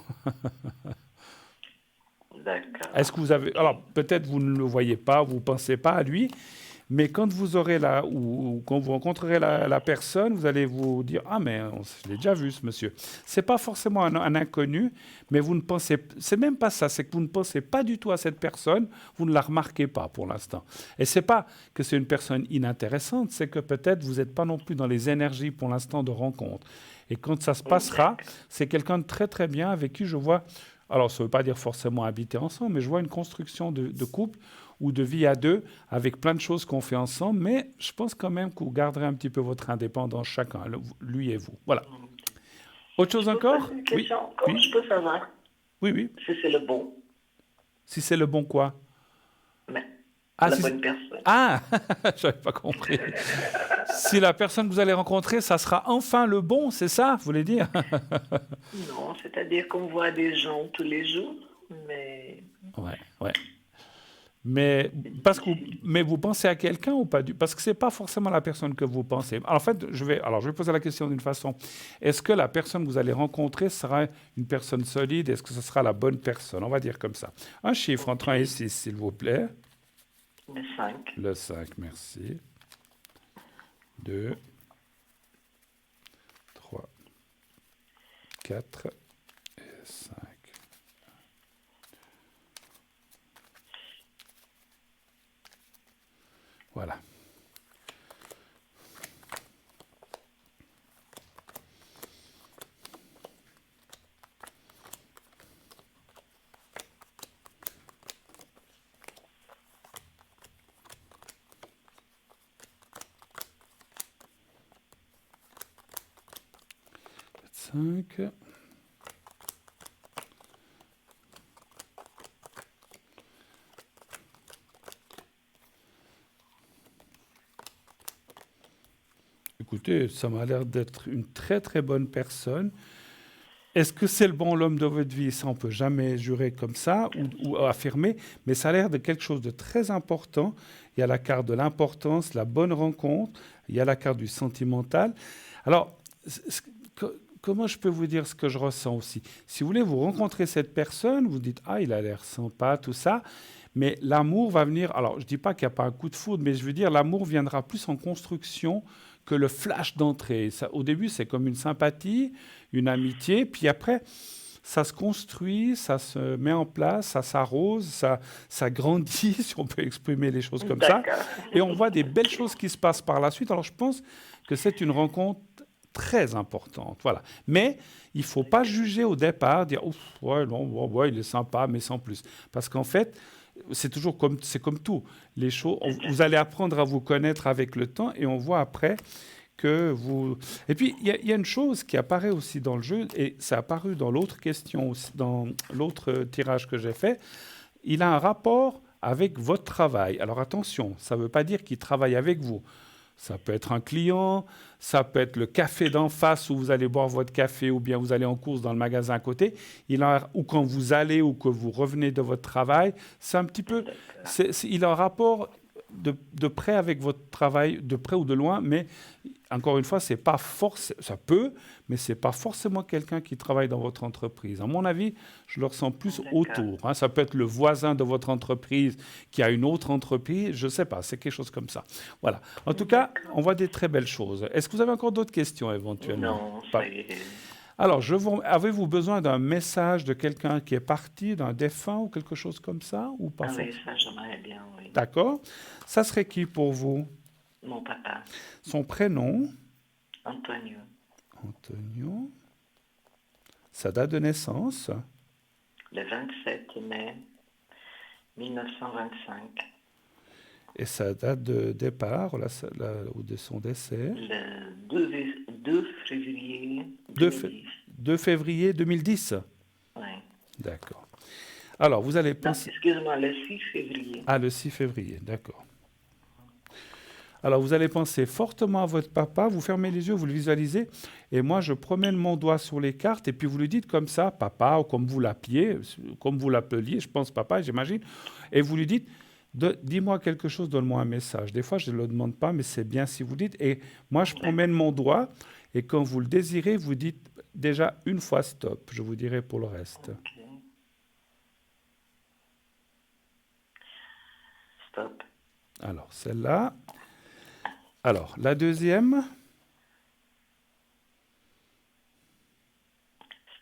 Speaker 5: D'accord.
Speaker 1: Est-ce que vous avez... Alors, peut-être vous ne le voyez pas, vous ne pensez pas à lui, mais quand vous aurez ou quand vous rencontrerez la personne, vous allez vous dire ah mais je l'ai déjà vu ce monsieur. C'est pas forcément un inconnu, mais vous ne pensez, c'est même pas ça, c'est que vous ne pensez pas du tout à cette personne, vous ne la remarquez pas pour l'instant. Et c'est pas que c'est une personne inintéressante, c'est que peut-être vous n'êtes pas non plus dans les énergies pour l'instant de rencontre. Et quand ça se passera, c'est quelqu'un de très très bien avec qui je vois. Alors, ça ne veut pas dire forcément habiter ensemble, mais je vois une construction de couple ou de vie à deux, avec plein de choses qu'on fait ensemble, mais je pense quand même que vous garderez un petit peu votre indépendance chacun, lui et vous. Voilà. Autre chose
Speaker 5: Je peux
Speaker 1: encore?
Speaker 5: poser une
Speaker 1: Oui,
Speaker 5: question encore?
Speaker 1: oui,
Speaker 5: Je peux savoir
Speaker 1: oui, oui.
Speaker 5: si c'est le bon,
Speaker 1: Si c'est le bon quoi?
Speaker 5: mais
Speaker 1: Ah,
Speaker 5: la
Speaker 1: si
Speaker 5: bonne personne.
Speaker 1: ah, j'avais pas compris. Si la personne que vous allez rencontrer, ça sera enfin le bon, c'est ça, vous voulez dire?
Speaker 5: Non, c'est-à-dire qu'on voit des gens tous les jours, mais
Speaker 1: Ouais, ouais. Mais, mais vous pensez à quelqu'un ou pas parce que ce n'est pas forcément la personne que vous pensez. En fait, je vais poser la question d'une façon. Est-ce que la personne que vous allez rencontrer sera une personne solide? Est-ce que ce sera la bonne personne? On va dire comme ça. Un chiffre entre 1 et 6, s'il vous plaît.
Speaker 5: le 5.
Speaker 1: Le 5, merci. 2, 3, 4 et 5. Voilà. Cinq. Écoutez, ça m'a l'air d'être une très très bonne personne. Est-ce que c'est le bon l'homme de votre vie? Ça, on ne peut jamais jurer comme ça ou affirmer, mais ça a l'air de quelque chose de très important. Il y a la carte de l'importance, la bonne rencontre, il y a la carte du sentimental. Alors, comment je peux vous dire ce que je ressens aussi? Si vous voulez, vous rencontrez cette personne, vous dites « Ah, il a l'air sympa, tout ça », mais l'amour va venir... Alors, je ne dis pas qu'il n'y a pas un coup de foudre, mais je veux dire, l'amour viendra plus en construction que le flash d'entrée. Au début, c'est comme une sympathie, une amitié, puis après, ça se construit, ça se met en place, ça s'arrose, ça grandit, si on peut exprimer les choses comme ça, et on voit des belles choses qui se passent par la suite. Alors, je pense que c'est une rencontre très importante, voilà. Mais il ne faut pas juger au départ, dire « Ouf, ouais, non, ouais, il est sympa, mais sans plus ». Parce qu'en fait, c'est comme tout. Les choses, vous allez apprendre à vous connaître avec le temps et on voit après que vous... Et puis, il y a une chose qui apparaît aussi dans le jeu, et ça a apparu dans l'autre question, dans l'autre tirage que j'ai fait. Il a un rapport avec votre travail. Alors attention, ça ne veut pas dire qu'il travaille avec vous. Ça peut être un client, ça peut être le café d'en face où vous allez boire votre café ou bien vous allez en course dans le magasin à côté. Ou quand vous allez ou que vous revenez de votre travail, c'est un petit peu... il a un rapport de près avec votre travail, de près ou de loin, mais encore une fois, c'est pas ça peut, mais c'est pas forcément quelqu'un qui travaille dans votre entreprise. À mon avis, je le ressens plus autour. Hein. Ça peut être le voisin de votre entreprise qui a une autre entreprise, je sais pas, c'est quelque chose comme ça. Voilà. En tout cas, on voit des très belles choses. Est-ce que vous avez encore d'autres questions éventuellement?
Speaker 5: Non, ça y est.
Speaker 1: Alors, avez-vous besoin d'un message de quelqu'un qui est parti, d'un défunt ou quelque chose comme ça ou pas?
Speaker 5: Ah oui, ça j'aimerais bien, oui.
Speaker 1: D'accord. Ça serait qui pour vous?
Speaker 5: Mon papa,
Speaker 1: Son prénom?
Speaker 5: Antonio,
Speaker 1: Antonio. Sa date de naissance?
Speaker 5: le 27 mai 1925.
Speaker 1: Et sa date de départ ou de son décès?
Speaker 5: Le 2 février
Speaker 1: 2,
Speaker 5: 2010.
Speaker 1: 2 février 2010.
Speaker 5: Oui.
Speaker 1: D'accord. Alors, vous allez
Speaker 5: Non,
Speaker 1: penser...
Speaker 5: excuse-moi, le 6 février.
Speaker 1: Ah, le 6 février, d'accord. Alors, vous allez penser fortement à votre papa, vous fermez les yeux, vous le visualisez, et moi, je promène mon doigt sur les cartes, et puis vous lui dites comme ça, papa, ou comme vous l'appeliez, je pense papa, j'imagine, et vous lui dites, dis-moi quelque chose, donne-moi un message. Des fois, je ne le demande pas, mais c'est bien si vous dites, et moi, je promène mon doigt, et quand vous le désirez, vous dites déjà une fois stop, je vous dirai pour le reste.
Speaker 5: Ok. Stop.
Speaker 1: Alors, celle-là. Alors, la deuxième.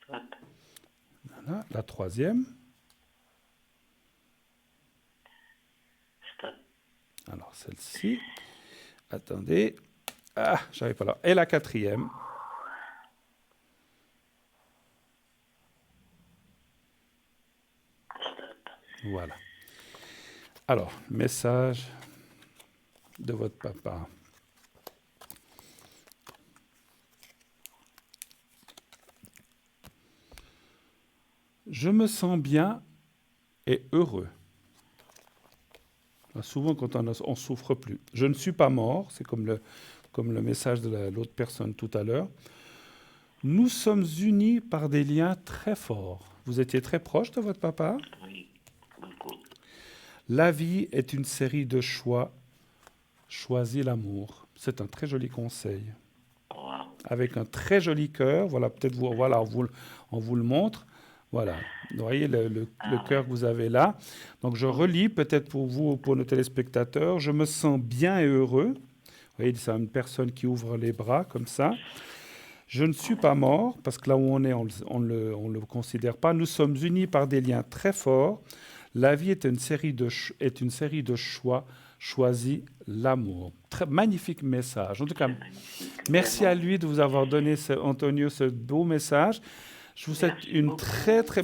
Speaker 5: Stop.
Speaker 1: Voilà, la troisième.
Speaker 5: Stop.
Speaker 1: Alors, celle-ci. Attendez. Ah, j'avais pas là. Et la quatrième.
Speaker 5: Stop.
Speaker 1: Voilà. Alors, message de votre papa. Je me sens bien et heureux. Souvent, quand on souffre plus. Je ne suis pas mort, c'est comme le message de l'autre personne tout à l'heure. Nous sommes unis par des liens très forts. Vous étiez très proche de votre papa?
Speaker 5: Oui, beaucoup.
Speaker 1: La vie est une série de choix. Choisis l'amour. C'est un très joli conseil.
Speaker 5: Wow.
Speaker 1: Avec un très joli cœur. Voilà, peut-être voilà, on vous le montre. Voilà, vous voyez le cœur que vous avez là. Donc je relis peut-être pour vous ou pour nos téléspectateurs. Je me sens bien et heureux. Vous voyez, c'est une personne qui ouvre les bras comme ça. Je ne suis pas mort, parce que là où on est, on ne le considère pas. Nous sommes unis par des liens très forts. La vie est une série de choix. Choisis l'amour. Très magnifique message. En tout cas, merci à lui de vous avoir donné, Antonio, ce beau message. Je vous souhaite une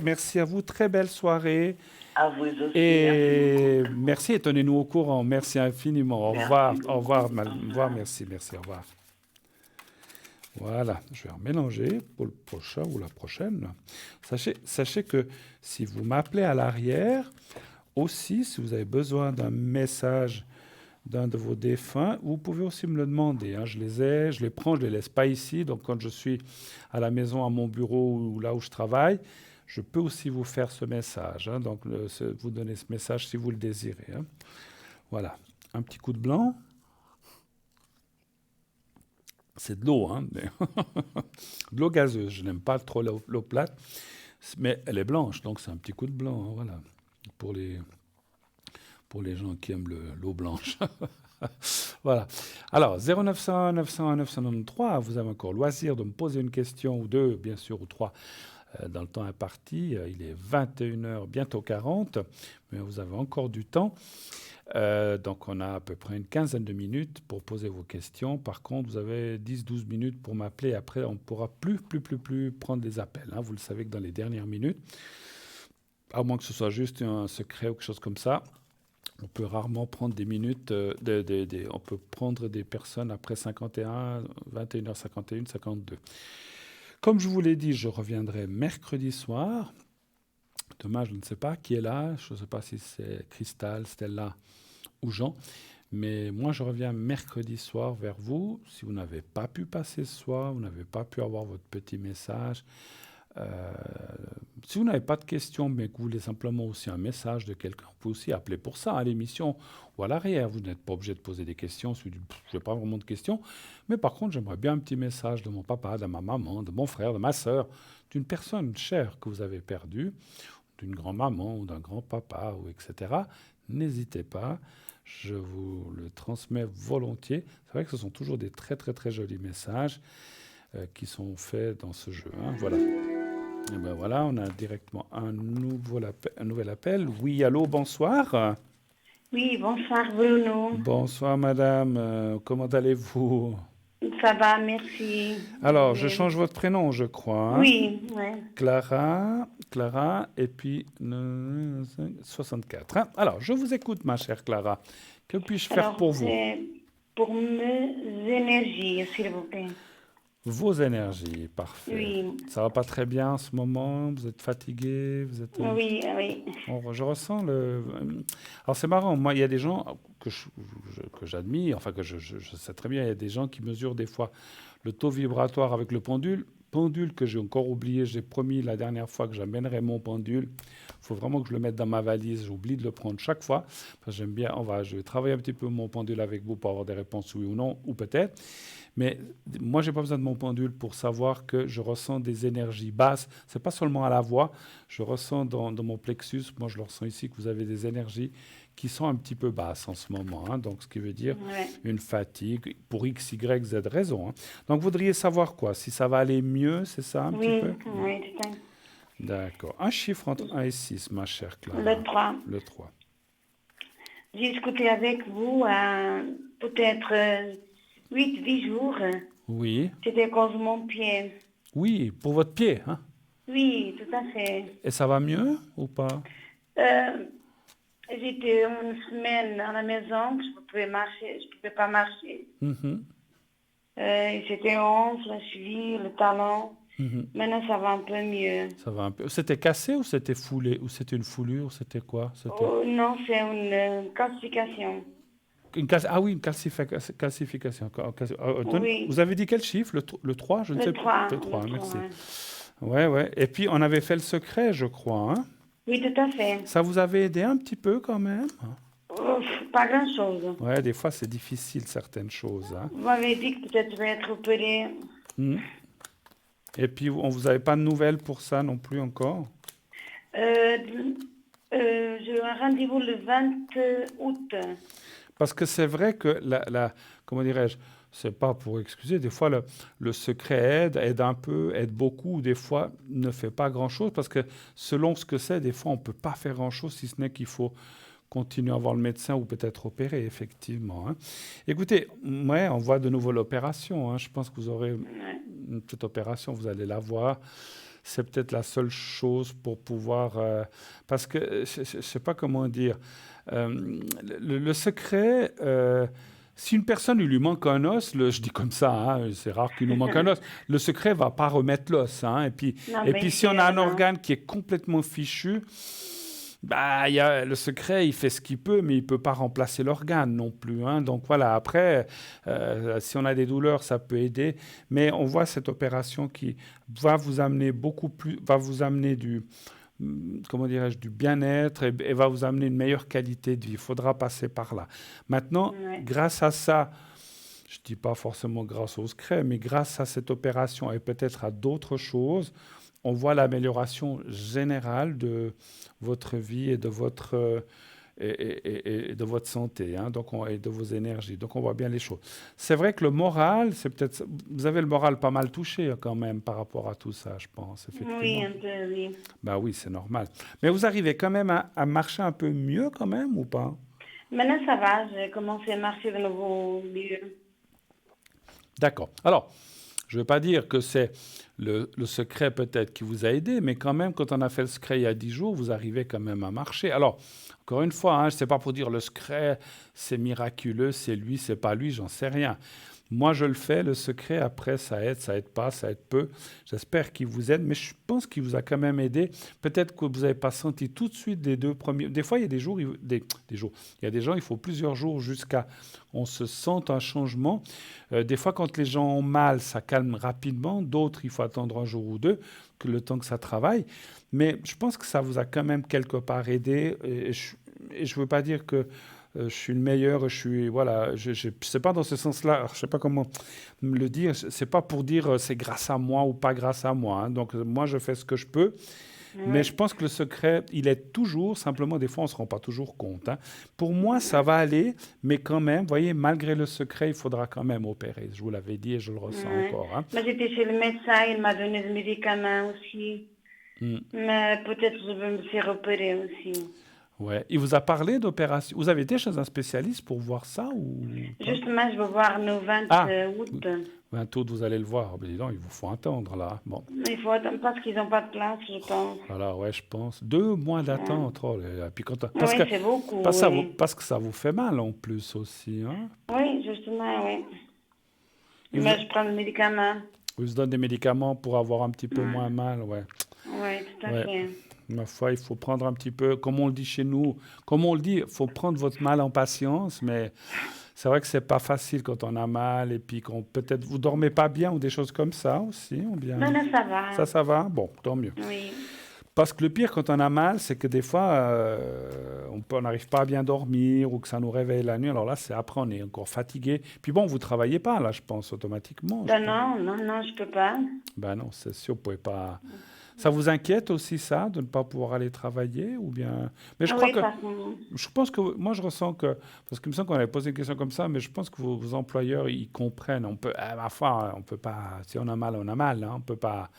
Speaker 1: merci à vous, très belle soirée.
Speaker 5: À vous aussi.
Speaker 1: Et merci et tenez-nous au courant. Merci infiniment. Au revoir, au revoir, merci, au revoir. Voilà, je vais remélanger pour le prochain ou la prochaine. Sachez que si vous m'appelez à l'arrière, aussi, si vous avez besoin d'un message d'un de vos défunts, vous pouvez aussi me le demander. Je les prends, je ne les laisse pas ici. Donc, quand je suis à la maison, à mon bureau ou là où je travaille, je peux aussi vous faire ce message. Donc, vous donner ce message si vous le désirez. Voilà, un petit coup de blanc. C'est de l'eau, mais de l'eau gazeuse. Je n'aime pas trop l'eau plate, mais elle est blanche, donc c'est un petit coup de blanc. Voilà, pour les gens qui aiment l'eau blanche. Voilà. Alors, 0900 901 993, vous avez encore loisir de me poser une question ou deux, bien sûr, ou trois, dans le temps imparti. Il est 21h, bientôt 40, mais vous avez encore du temps. Donc, on a à peu près une quinzaine de minutes pour poser vos questions. Par contre, vous avez 10-12 minutes pour m'appeler. Après, on ne pourra plus prendre des appels. Vous le savez que dans les dernières minutes, à moins que ce soit juste un secret ou quelque chose comme ça, on peut rarement prendre des minutes. On peut prendre des personnes après 51, 21h51, 52. Comme je vous l'ai dit, je reviendrai mercredi soir. Demain, je ne sais pas qui est là. Je ne sais pas si c'est Cristal, Stella ou Jean. Mais moi, je reviens mercredi soir vers vous. Si vous n'avez pas pu passer ce soir, vous n'avez pas pu avoir votre petit message. Si vous n'avez pas de questions, mais que vous voulez simplement aussi un message de quelqu'un, vous pouvez aussi appeler pour ça à l'émission ou à l'arrière. Vous n'êtes pas obligé de poser des questions. Je n'ai pas vraiment de questions. Mais par contre, j'aimerais bien un petit message de mon papa, de ma maman, de mon frère, de ma sœur, d'une personne chère que vous avez perdue, d'une grand-maman ou d'un grand-papa, ou etc. N'hésitez pas. Je vous le transmets volontiers. C'est vrai que ce sont toujours des très, très, très jolis messages qui sont faits dans ce jeu. Voilà. Et ben voilà, on a directement un nouvel appel. Oui, allô, bonsoir.
Speaker 6: Oui, bonsoir Bruno.
Speaker 1: Bonsoir madame, comment allez-vous?
Speaker 6: Ça va, merci.
Speaker 1: Alors, je
Speaker 6: Oui,
Speaker 1: change votre prénom, je crois, hein.
Speaker 6: oui, ouais.
Speaker 1: Clara, et puis 64, hein. Alors, je vous écoute, ma chère Clara. Que puis-je faire
Speaker 6: Alors,
Speaker 1: pour vous?
Speaker 6: c'est pour mes énergies, s'il vous plaît.
Speaker 1: Vos énergies, parfait.
Speaker 6: Oui,
Speaker 1: Ça va pas très bien en ce moment? Vous êtes fatigué? Vous êtes...
Speaker 6: oui, oui.
Speaker 1: Je ressens le... Alors c'est marrant, moi il y a des gens que j'admire, enfin que je sais très bien, il y a des gens qui mesurent des fois le taux vibratoire avec le pendule que j'ai encore oublié, j'ai promis la dernière fois que j'amènerai mon pendule. Il faut vraiment que je le mette dans ma valise, j'oublie de le prendre chaque fois, parce que j'aime bien, je vais travailler un petit peu mon pendule avec vous pour avoir des réponses oui ou non, ou peut-être. Mais moi, je n'ai pas besoin de mon pendule pour savoir que je ressens des énergies basses. Ce n'est pas seulement à la voix, je ressens dans mon plexus, moi je le ressens ici, que vous avez des énergies qui sont un petit peu basses en ce moment, hein. Donc, ce qui veut dire
Speaker 6: Ouais.
Speaker 1: une fatigue pour X, Y, Z raison, hein. Donc, vous voudriez savoir quoi? Si ça va aller mieux, c'est ça un petit
Speaker 6: Oui,
Speaker 1: peu?
Speaker 6: oui, tout à fait.
Speaker 1: D'accord. Un chiffre entre 1 et 6, ma chère Clara.
Speaker 6: Le 3.
Speaker 1: Le 3.
Speaker 6: J'ai discuté avec vous peut-être 8-10 jours.
Speaker 1: Oui.
Speaker 6: C'était à cause de mon pied.
Speaker 1: Oui, pour votre pied, hein?
Speaker 6: Oui, tout à fait.
Speaker 1: Et ça va mieux ou pas?
Speaker 6: Euh, J'étais une semaine à la maison, je ne pouvais pas marcher.
Speaker 1: Mhm,
Speaker 6: C'était honte, la cheville, le talon.
Speaker 1: mhm.
Speaker 6: Maintenant, ça va un peu mieux.
Speaker 1: Ça va un peu. C'était cassé ou c'était foulé? Ou c'était une foulure? C'était quoi? C'était
Speaker 6: Oh, non, c'est une calcification.
Speaker 1: Ah oui, une calcification.
Speaker 6: Oui,
Speaker 1: Vous avez dit quel chiffre? Le 3? Je ne sais
Speaker 6: le
Speaker 1: plus.
Speaker 6: 3.
Speaker 1: Le 3,
Speaker 6: Le 3,
Speaker 1: merci.
Speaker 6: ouais.
Speaker 1: Ouais, ouais. Et puis, on avait fait le secret, je crois, hein?
Speaker 6: Oui, tout à fait.
Speaker 1: Ça vous avait aidé un petit peu quand même?
Speaker 6: Ouf, pas grand-chose.
Speaker 1: Ouais, des fois, c'est difficile, certaines choses, hein.
Speaker 6: Vous m'avez dit que peut-être je vais être opérée.
Speaker 1: Mhm. Et puis, on vous avait pas de nouvelles pour ça non plus encore?
Speaker 6: Euh, j'ai un rendez-vous le 20 août.
Speaker 1: Parce que c'est vrai que comment dirais-je, c'est pas pour excuser, des fois le secret aide un peu, aide beaucoup, des fois ne fait pas grand-chose, parce que selon ce que c'est, des fois on peut pas faire grand-chose, si ce n'est qu'il faut continuer à voir le médecin ou peut-être opérer, effectivement, hein. Écoutez, ouais, on voit de nouveau l'opération, hein. Je pense que vous aurez
Speaker 6: Ouais.
Speaker 1: une petite opération, vous allez la voir. C'est peut-être la seule chose pour pouvoir... parce que, je ne sais pas comment dire, le secret, si une personne, il lui manque un os, je dis comme ça, hein, c'est rare qu'il nous manque un os, le secret ne va pas remettre l'os, hein.
Speaker 6: Non,
Speaker 1: Et
Speaker 6: mais
Speaker 1: puis si on a un
Speaker 6: non.
Speaker 1: organe qui est complètement fichu, bah, le secret, il fait ce qu'il peut, mais il ne peut pas remplacer l'organe non plus, hein. Donc voilà, après, si on a des douleurs, ça peut aider. Mais on voit cette opération qui va vous amener beaucoup plus, va vous amener comment dirais-je, du bien-être et va vous amener une meilleure qualité de vie. Il faudra passer par là. Maintenant,
Speaker 6: Ouais.
Speaker 1: grâce à ça, je ne dis pas forcément grâce au secret, mais grâce à cette opération et peut-être à d'autres choses, on voit l'amélioration générale de votre vie et de votre, et de votre santé, hein, et de vos énergies. Donc on voit bien les choses. C'est vrai que le moral, vous avez le moral pas mal touché quand même par rapport à tout ça, je pense, effectivement.
Speaker 6: Oui, un peu, oui.
Speaker 1: Bah oui, c'est normal. Mais vous arrivez quand même à marcher un peu mieux quand même ou pas?
Speaker 6: Maintenant, ça va. J'ai commencé à marcher de nouveau mieux.
Speaker 1: D'accord. Alors, je ne veux pas dire que c'est le secret peut-être qui vous a aidé, mais quand même, quand on a fait le secret il y a 10 jours, vous arrivez quand même à marcher. Alors, encore une fois, hein, ce n'est pas pour dire le secret, c'est miraculeux, c'est lui, c'est pas lui, j'en sais rien. Moi, je le fais, le secret, après, ça aide pas, ça aide peu. J'espère qu'il vous aide, mais je pense qu'il vous a quand même aidé. Peut-être que vous n'avez pas senti tout de suite les 2 premiers... Des fois, il y a des jours, il y a des gens, il faut plusieurs jours jusqu'à on se sente un changement. Des fois, quand les gens ont mal, ça calme rapidement. D'autres, il faut attendre un jour ou deux, que le temps que ça travaille. Mais je pense que ça vous a quand même quelque part aidé. Et je ne veux pas dire que je suis le meilleur, voilà, c'est pas dans ce sens-là, je sais pas comment me le dire, c'est pas pour dire c'est grâce à moi ou pas grâce à moi, hein. Donc moi je fais ce que je peux, mais je pense que le secret, il est toujours, simplement des fois on se rend pas toujours compte, hein. Pour moi ça va aller, mais quand même, vous voyez, malgré le secret, il faudra quand même opérer, je vous l'avais dit et je le ressens encore, hein.
Speaker 6: Moi, j'étais chez le médecin, il m'a donné des médicaments aussi. Mais peut-être je vais me faire opérer aussi.
Speaker 1: Ouais. Il vous a parlé d'opération. Vous avez été chez un spécialiste pour voir ça ou pas?
Speaker 6: Justement, je vais voir le 20
Speaker 1: Ah,
Speaker 6: août.
Speaker 1: 20 août, vous allez le voir. Ben, dis donc, il vous faut attendre là. Bon,
Speaker 6: Il faut attendre parce qu'ils n'ont pas de place, je pense.
Speaker 1: voilà, ouais, je pense. 2 mois
Speaker 6: Ouais.
Speaker 1: d'attente. Oh là là. Puis parce que,
Speaker 6: Oui, c'est beaucoup, oui.
Speaker 1: parce que ça vous fait mal en plus aussi. Hein?
Speaker 6: Oui, justement, oui.
Speaker 1: Il vous,
Speaker 6: Mais je prends le médicament.
Speaker 1: il vous donne des médicaments pour avoir un petit peu
Speaker 6: Ouais.
Speaker 1: moins mal. Ouais.
Speaker 6: Oui, tout à
Speaker 1: Ouais.
Speaker 6: fait.
Speaker 1: Ma foi, il faut prendre un petit peu, comme on le dit chez nous, comme on le dit, il faut prendre votre mal en patience, mais c'est vrai que c'est pas facile quand on a mal et puis qu'on peut-être vous dormez pas bien ou des choses comme ça aussi, ou bien
Speaker 6: Non, non, ça va.
Speaker 1: ça va? Bon, tant mieux.
Speaker 6: Oui.
Speaker 1: Parce que le pire quand on a mal, c'est que des fois on n'arrive pas à bien dormir ou que ça nous réveille la nuit. Alors là, c'est après on est encore fatigué. Puis bon, vous travaillez pas là, je pense automatiquement.
Speaker 6: Ben non, non, non, je peux pas.
Speaker 1: Ben non, c'est sûr, vous pouvez pas. Ça vous inquiète aussi ça, de ne pas pouvoir aller travailler ou bien... Mais je crois
Speaker 6: Oui,
Speaker 1: que...
Speaker 6: parce que...
Speaker 1: Je pense que... Moi, je ressens que... Parce qu'il me semble qu'on avait posé une question comme ça, mais je pense que vos employeurs, ils comprennent. On peut... À la fois, on peut pas... Si on a mal, on a mal. Hein, on peut pas...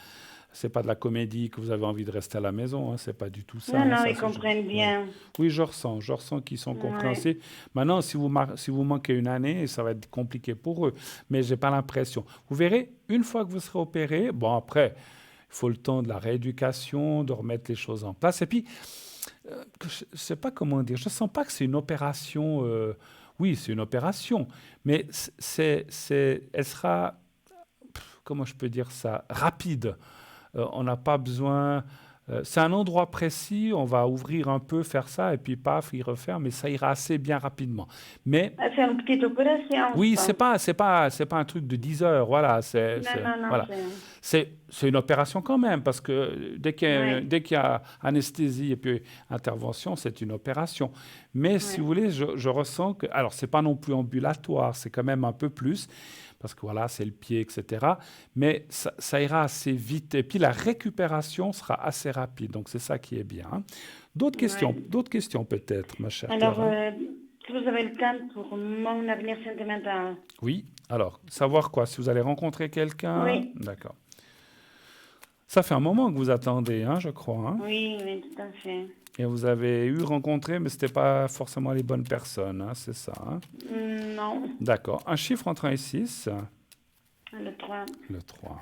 Speaker 1: C'est pas de la comédie que vous avez envie de rester à la maison. Hein, c'est pas du tout ça.
Speaker 6: Non,
Speaker 1: Hein,
Speaker 6: non,
Speaker 1: ça,
Speaker 6: ils
Speaker 1: c'est...
Speaker 6: comprennent
Speaker 1: Ouais.
Speaker 6: bien.
Speaker 1: Oui, je ressens. Je ressens qu'ils sont
Speaker 6: Oui.
Speaker 1: compréhensifs. Maintenant, si vous manquez une année, ça va être compliqué pour eux. Mais j'ai pas l'impression. Vous verrez, une fois que vous serez opéré, bon, après... Il faut le temps de la rééducation, de remettre les choses en place. Et puis, je ne sais pas comment dire, je ne sens pas que c'est une opération. Oui, c'est une opération, mais elle sera, comment je peux dire ça, rapide. On n'a pas besoin. C'est un endroit précis, on va ouvrir un peu, faire ça, et puis paf, il referme, mais ça ira assez bien rapidement. Mais
Speaker 6: Ah, c'est une petite opération, je
Speaker 1: oui,
Speaker 6: pense.
Speaker 1: c'est pas un truc de 10 heures, voilà,
Speaker 6: Non, non, non,
Speaker 1: voilà. C'est une opération quand même, parce que
Speaker 6: Oui,
Speaker 1: dès qu'il y a anesthésie et puis intervention, c'est une opération. Mais si vous
Speaker 6: oui,
Speaker 1: voulez, je ressens que, alors c'est pas non plus ambulatoire, c'est quand même un peu plus, parce que voilà, c'est le pied, etc. Mais ça ira assez vite, et puis la récupération sera assez rapide, donc c'est ça qui est bien. Hein.
Speaker 6: oui.
Speaker 1: D'autres questions peut-être, ma chère
Speaker 6: Alors,
Speaker 1: Clara?
Speaker 6: si vous avez le temps pour mon avenir sentimental.
Speaker 1: Oui, alors, savoir quoi? Si vous allez rencontrer quelqu'un?
Speaker 6: Oui,
Speaker 1: D'accord. Ça fait un moment que vous attendez, hein, je crois. Hein?
Speaker 6: oui, oui, tout à fait.
Speaker 1: Et vous avez eu rencontré, mais ce n'était pas forcément les bonnes personnes, hein, c'est ça. Hein?
Speaker 6: Non,
Speaker 1: D'accord. Un chiffre entre 1 et 6?
Speaker 6: le 3.
Speaker 1: Le 3.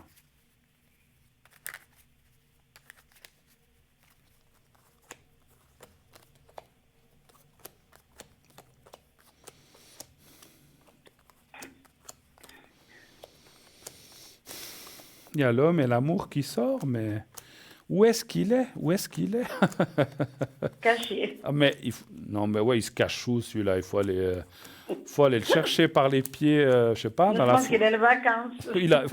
Speaker 1: Il y a l'homme et l'amour qui sort, mais où est-ce qu'il est? Où est-ce qu'il est?
Speaker 6: Caché.
Speaker 1: Ah, mais non, mais ouais, il se cache où celui-là? Faut aller le chercher par les pieds, je sais pas,
Speaker 6: Je
Speaker 1: dans la
Speaker 6: pense qu'il a les vacances.
Speaker 1: Il a...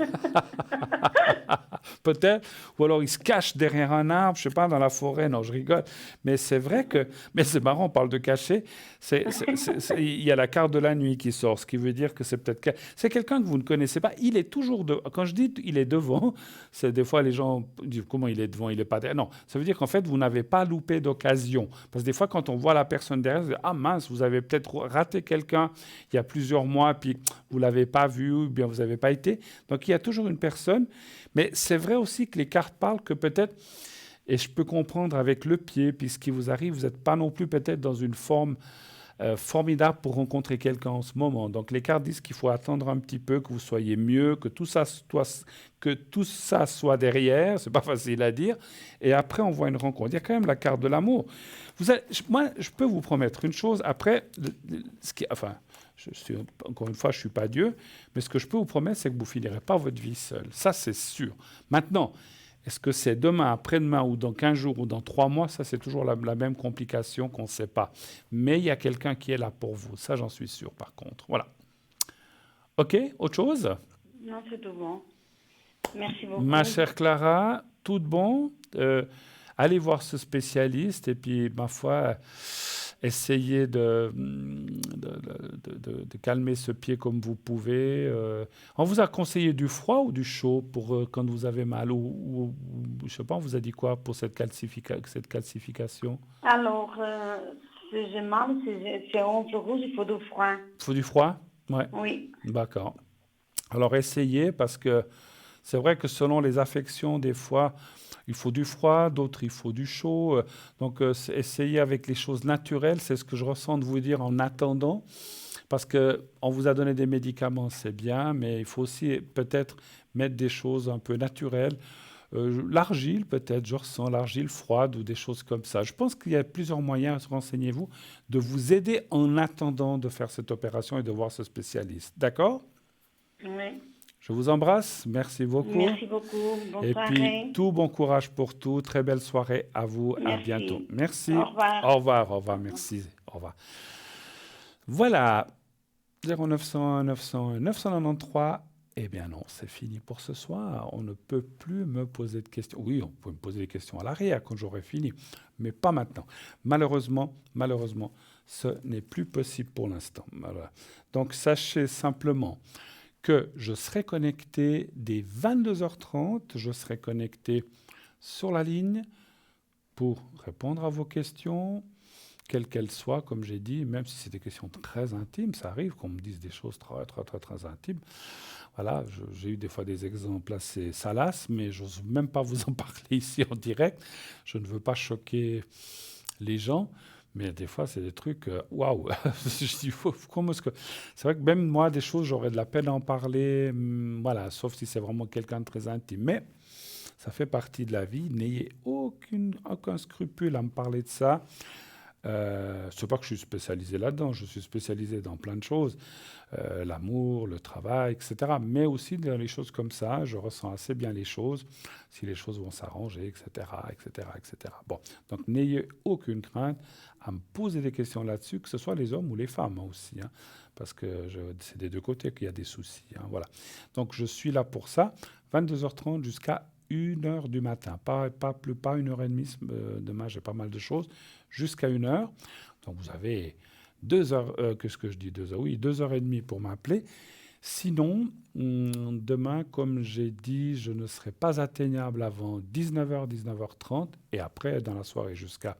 Speaker 1: Peut-être, ou alors il se cache derrière un arbre, je sais pas, dans la forêt. Non, je rigole. Mais c'est vrai que, mais c'est marrant, on parle de cacher. Il y a la carte de la nuit qui sort, ce qui veut dire que c'est peut-être, c'est quelqu'un que vous ne connaissez pas. Il est toujours quand je dis il est devant, c'est des fois les gens disent comment il est devant, il est pas derrière. Non, ça veut dire qu'en fait vous n'avez pas loupé d'occasion. Parce que des fois quand on voit la personne derrière, vous dites, ah mince, vous avez peut-être raté quelqu'un il y a plusieurs mois, puis vous l'avez pas vu, ou bien vous n'avez pas été. Donc il y a toujours une personne. Mais c'est vrai aussi que les cartes parlent que peut-être, et je peux comprendre avec le pied, puis ce qui vous arrive, vous n'êtes pas non plus peut-être dans une forme formidable pour rencontrer quelqu'un en ce moment. Donc les cartes disent qu'il faut attendre un petit peu, que vous soyez mieux, que tout ça soit derrière, c'est pas facile à dire, et après on voit une rencontre. Il y a quand même la carte de l'amour. Moi, je peux vous promettre une chose, après, encore une fois, je ne suis pas Dieu, mais ce que je peux vous promettre, c'est que vous ne finirez pas votre vie seul. Ça, c'est sûr. Maintenant, est-ce que c'est demain, après-demain, ou dans 15 jours, ou dans 3 mois? Ça, c'est toujours la même complication qu'on ne sait pas. Mais il y a quelqu'un qui est là pour vous. Ça, j'en suis sûr, par contre. Voilà. OK, autre chose?
Speaker 6: Non, c'est tout bon. Merci beaucoup.
Speaker 1: Ma chère Clara, tout de bon. Allez voir ce spécialiste, et puis, ma foi... Essayez de calmer ce pied comme vous pouvez. On vous a conseillé du froid ou du chaud pour quand vous avez mal ou je sais pas, on vous a dit quoi pour cette calcification?
Speaker 6: Alors, si j'ai mal, c'est ongle rouge, il faut du froid.
Speaker 1: Il faut du froid? Ouais.
Speaker 6: Oui,
Speaker 1: D'accord. Alors essayez parce que c'est vrai que selon les affections, des fois, il faut du froid, d'autres il faut du chaud. Donc essayez avec les choses naturelles, c'est ce que je ressens de vous dire en attendant. Parce qu'on vous a donné des médicaments, c'est bien, mais il faut aussi peut-être mettre des choses un peu naturelles. L'argile, peut-être, je ressens l'argile froide ou des choses comme ça. Je pense qu'il y a plusieurs moyens, renseignez-vous, de vous aider en attendant de faire cette opération et de voir ce spécialiste. D'accord?
Speaker 6: Oui.
Speaker 1: Je vous embrasse, merci beaucoup.
Speaker 6: Merci beaucoup. Bonne
Speaker 1: Et
Speaker 6: soirée.
Speaker 1: puis, tout bon courage pour tout. Très belle soirée à vous. À
Speaker 6: Merci.
Speaker 1: bientôt. Merci.
Speaker 6: Au revoir.
Speaker 1: Au revoir, au revoir, merci. Au revoir. Voilà. 0901 901 993. Eh bien non, c'est fini pour ce soir. On ne peut plus me poser de questions. Oui, on peut me poser des questions à l'arrière quand j'aurai fini, mais pas maintenant. Malheureusement, ce n'est plus possible pour l'instant. Voilà. Donc sachez simplement que je serai connecté dès 22h30. Je serai connecté sur la ligne pour répondre à vos questions, quelles qu'elles soient, comme j'ai dit, même si c'est des questions très intimes, ça arrive qu'on me dise des choses très intimes. Voilà, j'ai eu des fois des exemples assez salaces, mais je n'ose même pas vous en parler ici en direct. Je ne veux pas choquer les gens, mais des fois, c'est des trucs, waouh. Je dis, comment est-ce que... C'est vrai que même moi, des choses, j'aurais de la peine à en parler, voilà, sauf si c'est vraiment quelqu'un de très intime. Mais ça fait partie de la vie. N'ayez aucun scrupule à me parler de ça. C'est pas que je suis spécialisé là-dedans, je suis spécialisé dans plein de choses, l'amour, le travail, etc. Mais aussi dans les choses comme ça, je ressens assez bien les choses, si les choses vont s'arranger, etc., etc., etc. Bon, donc n'ayez aucune crainte à me poser des questions là-dessus, que ce soit les hommes ou les femmes aussi, hein, parce que c'est des deux côtés qu'il y a des soucis. Hein, voilà. Donc je suis là pour ça, 22h30 jusqu'à 1h du matin, pas 1h30, demain j'ai pas mal de choses, jusqu'à 1h. Donc vous avez 2 heures, qu'est-ce que je dis 2 heures? Oui, 2h30 pour m'appeler. Sinon, demain, comme j'ai dit, je ne serai pas atteignable avant 19h, 19h30, et après, dans la soirée, jusqu'à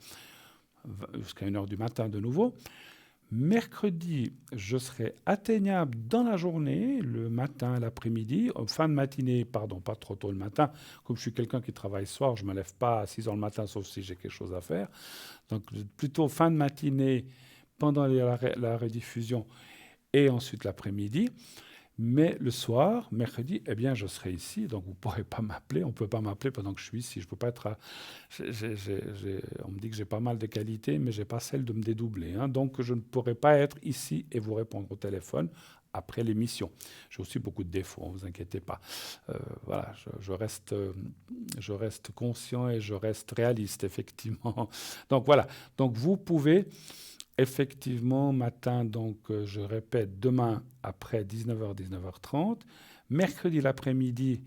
Speaker 1: 1h du matin de nouveau. Mercredi, je serai atteignable dans la journée, le matin, l'après-midi, fin de matinée, pardon, pas trop tôt le matin. Comme je suis quelqu'un qui travaille soir, je ne me lève pas à 6h le matin, sauf si j'ai quelque chose à faire. Donc plutôt fin de matinée, pendant la rediffusion, et ensuite l'après-midi. Mais le soir, mercredi, eh bien, je serai ici, donc vous ne pourrez pas m'appeler. On ne peut pas m'appeler pendant que je suis ici. Je peux pas être on me dit que j'ai pas mal de qualités, mais je n'ai pas celle de me dédoubler. Hein. Donc, je ne pourrai pas être ici et vous répondre au téléphone après l'émission. J'ai aussi beaucoup de défauts, ne vous inquiétez pas. Voilà, je reste conscient et je reste réaliste, effectivement. Donc, voilà. Donc, vous pouvez... Effectivement, matin, donc je répète, demain après 19h, 19h30, mercredi l'après-midi,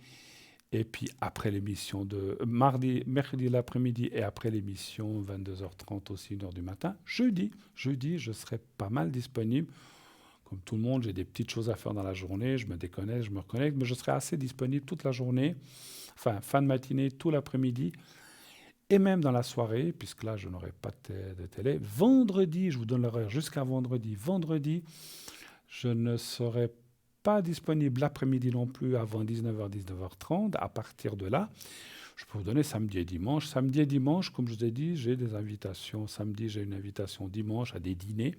Speaker 1: et puis après l'émission de mercredi l'après-midi et après l'émission 22h30 aussi 1h du matin. Jeudi, je serai pas mal disponible. Comme tout le monde, j'ai des petites choses à faire dans la journée, je me déconnecte, je me reconnecte, mais je serai assez disponible toute la journée, enfin fin de matinée, tout l'après-midi. Et même dans la soirée, puisque là, je n'aurai pas de télé. Vendredi, je vous donne l'horaire jusqu'à vendredi. Vendredi, je ne serai pas disponible l'après-midi non plus avant 19h, 19h30. À partir de là, je peux vous donner samedi et dimanche. Samedi et dimanche, comme je vous ai dit, j'ai des invitations. Samedi, j'ai une invitation dimanche à des dîners.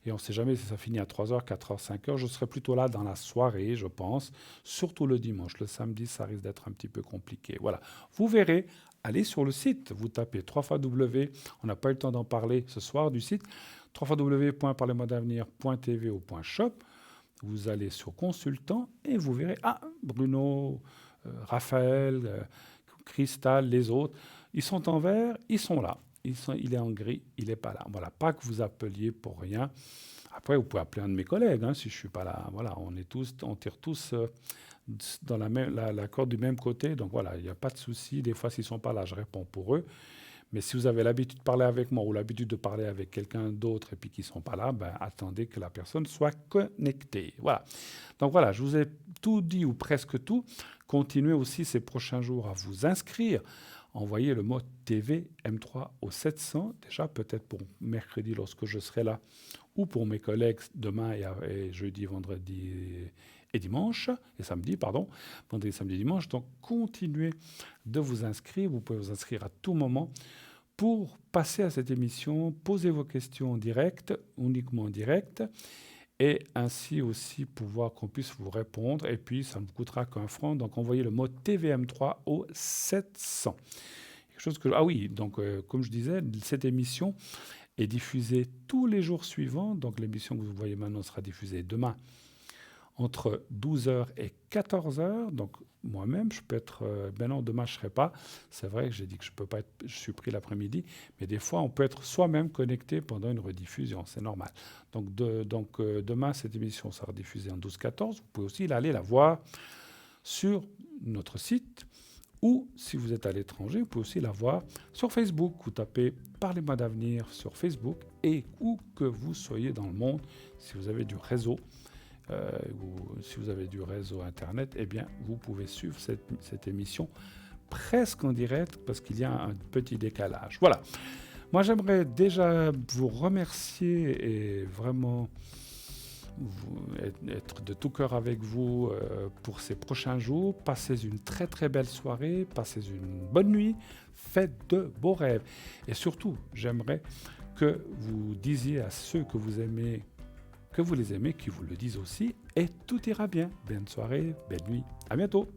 Speaker 1: Et on ne sait jamais si ça finit à 3h, 4h, 5h. Je serai plutôt là dans la soirée, je pense. Surtout le dimanche. Le samedi, ça risque d'être un petit peu compliqué. Voilà. Vous verrez. Allez sur le site, vous tapez 3xW, on n'a pas eu le temps d'en parler ce soir du site, www.parlez-moi-d'avenir.tv ou .shop. Vous allez sur consultant et vous verrez, Bruno, Raphaël, Cristal, les autres, ils sont en vert, ils sont là. Il est en gris, il n'est pas là. Voilà, pas que vous appeliez pour rien. Après, vous pouvez appeler un de mes collègues, hein, si je ne suis pas là. Voilà, on tire tous... dans la corde du même côté, donc voilà, il n'y a pas de souci. Des fois, s'ils ne sont pas là, je réponds pour eux. Mais si vous avez l'habitude de parler avec moi ou l'habitude de parler avec quelqu'un d'autre et puis qu'ils ne sont pas là, attendez que la personne soit connectée. Voilà. Donc voilà, je vous ai tout dit ou presque tout. Continuez aussi ces prochains jours à vous inscrire. Envoyez le mot TV M3 au 700, déjà peut-être pour mercredi lorsque je serai là, ou pour mes collègues demain et jeudi, vendredi et dimanche, et samedi, pardon, vendredi, samedi, dimanche. Donc, continuez de vous inscrire. Vous pouvez vous inscrire à tout moment pour passer à cette émission, poser vos questions en direct, uniquement en direct, et ainsi aussi pouvoir qu'on puisse vous répondre. Et puis, ça ne vous coûtera qu'un franc. Donc, envoyez le mot TVM3 au 700. Quelque chose que... Ah oui, donc, comme je disais, cette émission est diffusée tous les jours suivants. Donc, l'émission que vous voyez maintenant sera diffusée demain entre 12h et 14h. Donc, moi-même, je peux être... non, demain, je ne serai pas. C'est vrai que j'ai dit que je peux pas être... Je suis pris l'après-midi. Mais des fois, on peut être soi-même connecté pendant une rediffusion. C'est normal. Donc, demain, cette émission sera diffusée en 12-14. Vous pouvez aussi aller la voir sur notre site. Ou, si vous êtes à l'étranger, vous pouvez aussi la voir sur Facebook. Vous tapez « Parlez-moi d'avenir » sur Facebook. Et où que vous soyez dans le monde, si vous avez du réseau, ou si vous avez du réseau Internet, eh bien, vous pouvez suivre cette émission presque en direct parce qu'il y a un petit décalage. Voilà. Moi, j'aimerais déjà vous remercier et vraiment être de tout cœur avec vous pour ces prochains jours. Passez une très très belle soirée, passez une bonne nuit, faites de beaux rêves. Et surtout, j'aimerais que vous disiez à ceux que vous aimez que vous les aimez, qui vous le disent aussi, et tout ira bien. Bonne soirée, belle nuit, à bientôt.